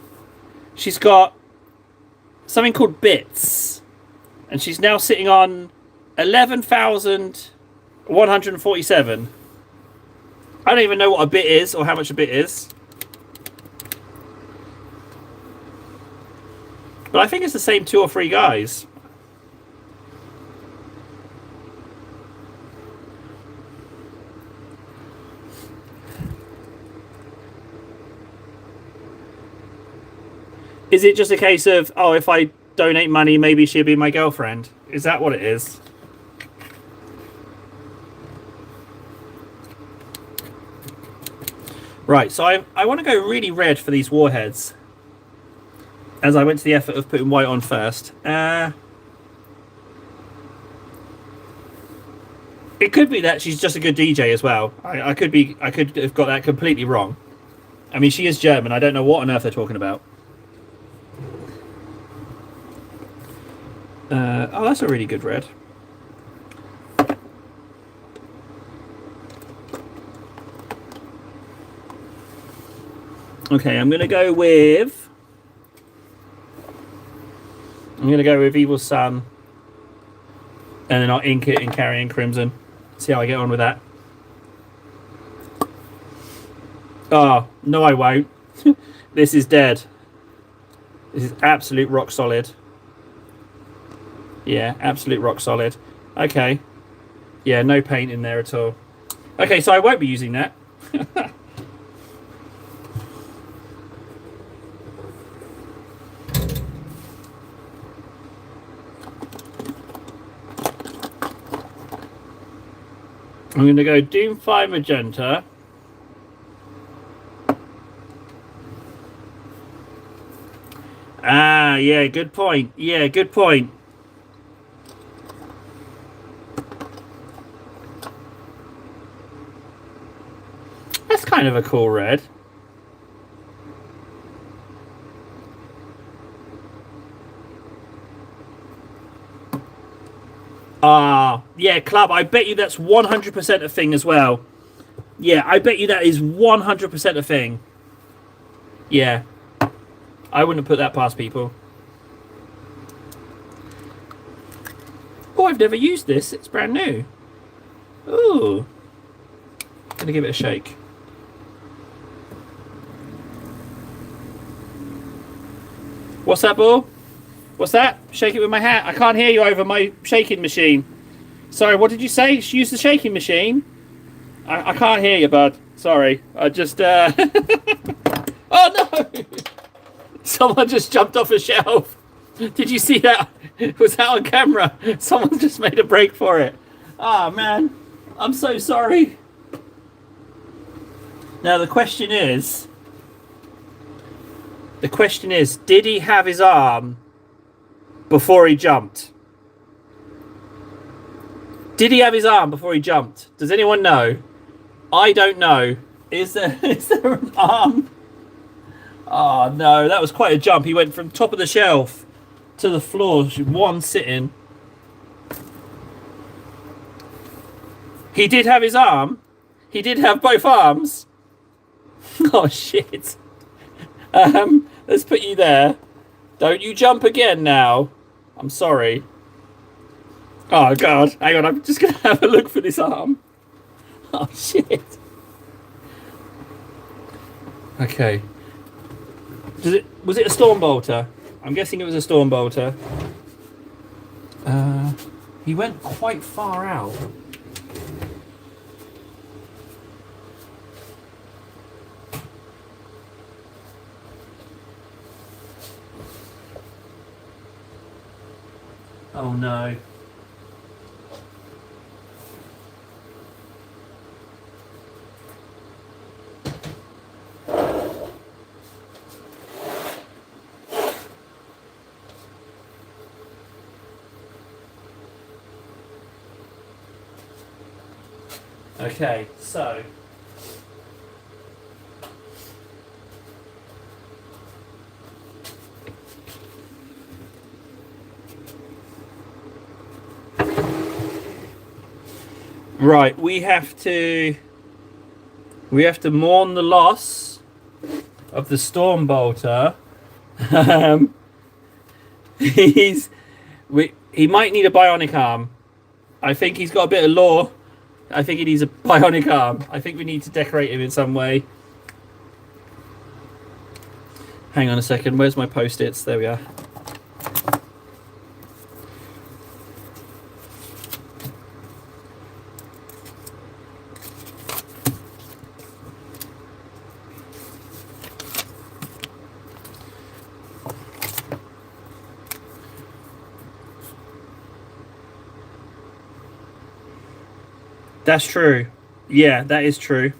She's got something called bits. And she's now sitting on 11,147. I don't even know what a bit is or how much a bit is. But I think it's the same 2 or 3 guys. Is it just a case of, oh, if I donate money, maybe she'll be my girlfriend? Is that what it is? Right, so I want to go really red for these warheads. As I went to the effort of putting white on first. It could be that she's just a good DJ as well. I could have got that completely wrong. I mean, she is German. I don't know what on earth they're talking about. Oh, that's a really good red. Okay, I'm going to go with Evil Sun. And then I'll ink it in Carrying Crimson. See how I get on with that. Oh, no I won't. This is dead. This is absolute rock solid. Yeah, absolute rock solid. Okay. Yeah, no paint in there at all. Okay, so I won't be using that. I'm going to go Doom 5 Magenta. Ah, yeah, good point. Yeah, good point. That's kind of a cool red. Ah, yeah, Club, I bet you that's 100% a thing as well. Yeah, I bet you that is 100% a thing. Yeah. I wouldn't put that past people. Oh, I've never used this. It's brand new. Ooh. Gonna give it a shake. What's that, Bull? What's that? Shake it with my hat. I can't hear you over my shaking machine. Sorry, what did you say? Use the shaking machine? I can't hear you, bud. Sorry. I just... Oh, no! Someone just jumped off a shelf. Did you see that? Was that on camera? Someone just made a break for it. Ah, man. I'm so sorry. Now, the question is, did he have his arm before he jumped? Did he have his arm before he jumped? Does anyone know? I don't know. Is there an arm? Oh, no, that was quite a jump. He went from top of the shelf to the floor, one sitting. He did have his arm. He did have both arms. Oh, shit. Let's put you there. Don't you jump again now. I'm sorry. Oh, God. Hang on, I'm just going to have a look for this arm. Oh, shit. Okay. Was it a storm bolter? I'm guessing it was a storm bolter. He went quite far out. Oh no. Okay, so right, we have to mourn the loss of the storm bolter. He might need a bionic arm. I think he's got a bit of lore. I think he needs a bionic arm. I think we need to decorate him in some way. Hang on a second. Where's my post-its? There we are. That's true. Yeah, that is true.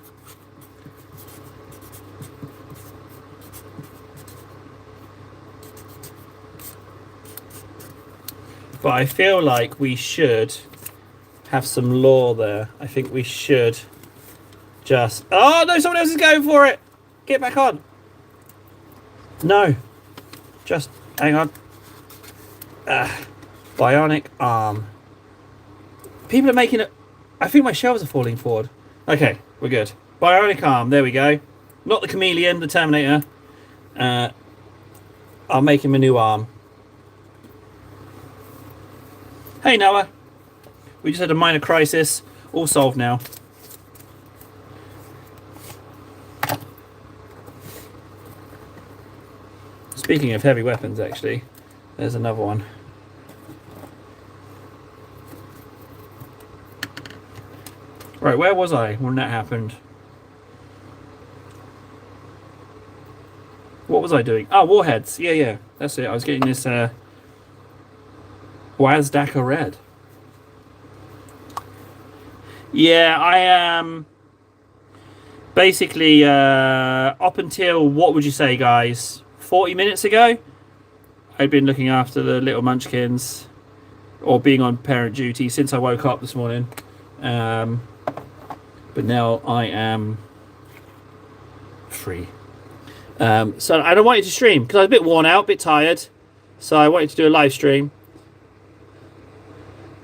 But I feel like we should have some lore there. I think we should just... Oh, no, someone else is going for it. Get back on. No. Just hang on. Bionic arm. People are making it... I think my shelves are falling forward. Okay, we're good. Bionic arm, there we go. Not the chameleon, the Terminator. I'll make him a new arm. Hey, Noah. We just had a minor crisis. All solved now. Speaking of heavy weapons, actually, there's another one. Right, where was I when that happened? What was I doing? Oh, warheads. Yeah, that's it. I was getting this Wazdaka red. Yeah, I am basically up until what would you say, guys? 40 minutes ago, I'd been looking after the little munchkins or being on parent duty since I woke up this morning. Um, but now I am free. So I don't want you to stream because I was a bit worn out, a bit tired. So I wanted to do a live stream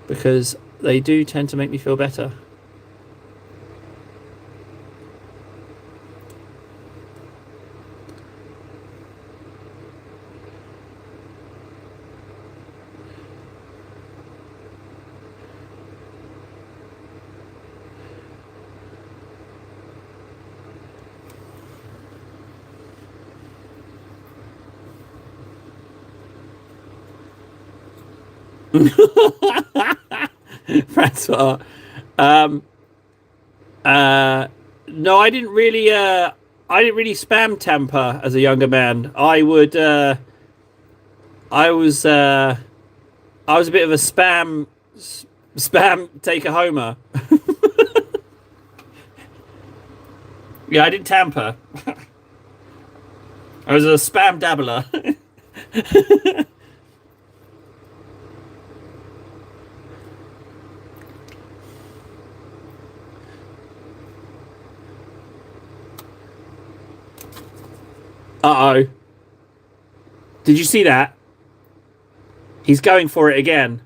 because they do tend to make me feel better. Francois. Um, no, I didn't really spam temper as a younger man. I was, I was a bit of a spam taker homer. Yeah, I didn't tamper. I was a spam dabbler. Uh oh. Did you see that? He's going for it again.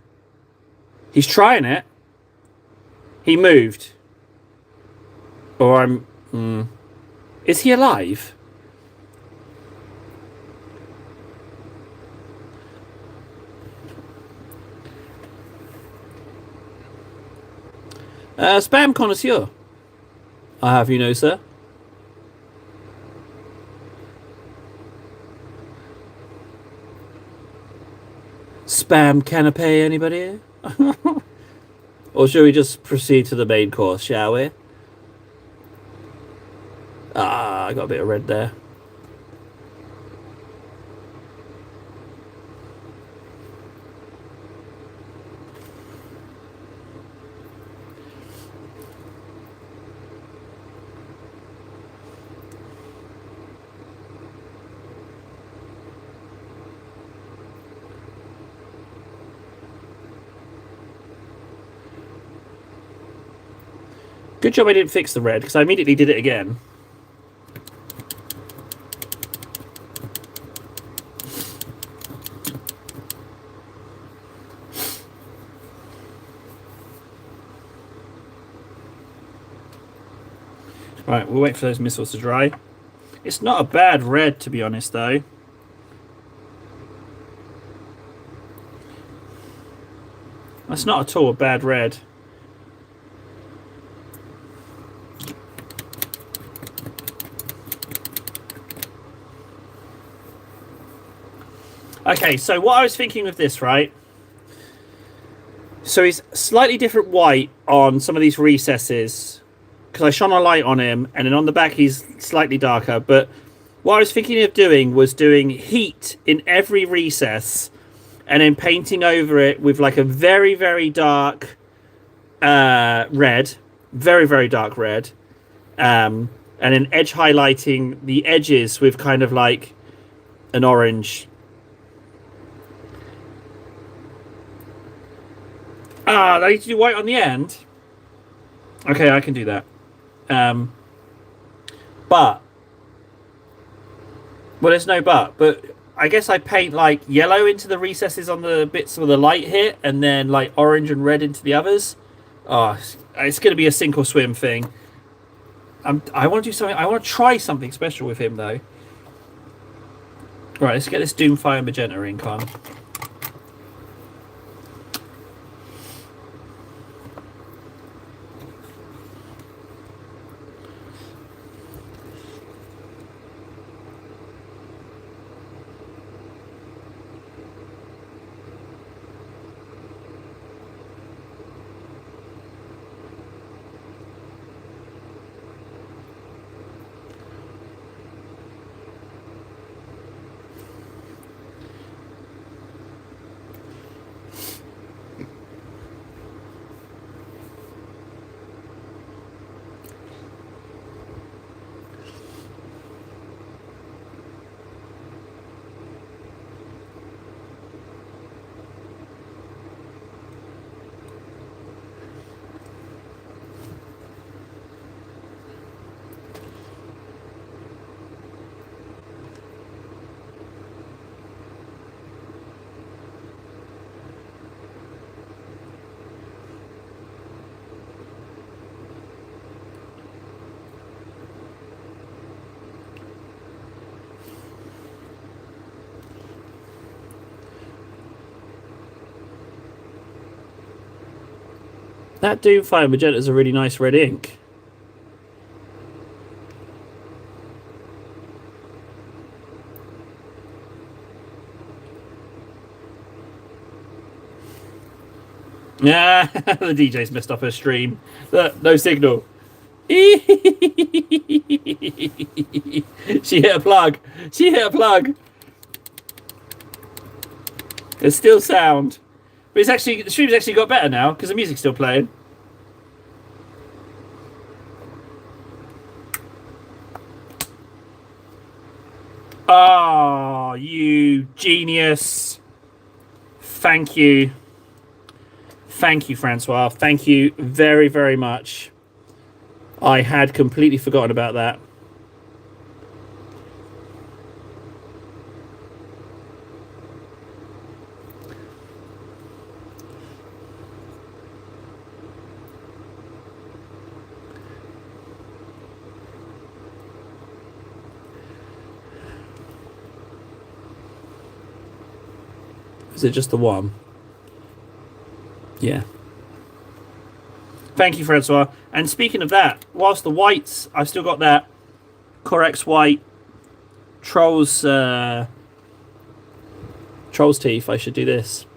He's trying it. He moved. Or I'm. Is he alive? Spam connoisseur. I have you know, sir. Spam canapé, anybody? Or shall we just proceed to the main course, shall we? Ah, I got a bit of red there. Good job I didn't fix the red, because I immediately did it again. Right, we'll wait for those missiles to dry. It's not a bad red, to be honest, though. That's not at all a bad red. Okay, so what I was thinking with this, right? So he's slightly different white on some of these recesses because I shone a light on him, and then on the back he's slightly darker. But what I was thinking of doing was doing heat in every recess and then painting over it with like a very, very dark red. Very, very dark red. And then edge highlighting the edges with kind of like an orange. Ah, I need to do white on the end. Okay, I can do that. But well, there's no but. But I guess I paint like yellow into the recesses on the bits where the light hit, and then like orange and red into the others. Oh, it's going to be a sink or swim thing. I want to do something. I want to try something special with him though. Right, let's get this Doomfire magenta ink on. That Doomfire Magenta is a really nice red ink. Yeah, the DJ's messed up her stream. No signal. She hit a plug. She hit a plug. There's still sound. But it's actually, the stream's actually got better now because the music's still playing. Oh, you genius. Thank you. Thank you, Francois. Thank you very, very much. I had completely forgotten about that. Is it just the one? Yeah. Thank you, Francois. And speaking of that, whilst the whites, I've still got that Corex White Troll's Teeth. I should do this.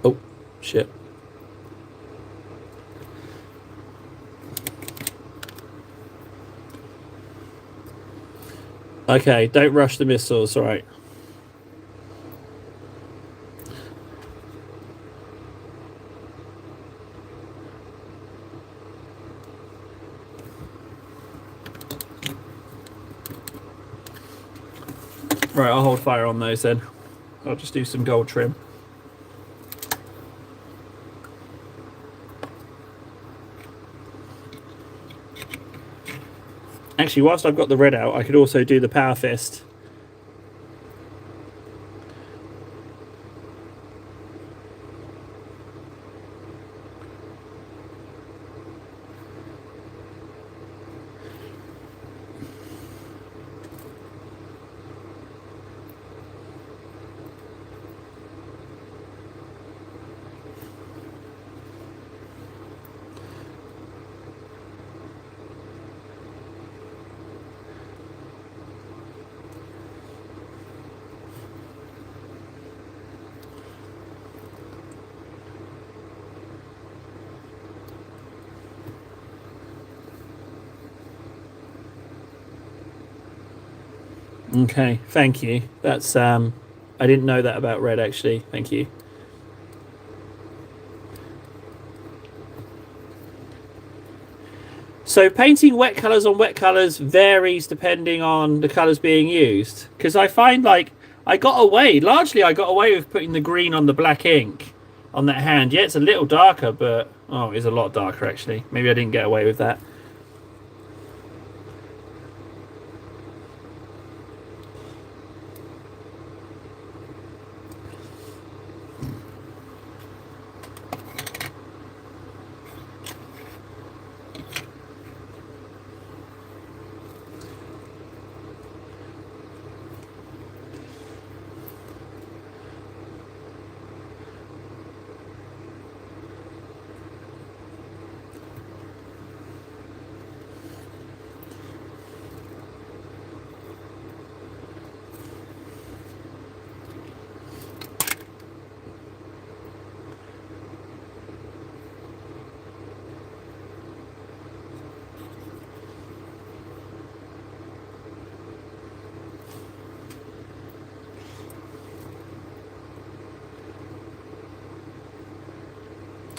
Oh, shit. Okay, don't rush the missiles, alright. Right, I'll hold fire on those then. I'll just do some gold trim. Actually, whilst I've got the red out, I could also do the Power Fist. Okay, thank you. That's I didn't know that about red actually. Thank you. So painting wet colours on wet colours varies depending on the colours being used. Because I find like largely I got away with putting the green on the black ink on that hand. Yeah, it's a little darker, but oh, it's a lot darker actually. Maybe I didn't get away with that.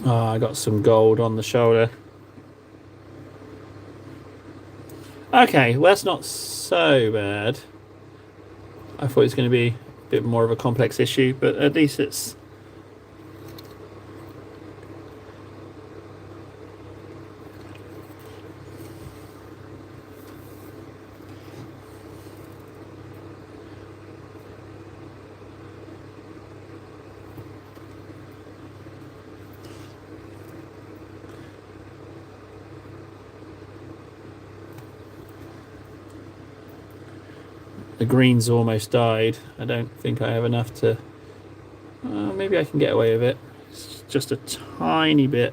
Oh, I got some gold on the shoulder. Okay, well that's not so bad. I thought it was going to be a bit more of a complex issue, but at least it's... The green's almost died. I don't think I have enough to... maybe I can get away with it. It's just a tiny bit.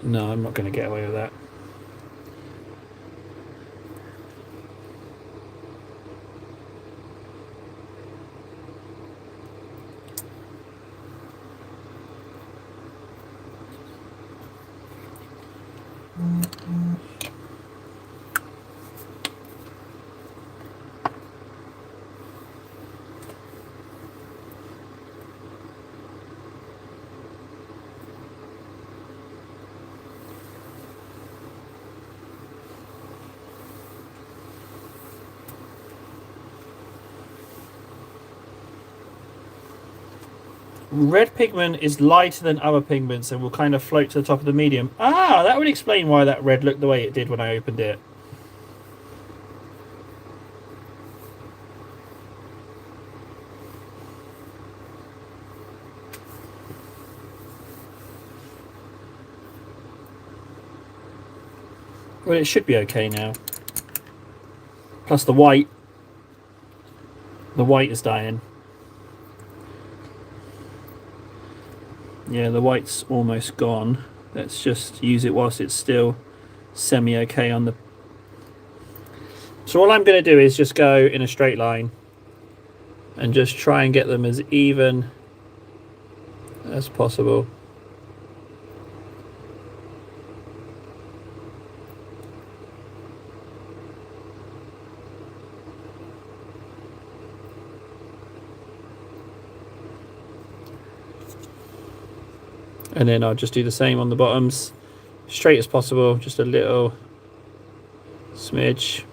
No, I'm not going to get away with that. Red pigment is lighter than other pigments and will kind of float to the top of the medium. Ah, that would explain why that red looked the way it did when I opened it. Well, it should be okay now. Plus the white is dying. Yeah, the white's almost gone. Let's just use it whilst it's still semi-okay on the... So all I'm going to do is just go in a straight line and just try and get them as even as possible. And then I'll just do the same on the bottoms, straight as possible, just a little smidge.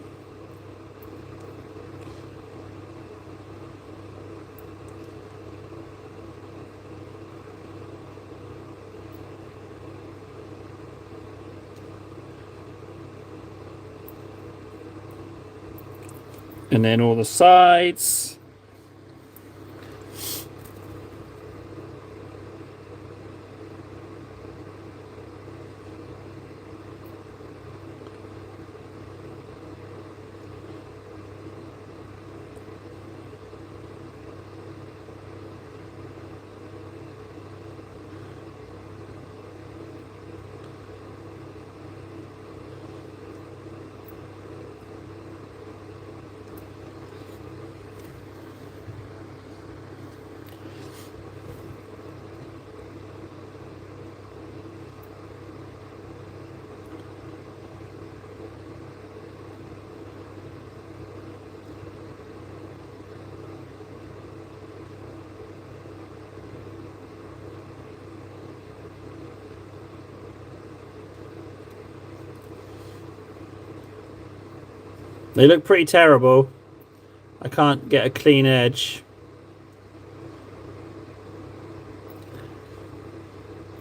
And then all the sides. They look pretty terrible. I can't get a clean edge.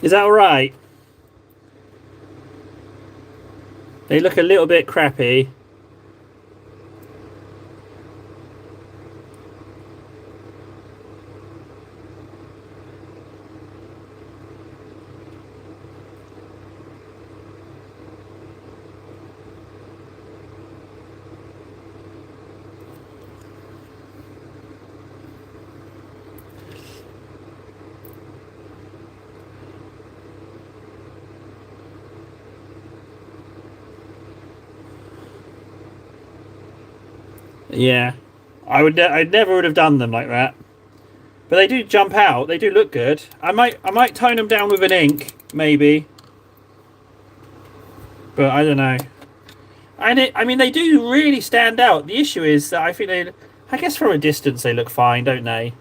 Is that alright? They look a little bit crappy. Yeah, I never would have done them like that, but they do jump out. They do look good. I might tone them down with an ink, maybe, but I don't know. I mean, they do really stand out. The issue is that I think I guess from a distance they look fine, don't they?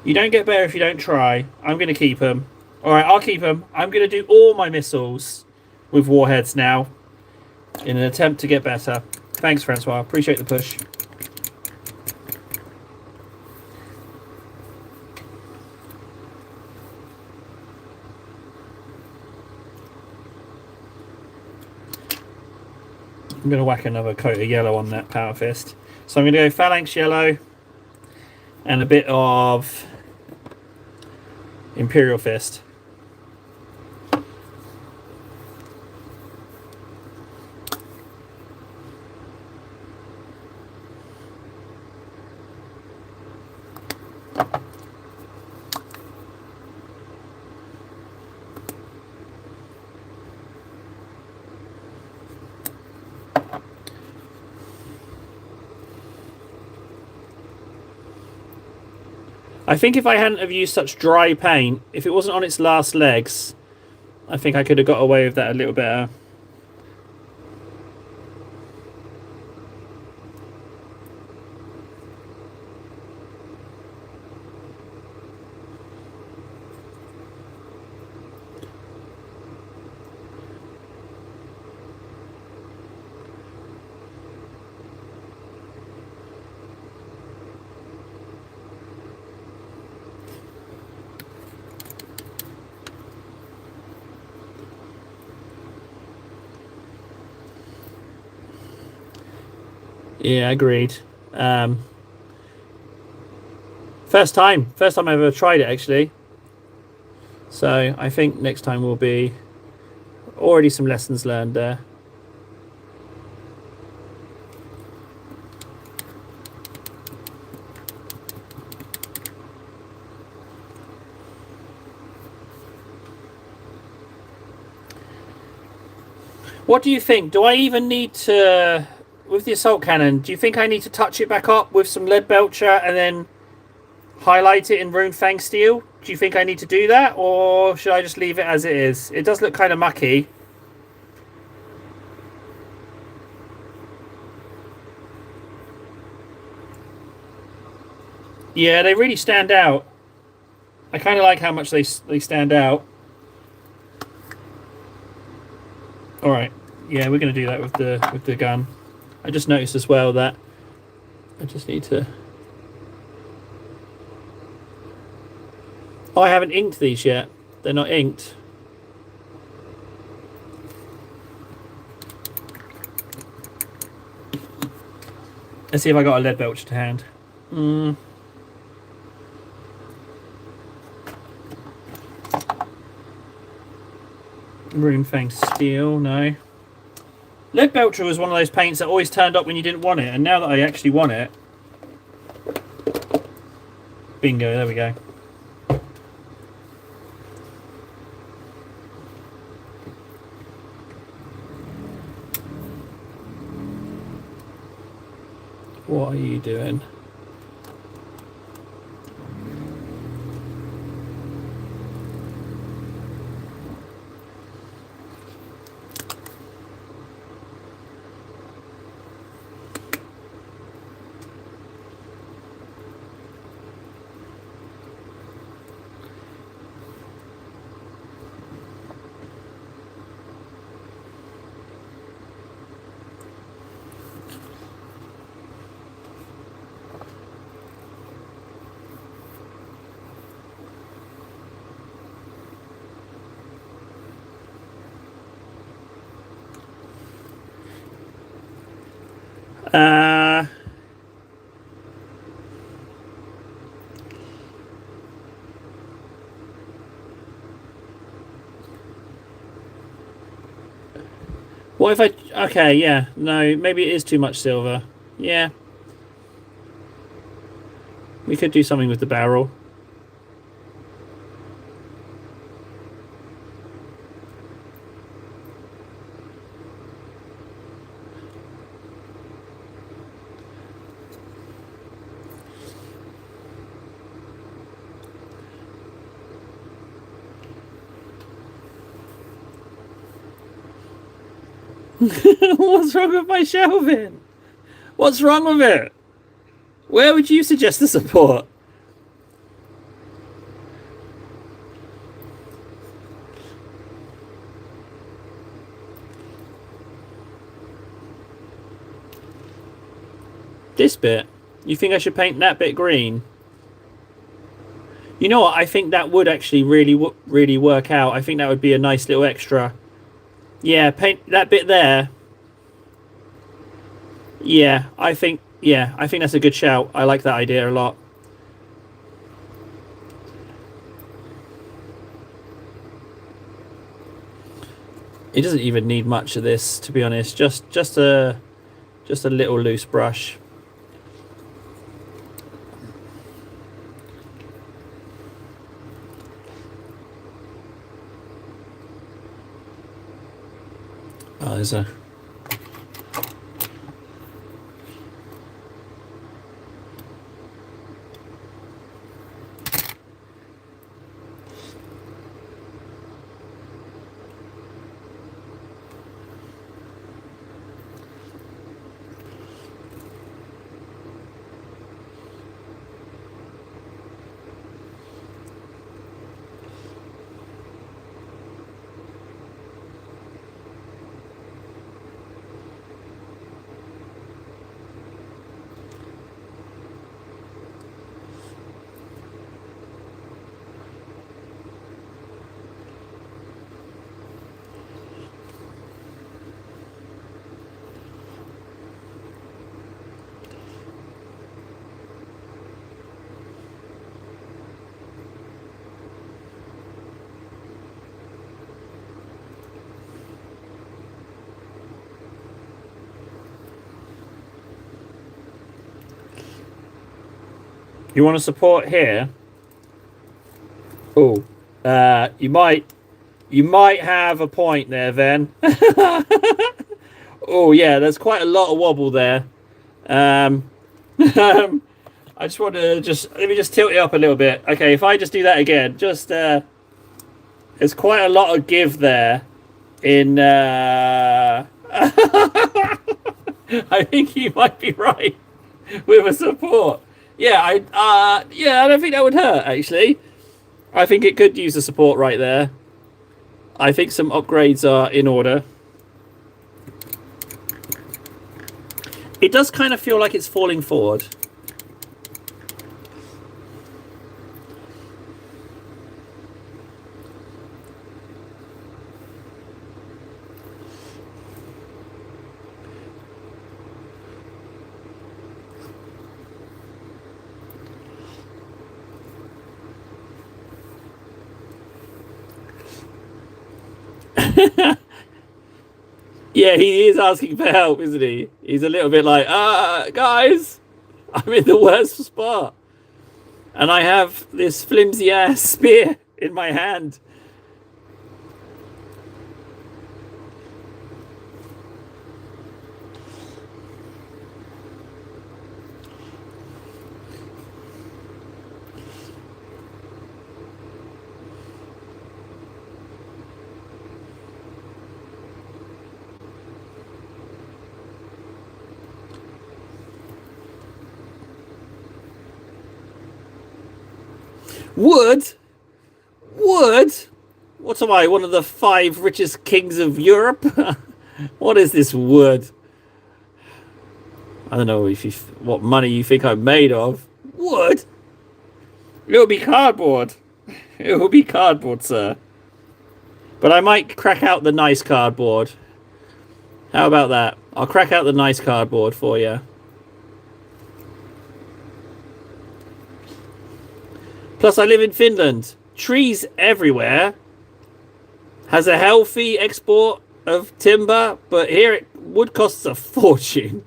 You don't get better if you don't try. I'm going to keep them. All right, I'll keep them. I'm going to do all my missiles with warheads now in an attempt to get better. Thanks, Francois. Appreciate the push. I'm going to whack another coat of yellow on that power fist. So I'm going to go phalanx yellow and a bit of imperial fist. I think if I hadn't have used such dry paint, if it wasn't on its last legs, I think I could have got away with that a little better. Yeah, agreed. First time I've ever tried it actually. So I think next time will be already some lessons learned there. What do you think? Do I even need to, with the assault cannon, do you think I need to touch it back up with some lead belcher and then highlight it in rune fang steel? Do you think I need to do that, or should I just leave it as it is? It does look kind of mucky. Yeah, they really stand out. I kind of like how much they stand out. All right, yeah, we're going to do that with the gun. I just noticed as well that I just need to. Oh, I haven't inked these yet. They're not inked. Let's see if I got a lead belcher to hand. Rune Fang Steel, no. Lead Belcher was one of those paints that always turned up when you didn't want it, and now that I actually want it... Bingo, there we go. What are you doing? What if I... Okay, yeah. No, maybe it is too much silver. Yeah. We could do something with the barrel. What's wrong with my shelving? What's wrong with it? Where would you suggest the support? This bit? You think I should paint that bit green? You know what? I think that would actually really work out. I think that would be a nice little extra. Yeah, paint that bit there. Yeah, I think that's a good shout. I like that idea a lot. It doesn't even need much of this, to be honest. Just a little loose brush. Oh, there's a... You want to support here? Oh, you might have a point there, Ven. Oh yeah, there's quite a lot of wobble there. Um, I just want to let me just tilt it up a little bit. Okay, if I just do that again, there's quite a lot of give there. In I think you might be right with a support. Yeah, I don't think that would hurt actually. I think it could use the support right there. I think some upgrades are in order. It does kind of feel like it's falling forward. Yeah, he is asking for help, isn't he? He's a little bit like, guys, I'm in the worst spot. And I have this flimsy ass spear in my hand. Wood? Wood? What am I, one of the 5 richest kings of Europe? What is this wood? I don't know what money you think I'm made of. Wood? It'll be cardboard. It will be cardboard, sir. But I might crack out the nice cardboard. How about that? I'll crack out the nice cardboard for you. Plus, I live in Finland. Trees everywhere. Has a healthy export of timber, but here wood costs a fortune.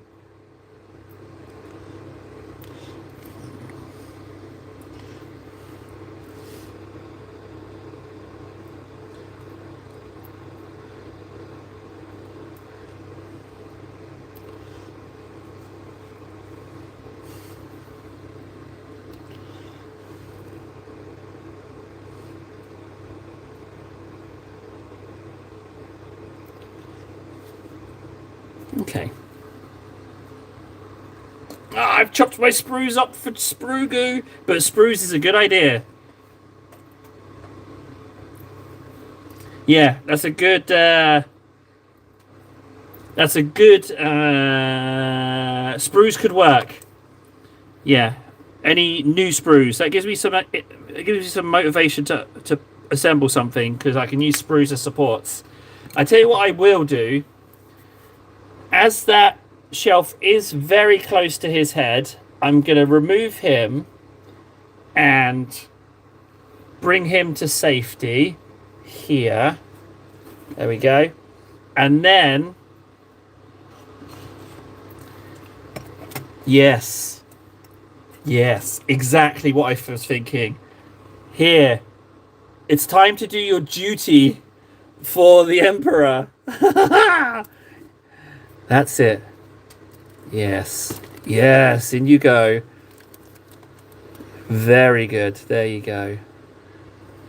Okay. I've chopped my sprues up for sprue goo, but sprues is a good idea. Yeah, that's a good sprues could work. Yeah. Any new sprues. That gives me it gives me some motivation to assemble something, because I can use sprues as supports. I tell you what I will do. As that shelf is very close to his head, I'm going to remove him and bring him to safety here. There we go. And then, yes, exactly what I was thinking. Here, it's time to do your duty for the Emperor. That's it. Yes. Yes, in you go. Very good. There you go.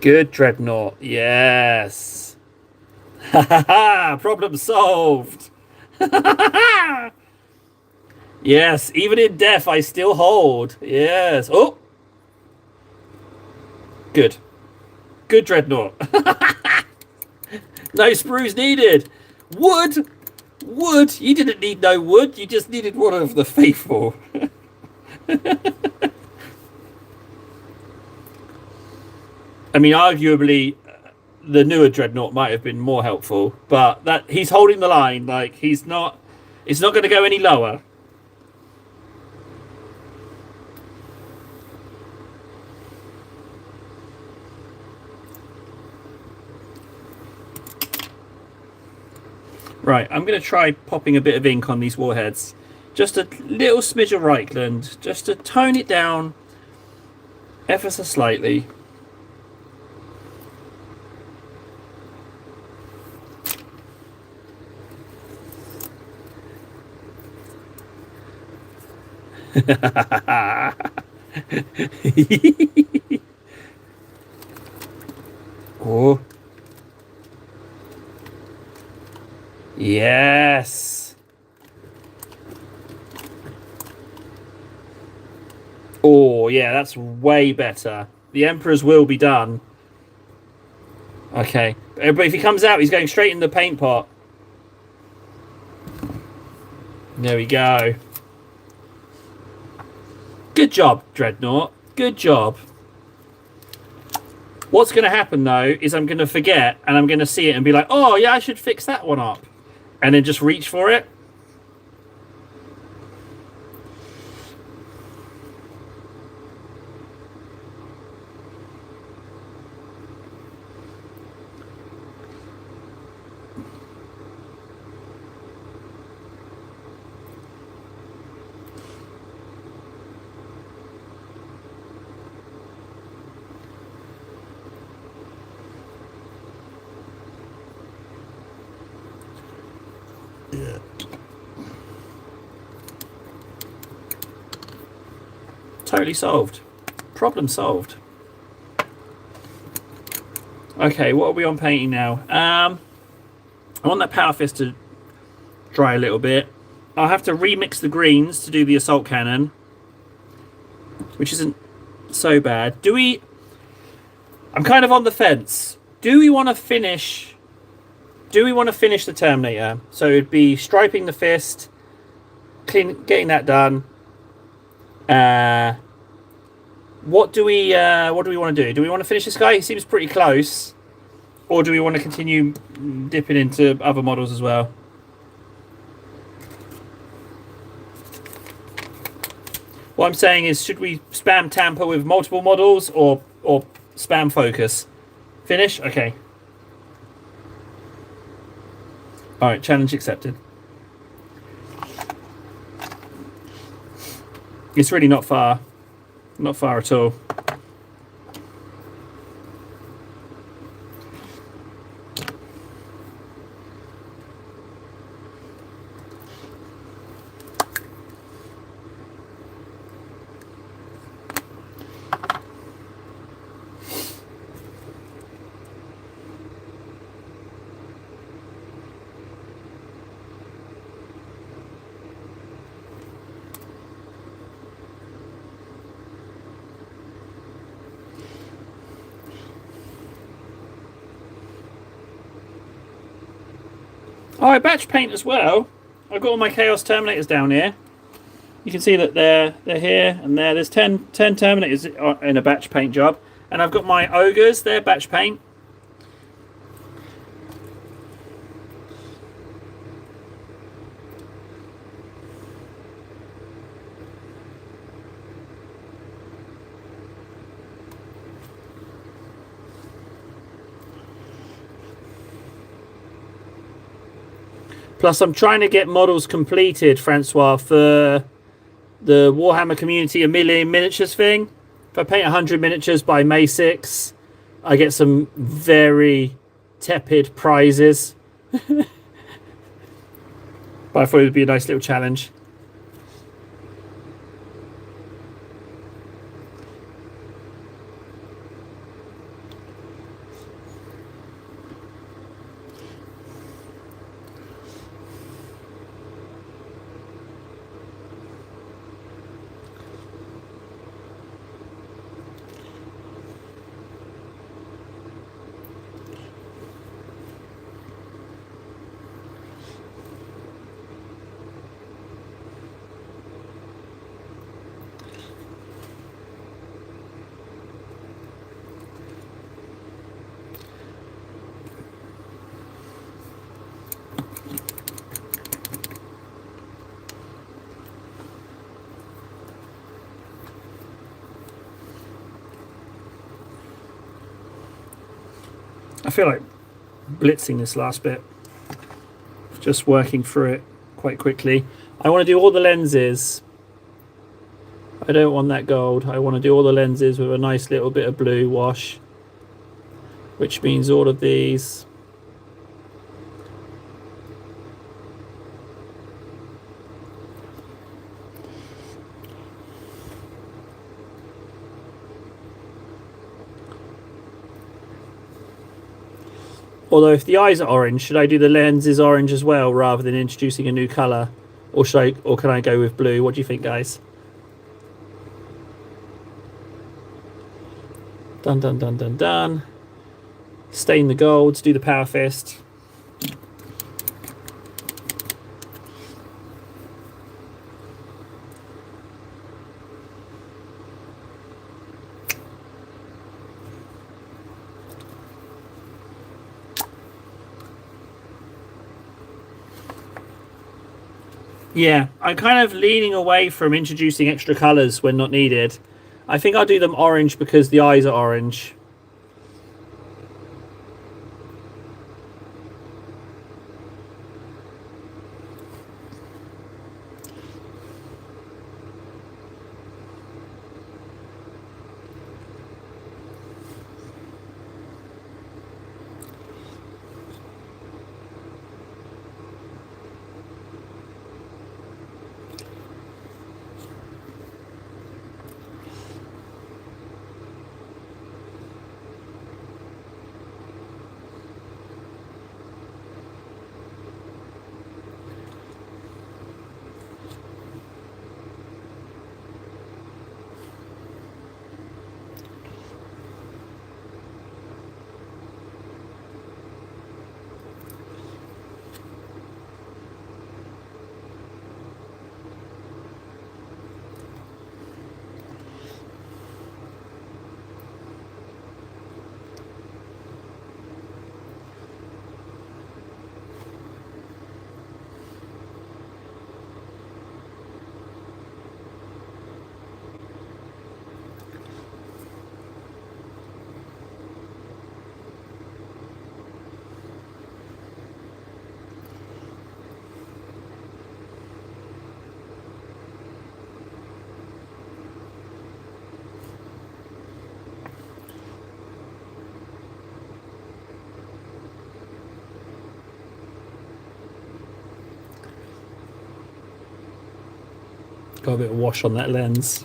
Good, Dreadnought. Yes. Ha ha ha! Problem solved. Yes, even in death, I still hold. Yes. Oh! Good. Good, Dreadnought. No sprues needed. Wood! Wood? You didn't need no wood. You just needed one of the faithful. I mean, arguably, the newer Dreadnought might have been more helpful, but that he's holding the line. Like, it's not going to go any lower. Right, I'm going to try popping a bit of ink on these warheads. Just a little smidge of Reichland, just to tone it down Ever so slightly. Oh. Yes. Oh, yeah, that's way better. The Emperor's will be done. Okay. But if he comes out, he's going straight in the paint pot. There we go. Good job, Dreadnought. Good job. What's going to happen, though, is I'm going to forget, and I'm going to see it and be like, oh, yeah, I should fix that one up. And then just reach for it. Yeah. Totally solved. Problem solved. Okay, what are we on painting now? I want that power fist to dry a little bit. I'll have to remix the greens to do the assault cannon, which isn't so bad. Do we... I'm kind of on the fence. Do we want to finish... Do we want to finish the Terminator? So it'd be striping the fist, getting that done. What do we want to do? Do we want to finish this guy? He seems pretty close. Or do we want to continue dipping into other models as well? What I'm saying is, should we spam tamper with multiple models or spam focus? Finish? Okay. Alright, challenge accepted. It's really not far. Not far at all. Oh, I batch paint as well. I've got all my Chaos Terminators down here. You can see that they're here and there. There's 10 Terminators in a batch paint job. And I've got my Ogres, they're batch paint. Plus, I'm trying to get models completed, Francois, for the Warhammer Community a Million Miniatures thing. If I paint 100 miniatures by May 6, I get some very tepid prizes. But I thought it would be a nice little challenge. I feel like blitzing this last bit. Just working through it quite quickly. I want to do all the lenses. I don't want that gold. I want to do all the lenses with a nice little bit of blue wash, which means all of these. Although if the eyes are orange, should I do the lenses orange as well rather than introducing a new colour? Or can I go with blue? What do you think, guys? Done, done, done, done, done. Stain the golds, do the power fist. Yeah, I'm kind of leaning away from introducing extra colours when not needed. I think I'll do them orange because the eyes are orange. Got a bit of wash on that lens.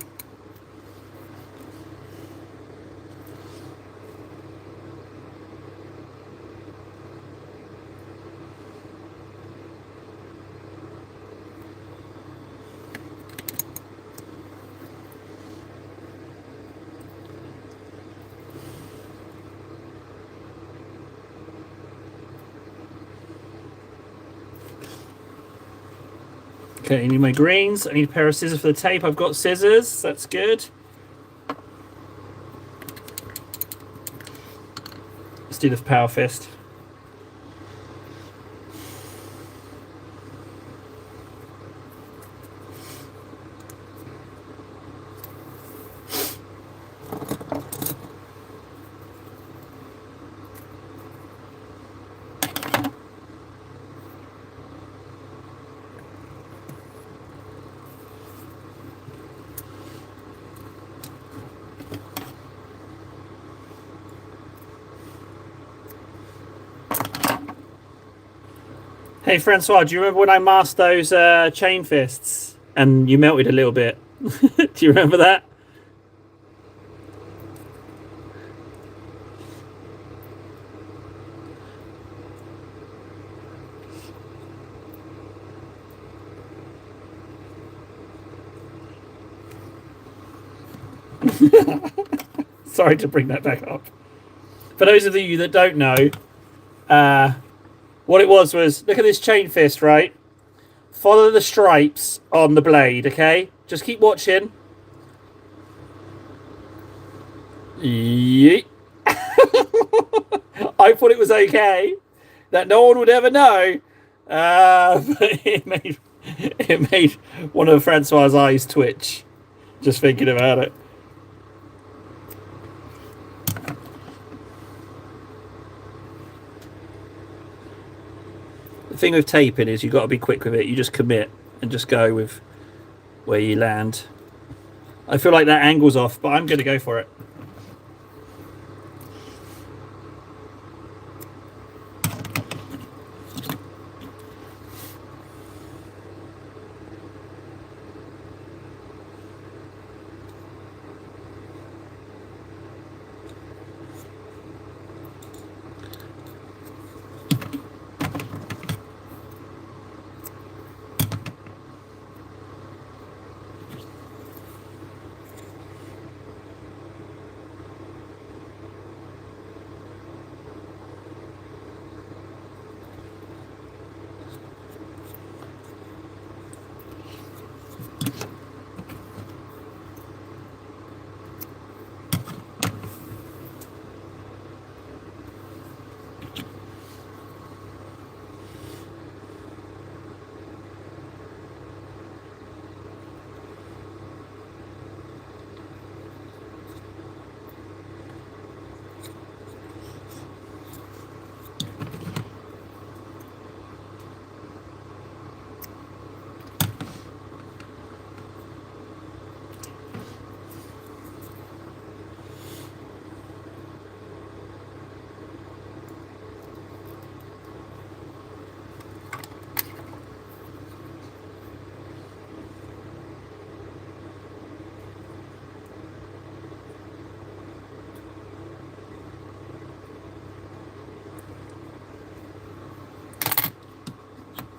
Okay, I need my greens. I need a pair of scissors for the tape. I've got scissors. That's good. Let's do the power fist. Hey Francois, do you remember when I masked those chain fists and you melted a little bit? Do you remember that? Sorry to bring that back up. For those of you that don't know, what it was look at this chain fist, right? Follow the stripes on the blade, okay? Just keep watching. Yeet. I thought it was okay. That no one would ever know. But it made one of Francois' eyes twitch. Just thinking about it. The thing with taping is you've got to be quick with it. You just commit and just go with where you land. I feel like that angle's off, but I'm going to go for it.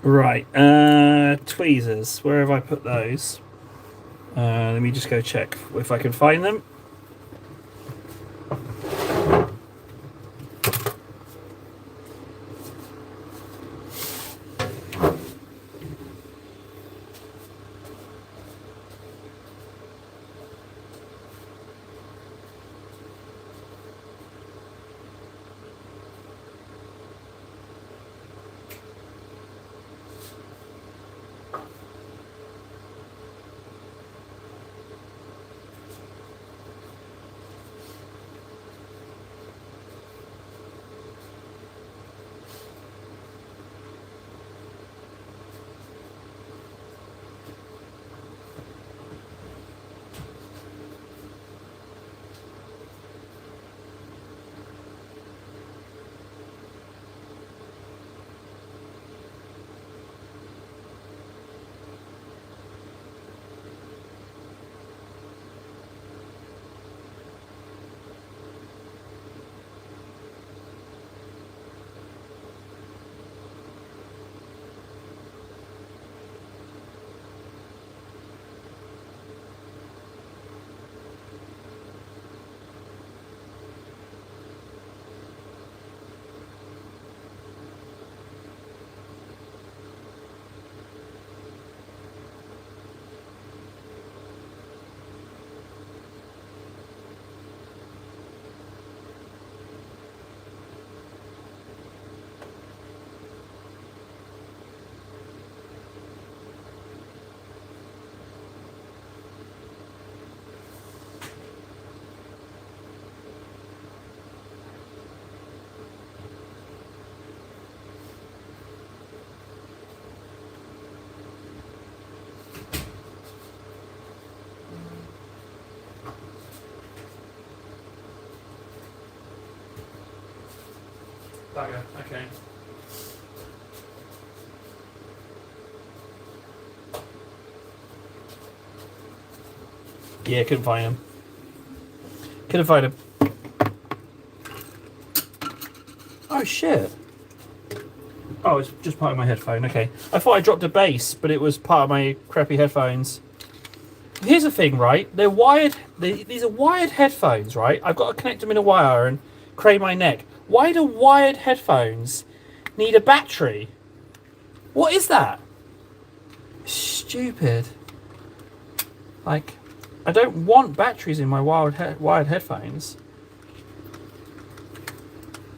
Right, tweezers. Where have I put those? Let me just go check if I can find them. Bugger, okay. Yeah, couldn't find him. Couldn't find him. Oh shit. Oh, it's just part of my headphone, okay. I thought I dropped a bass, but it was part of my crappy headphones. Here's the thing, right? They're wired, these are wired headphones, right? I've got to connect them in a wire and crane my neck. Why do wired headphones need a battery? What is that? Stupid. Like, I don't want batteries in my wired headphones.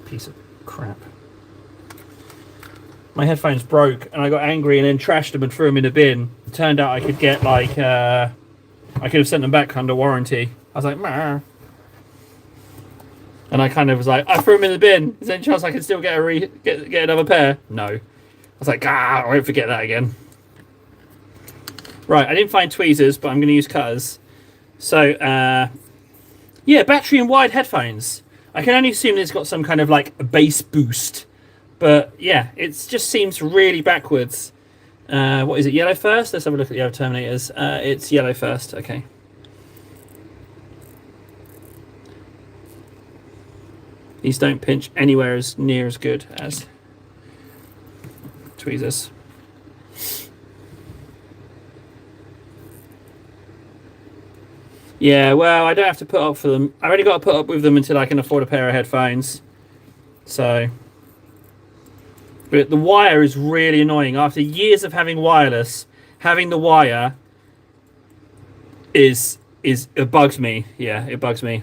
Piece of crap. My headphones broke and I got angry and then trashed them and threw them in a bin. It turned out I could get like, I could have sent them back under warranty. I was like, meh. And I kind of was like, I threw them in the bin. Is there any chance I can still get get another pair? No. I was like, I won't forget that again. Right, I didn't find tweezers, but I'm going to use cutters. So, yeah, battery and wired headphones. I can only assume it's got some kind of like bass boost. But yeah, it just seems really backwards. What is it, yellow first? Let's have a look at the other Terminators. It's yellow first, okay. These don't pinch anywhere as near as good as tweezers. Yeah, well, I don't have to put up for them. I've only got to put up with them until I can afford a pair of headphones. So, but the wire is really annoying. After years of having wireless, having the wire is it bugs me. Yeah, it bugs me.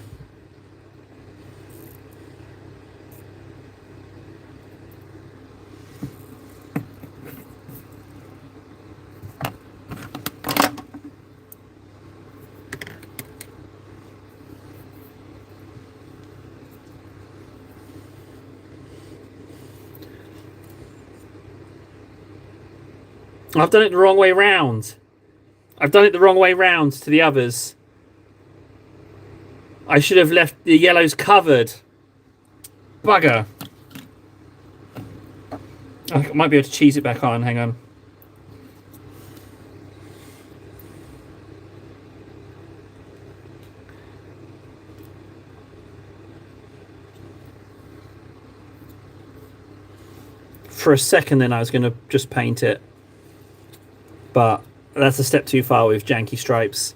I've done it the wrong way round. I've done it the wrong way round to the others. I should have left the yellows covered. Bugger. I might be able to cheese it back on. Hang on. For a second then I was going to just paint it. But that's a step too far with janky stripes.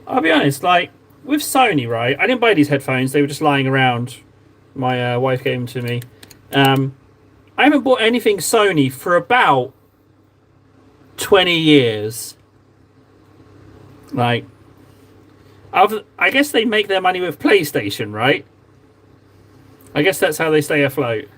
I'll be honest, like, with Sony, right? I didn't buy these headphones. They were just lying around. My wife gave them to me. I haven't bought anything Sony for about 20 years. Like, I guess they make their money with PlayStation, right? I guess that's how they stay afloat.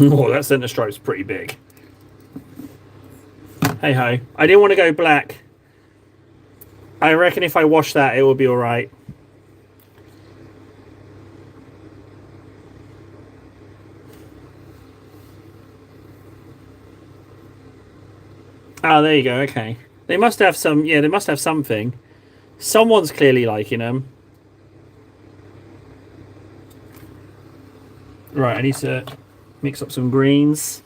Oh, that center stripe's pretty big. Hey ho. I didn't want to go black. I reckon if I wash that, it will be alright. Oh, there you go. Okay. They must have some. Yeah, they must have something. Someone's clearly liking them. Right, I need to mix up some greens.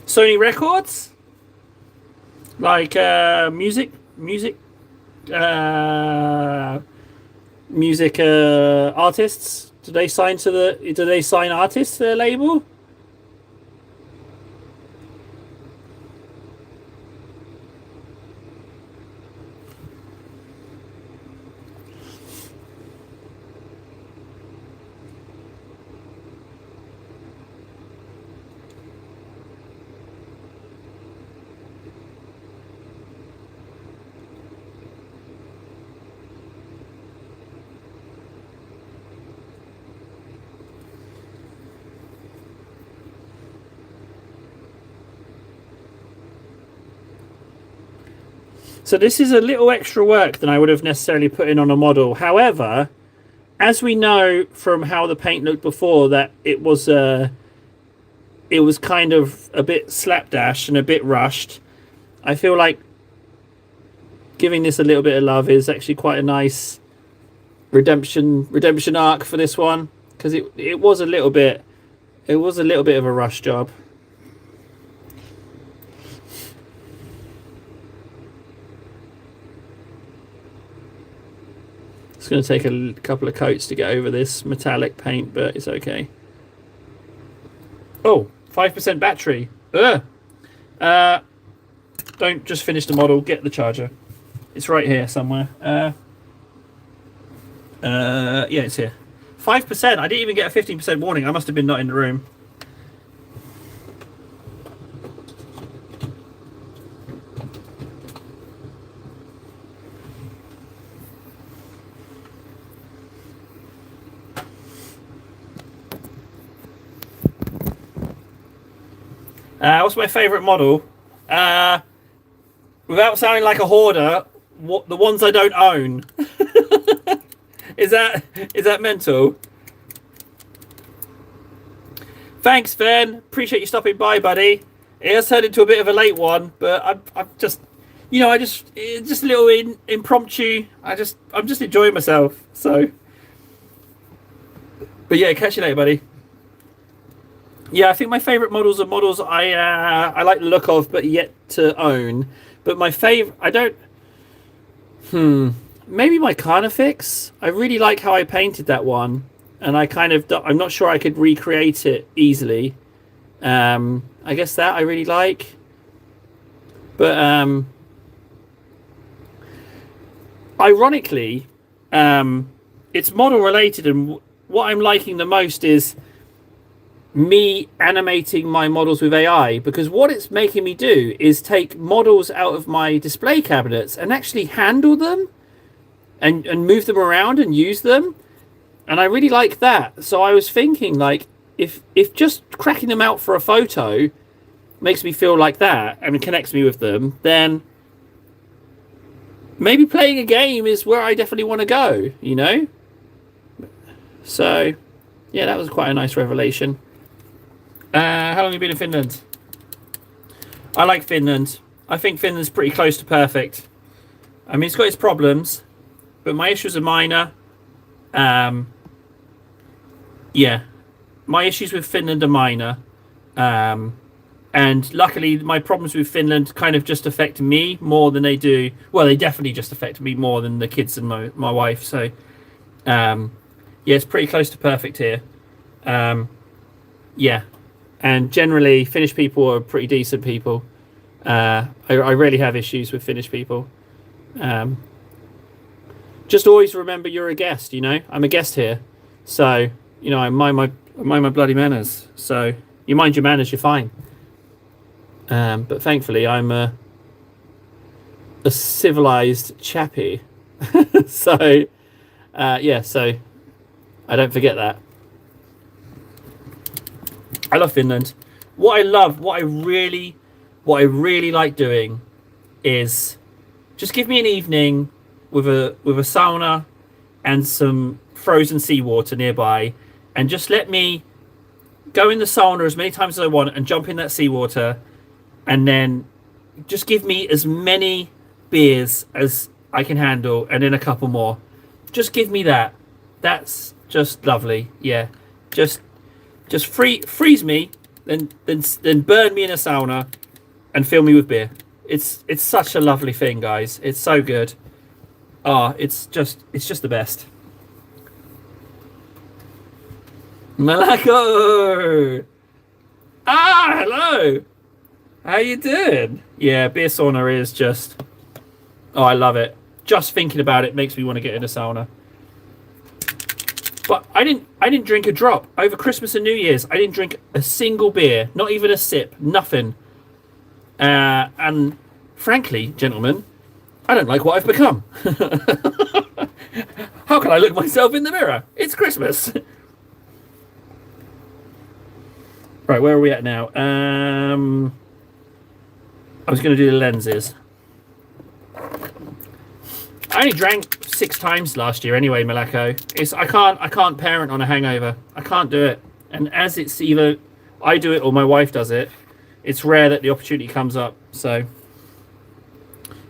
Sony Records, like music artists. Do they sign to the? Do they sign artists to their label? So this is a little extra work than I would have necessarily put in on a model. However, as we know from how the paint looked before, that it was kind of a bit slapdash and a bit rushed. I feel like giving this a little bit of love is actually quite a nice redemption arc for this one, because it was a little bit of a rush job. It's going to take a couple of coats to get over this metallic paint, but it's okay. Oh, 5% battery. Ugh. Don't just finish the model, get the charger. It's right here somewhere. Yeah, it's here. 5%. I didn't even get a 15% warning. I must have been not in the room. What's my favourite model? Without sounding like a hoarder, the ones I don't own. Is that mental? Thanks, Fen. Appreciate you stopping by, buddy. It has turned into a bit of a late one, but I'm just, it's just a little impromptu. I'm just enjoying myself. So, but yeah, catch you later, buddy. Yeah, I think my favourite models are models I like the look of, but yet to own. But my favourite, maybe my Carnifex. I really like how I painted that one, and I'm not sure I could recreate it easily. I guess that I really like, but ironically, it's model related, and what I'm liking the most is me animating my models with AI, because what it's making me do is take models out of my display cabinets and actually handle them and move them around and use them, and I really like that. So I was thinking, like, if just cracking them out for a photo makes me feel like that and connects me with them, then maybe playing a game is where I definitely want to go, So yeah, that was quite a nice revelation. How long have you been in Finland? I like Finland. I think Finland's pretty close to perfect. I mean, it's got its problems, but my issues are minor. Yeah, my issues with Finland are minor. And luckily, my problems with Finland kind of just affect me more than they do. Well, they definitely just affect me more than the kids and my wife. So, yeah, it's pretty close to perfect here. Yeah. And generally, Finnish people are pretty decent people. I rarely have issues with Finnish people. Just always remember you're a guest, I'm a guest here. So, I mind my bloody manners. So, you mind your manners, you're fine. But thankfully, I'm a civilized chappie. So, Yeah, so I don't forget that. I love Finland. What I really like doing is just give me an evening with a sauna and some frozen seawater nearby, and just let me go in the sauna as many times as I want and jump in that seawater, and then just give me as many beers as I can handle, and then a couple more. Just give me that. That's just lovely. Yeah, just freeze me, then burn me in a sauna, and fill me with beer. It's such a lovely thing, guys. It's so good. Ah, it's just the best. Malako! Ah, hello. How you doing? Yeah, beer sauna is just. Oh, I love it. Just thinking about it makes me want to get in a sauna. But I didn't drink a drop over Christmas and New Year's. I didn't drink a single beer, not even a sip, nothing. And frankly, gentlemen, I don't like what I've become. How can I look myself in the mirror? It's Christmas. Right, where are we at now? I was going to do the lenses. I only drank 6 times last year anyway, Malako. I can't parent on a hangover. I can't do it. And as it's either I do it or my wife does it, it's rare that the opportunity comes up. So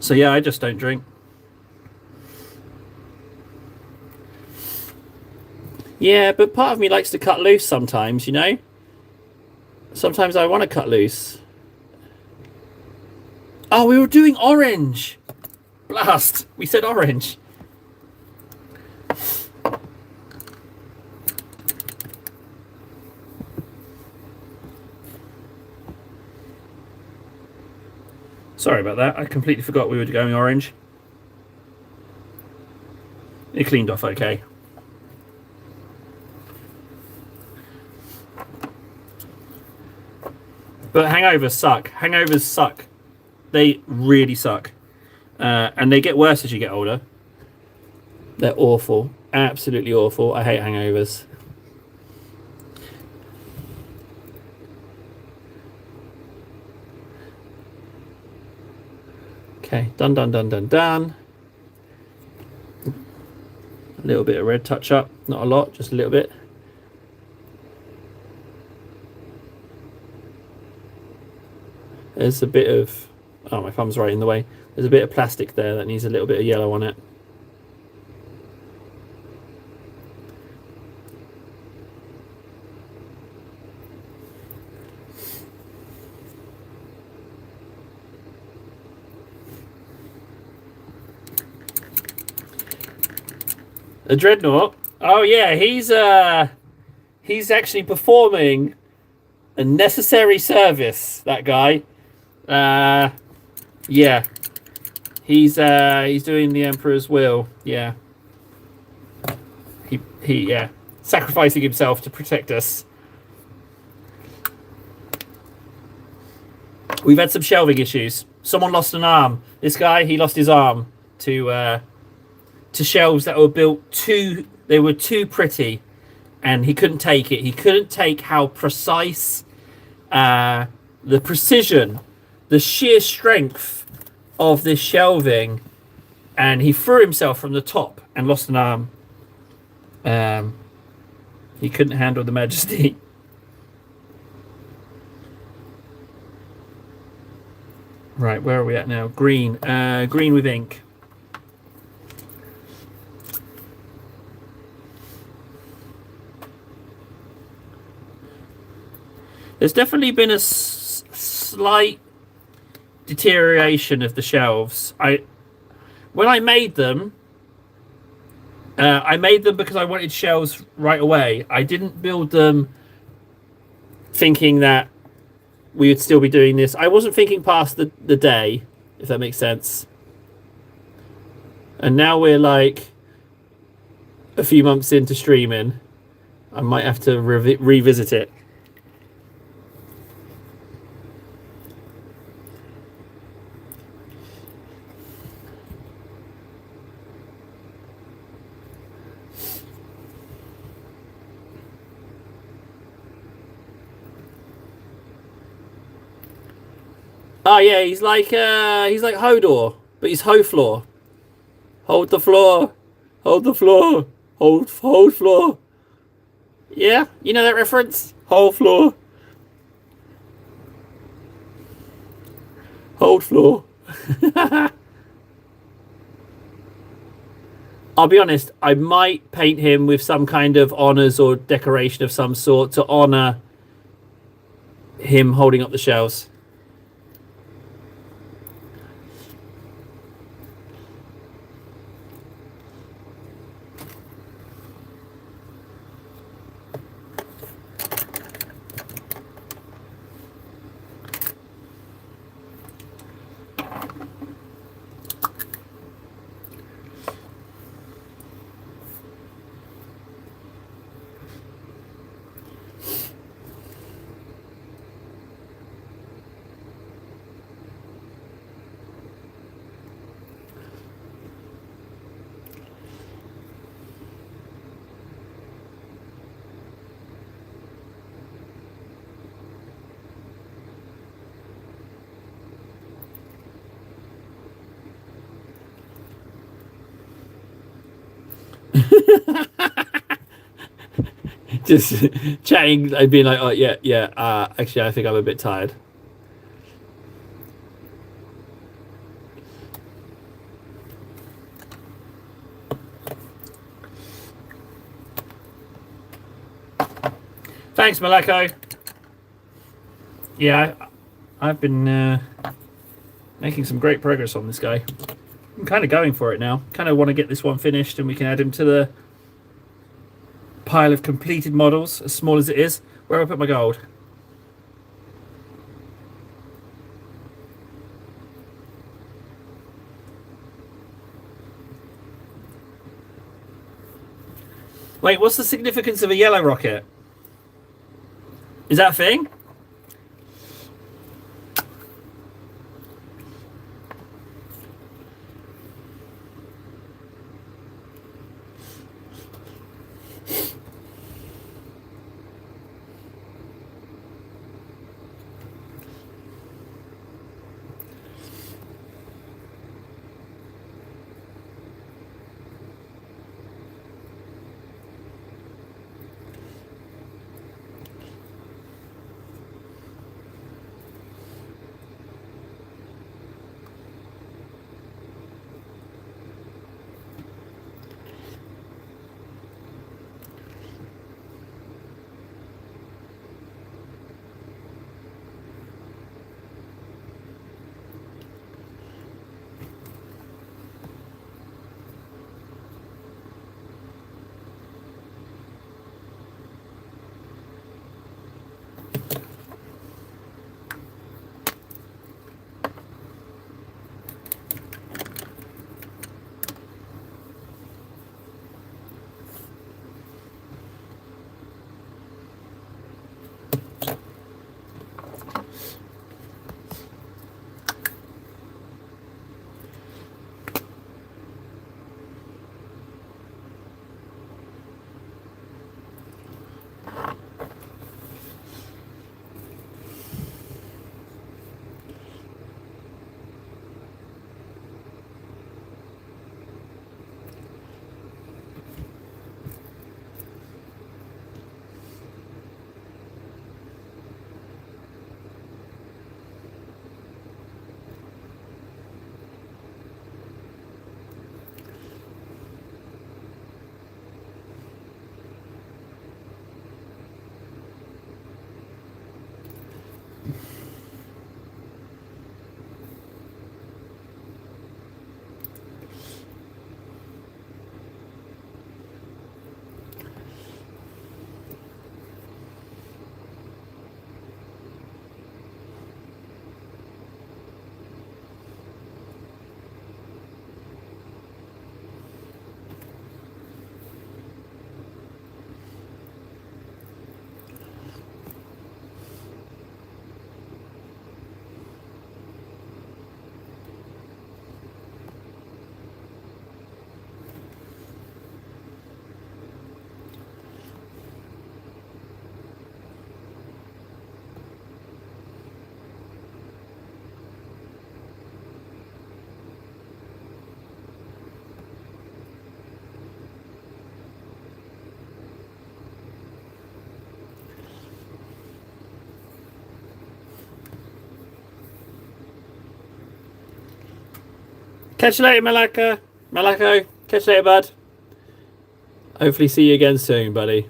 yeah, I just don't drink. Yeah, but part of me likes to cut loose sometimes, you know? Sometimes I want to cut loose. Oh, we were doing orange. Blast. We said orange. Sorry about that. I completely forgot we were going orange. It cleaned off okay. But hangovers suck. Hangovers suck. They really suck. And they get worse as you get older. They're awful. Absolutely awful. I hate hangovers. Okay, done. A little bit of red touch up. Not a lot, just a little bit. There's a bit of... Oh, my thumb's right in the way. There's a bit of plastic there that needs a little bit of yellow on it. A dreadnought? Oh yeah, he's actually performing a necessary service, that guy. Yeah. He's doing the Emperor's will. Yeah. He yeah. Sacrificing himself to protect us. We've had some shelving issues. Someone lost an arm. This guy, he lost his arm to shelves that were built too... They were too pretty. And he couldn't take it. He couldn't take how precise... the precision... The sheer strength of this shelving. And he threw himself from the top and lost an arm. He couldn't handle the majesty. Right, where are we at now? Green. Green with ink. There's definitely been a slight deterioration of the shelves. When I made them because I wanted shelves right away. I didn't build them thinking that we would still be doing this. I wasn't thinking past the day, if that makes sense. And now we're like a few months into streaming. I might have to revisit it. Oh yeah, he's like Hodor, but he's Hoflor. Hold the floor. Hold the floor. Hold floor. Yeah, you know that reference? Hold floor. Hold floor. I'll be honest, I might paint him with some kind of honors or decoration of some sort to honor him holding up the shells. Just chatting and being like, oh, yeah, yeah, actually, I think I'm a bit tired. Thanks, Maleko. Yeah, I've been making some great progress on this guy. I'm kind of going for it now. Kind of want to get this one finished and we can add him to the pile of completed models, as small as it is. Where have I put my gold? Wait, what's the significance of a yellow rocket? Is that a thing? Catch you later, Malaka. Malako, catch you later, bud. Hopefully see you again soon, buddy.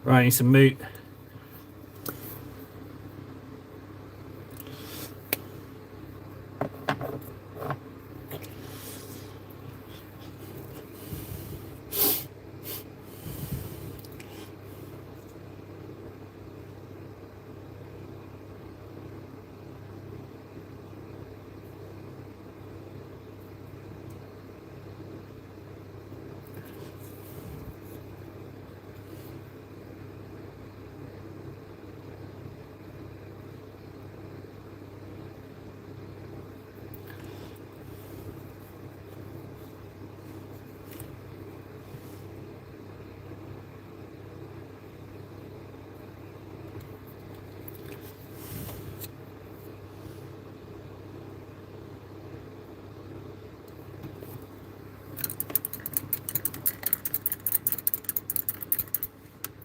Right, I need some meat.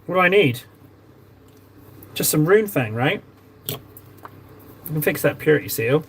What do I need? Just some rune fang, right? I can fix that purity seal.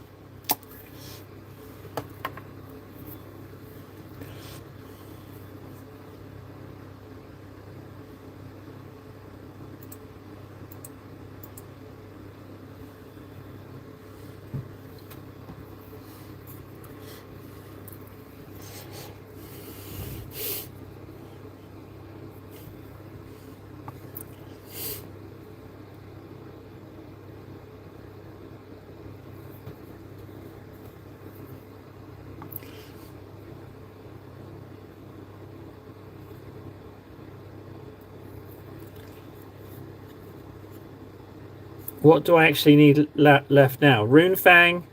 What do I actually need left now? Rune fang.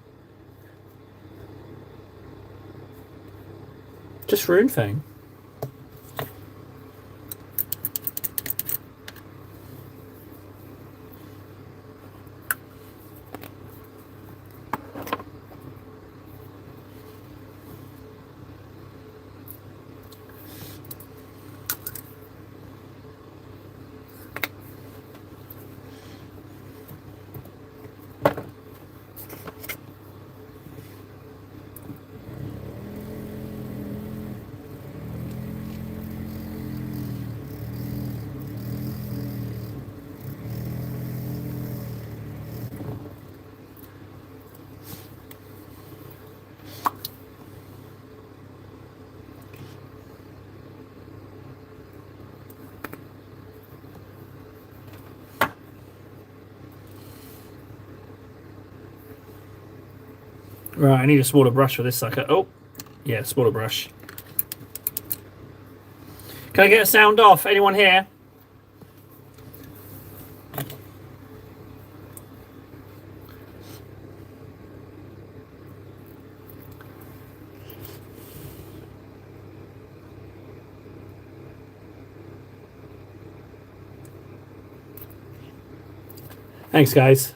Just rune fang. Right, I need a smaller brush for this sucker. Oh, yeah, smaller brush. Can I get a sound off? Anyone here? Thanks, guys.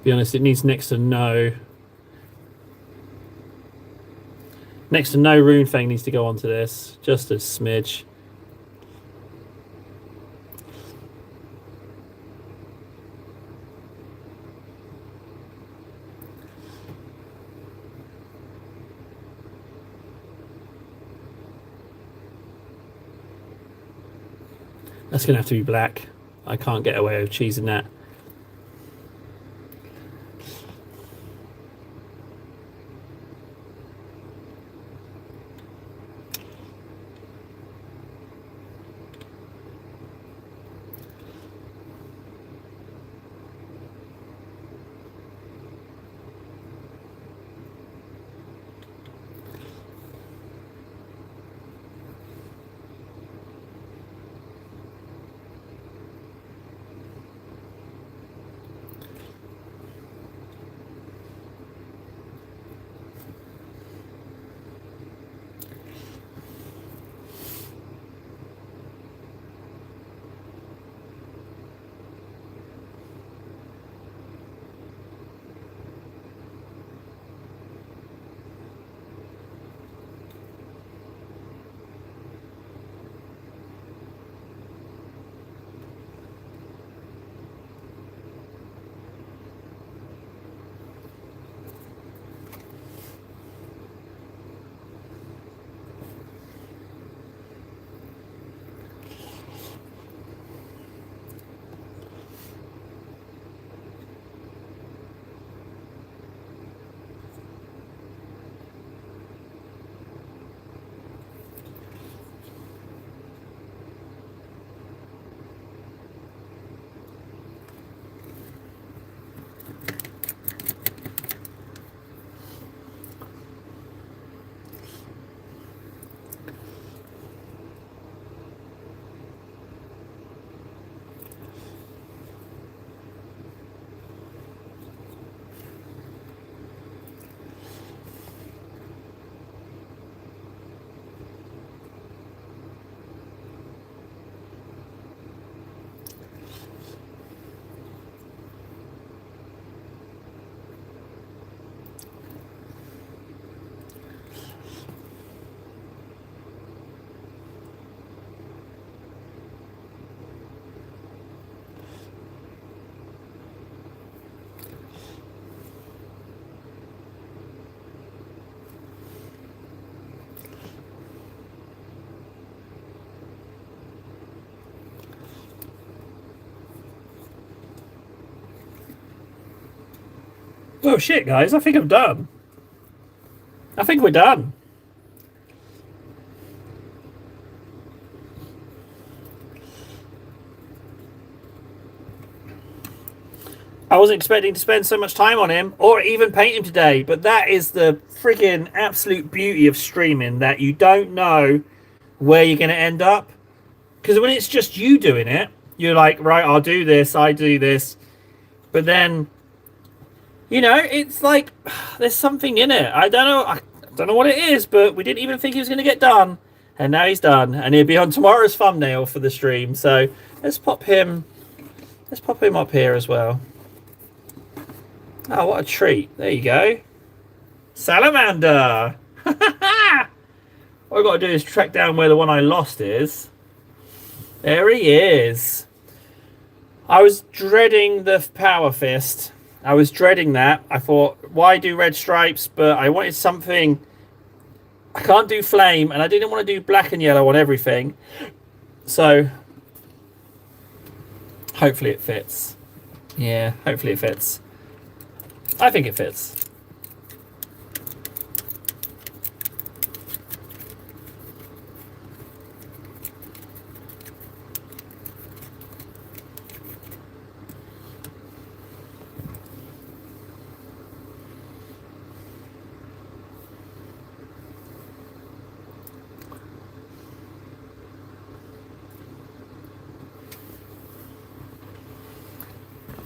Be honest, it needs next to no rune fang needs to go onto this. Just a smidge. That's going to have to be black. I can't get away with cheesing that. Oh shit, guys, I think I'm done. I think we're done. I wasn't expecting to spend so much time on him or even paint him today, but that is the freaking absolute beauty of streaming, that you don't know where you're going to end up. Because when it's just you doing it, you're like, right, I'll do this, I do this. But then, you know, it's like there's something in it. I don't know what it is, but we didn't even think he was going to get done. And now he's done. And he'll be on tomorrow's thumbnail for the stream. So let's pop him up here as well. Oh, what a treat. There you go. Salamander. All I've got to do is track down where the one I lost is. There he is. I was dreading the power fist. I was dreading that. I thought, why do red stripes? But I wanted something. I can't do flame, and I didn't want to do black and yellow on everything. So hopefully it fits. Yeah, hopefully it fits. I think it fits.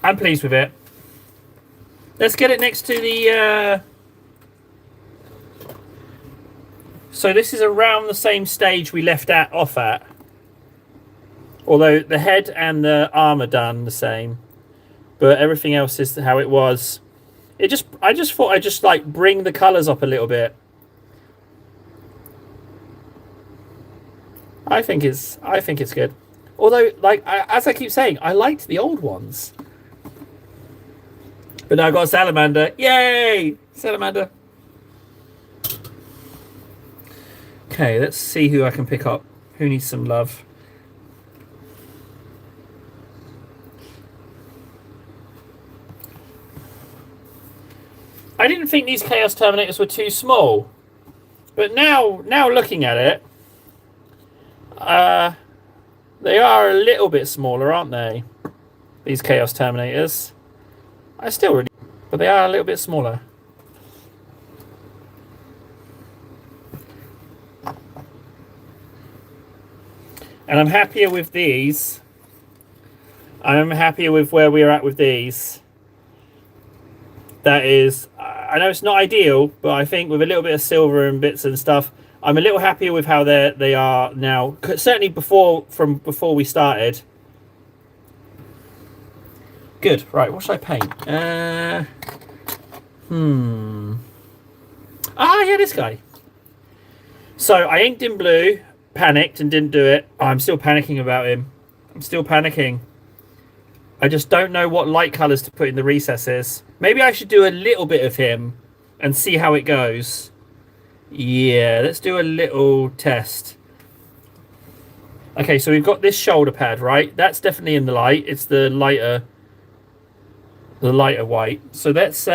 I'm pleased with it. Let's get it next to the... So this is around the same stage we left off at. Although the head and the arm are done the same. but everything else is how it was. I just thought I'd just like bring the colours up a little bit. I think it's good. Although, like as I keep saying, I liked the old ones. But now I've got a salamander. Yay! Salamander. Okay, let's see who I can pick up. Who needs some love? I didn't think these Chaos Terminators were too small. But now looking at it, they are a little bit smaller, aren't they? These Chaos Terminators. I still really... But they are a little bit smaller. And I'm happier with these. I'm happier with where we're at with these. That is... I know it's not ideal, but I think with a little bit of silver and bits and stuff, I'm a little happier with how they are now. Certainly before we started. Good. Right, what should I paint? Ah, yeah, this guy. So I inked in blue, panicked and didn't do it. Oh, I'm still panicking about him. I'm still panicking. I just don't know what light colours to put in the recesses. Maybe I should do a little bit of him and see how it goes. Yeah, let's do a little test. Okay, so we've got this shoulder pad, right? That's definitely in the light. It's the lighter white. So let's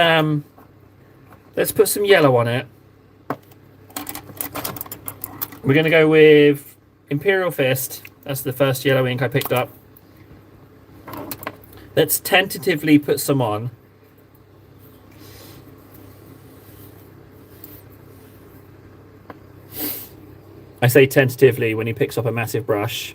put some yellow on it. We're going to go with Imperial Fist. That's the first yellow ink I picked up. Let's tentatively put some on. I say tentatively when he picks up a massive brush.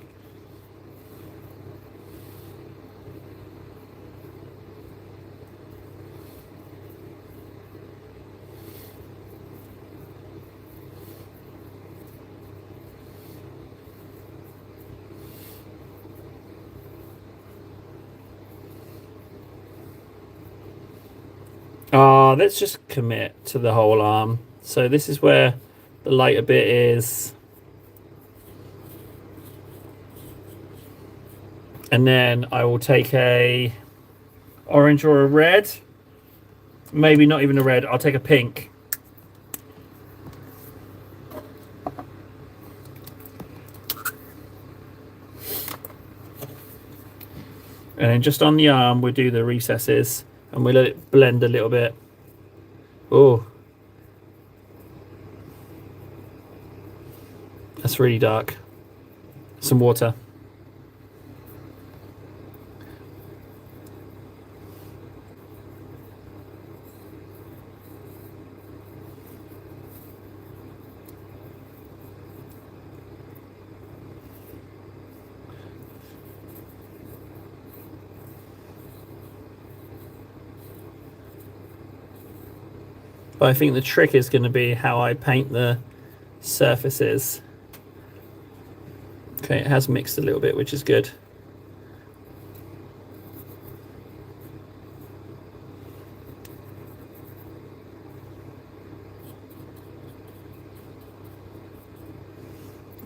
Let's just commit to the whole arm. So this is where the lighter bit is. And then I will take a orange or a red. Maybe not even a red. I'll take a pink. And then just on the arm, we'll do the recesses. And we'll let it blend a little bit. Oh. That's really dark. Some water. But I think the trick is going to be how I paint the surfaces. Okay, it has mixed a little bit, which is good.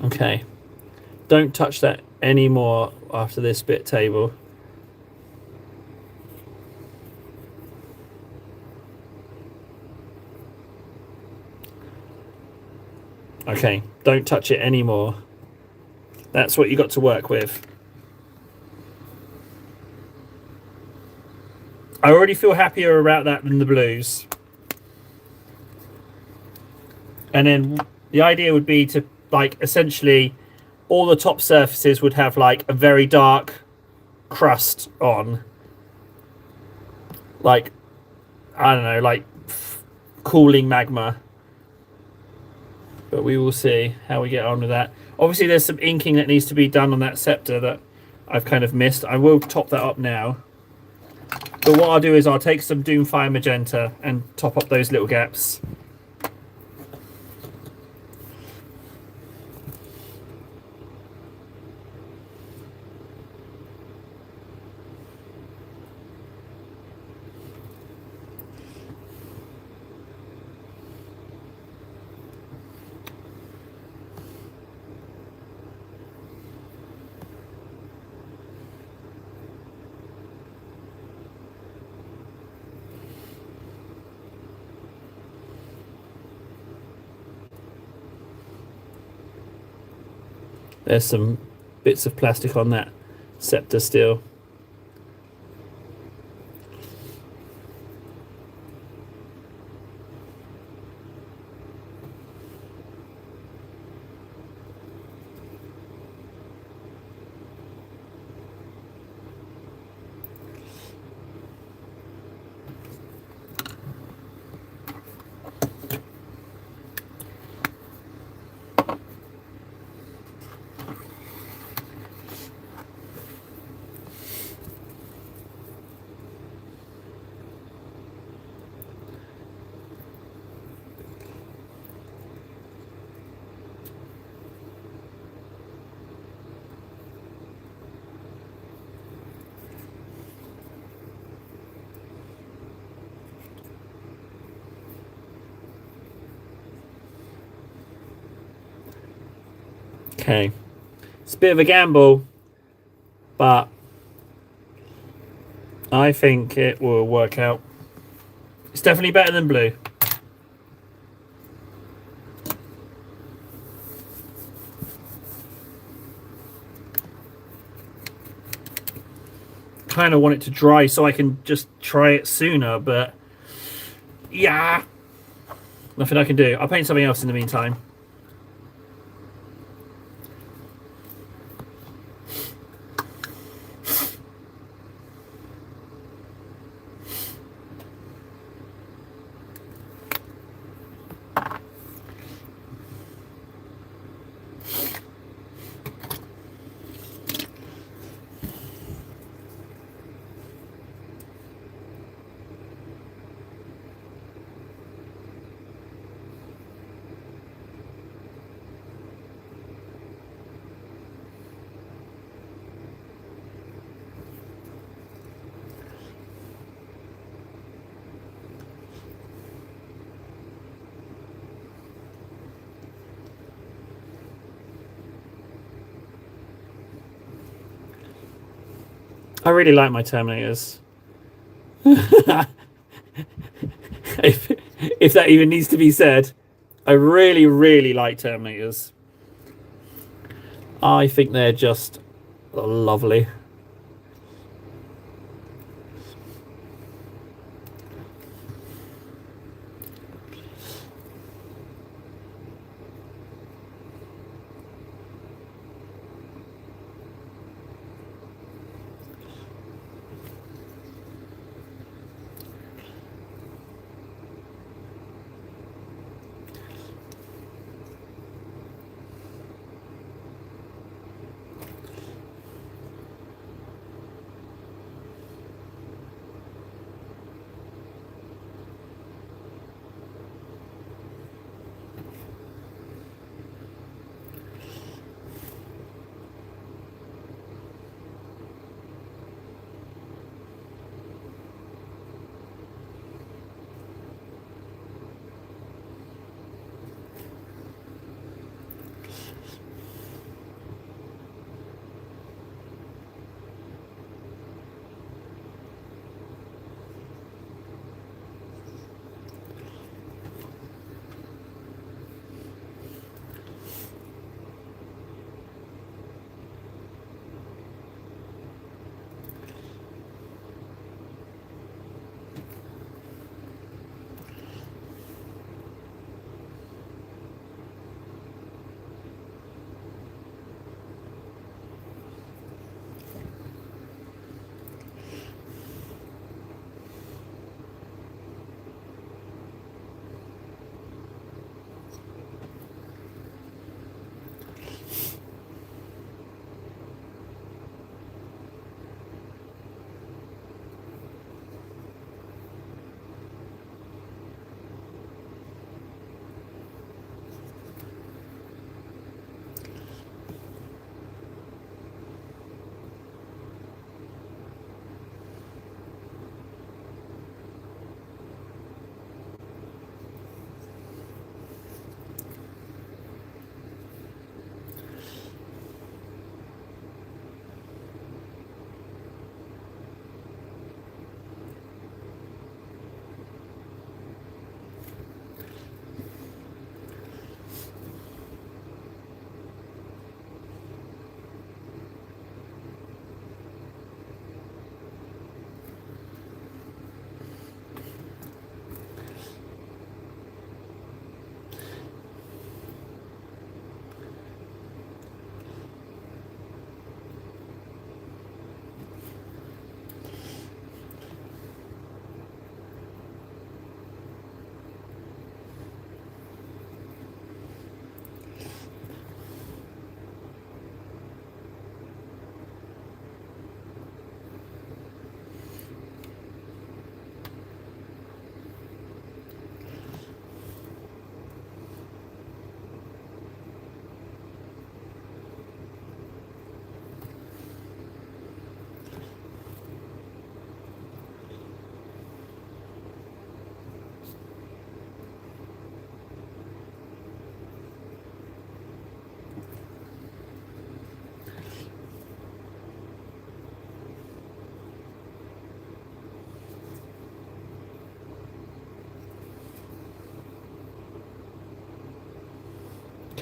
Okay, don't touch that anymore after this bit table. Okay, don't touch it anymore. That's what you got to work with. I already feel happier about that than the blues. And then the idea would be to, like, essentially all the top surfaces would have like a very dark crust on. Like, I don't know, like cooling magma. But we will see how we get on with that. Obviously, there's some inking that needs to be done on that scepter that I've kind of missed. I will top that up now. But what I'll do is I'll take some Doomfire Magenta and top up those little gaps. There's some bits of plastic on that scepter still. Okay, it's a bit of a gamble, but I think it will work out. It's definitely better than blue. Kind of want it to dry so I can just try it sooner, but yeah, nothing I can do. I'll paint something else in the meantime. I really like my Terminators. if, if that even needs to be said, I really, really like Terminators. I think they're just lovely.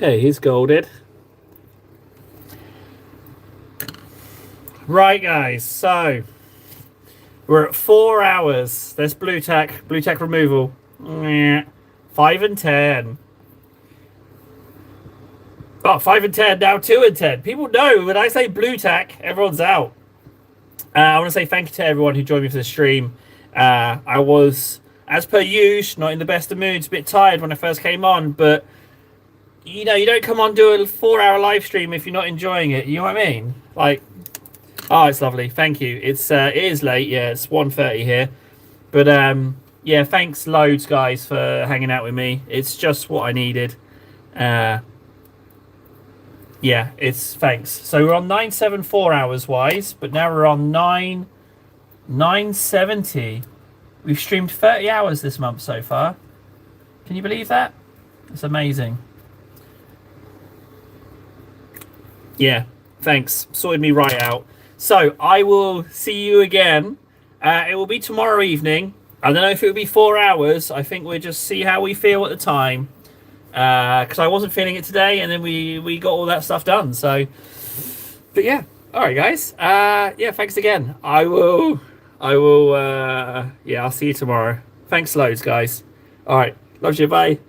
Okay, he's golded. Right, guys, so we're at 4 hours. There's blue tack removal. 5 and 10. Oh, 5 and 10, now 2 and 10. People know when I say blue tack, everyone's out. I want to say thank you to everyone who joined me for the stream. I was, as per usual, not in the best of moods, a bit tired when I first came on, but you know, you don't come on do a 4-hour live stream if you're not enjoying it. You know what I mean? Like, oh, it's lovely. Thank you. It is late. Yeah, it's 1:30 here. But yeah, thanks loads, guys, for hanging out with me. It's just what I needed. Yeah, it's thanks. So we're on 974 hours wise, but now we're on 970. We've streamed 30 hours this month so far. Can you believe that? It's amazing. Yeah, thanks. Sorted me right out. So I will see you again. It will be tomorrow evening. I don't know if it will be 4 hours. I think we'll just see how we feel at the time. Because I wasn't feeling it today, and then we got all that stuff done. So, but yeah, all right, guys. Yeah, thanks again. I will. Yeah, I'll see you tomorrow. Thanks loads, guys. All right, love you. Bye.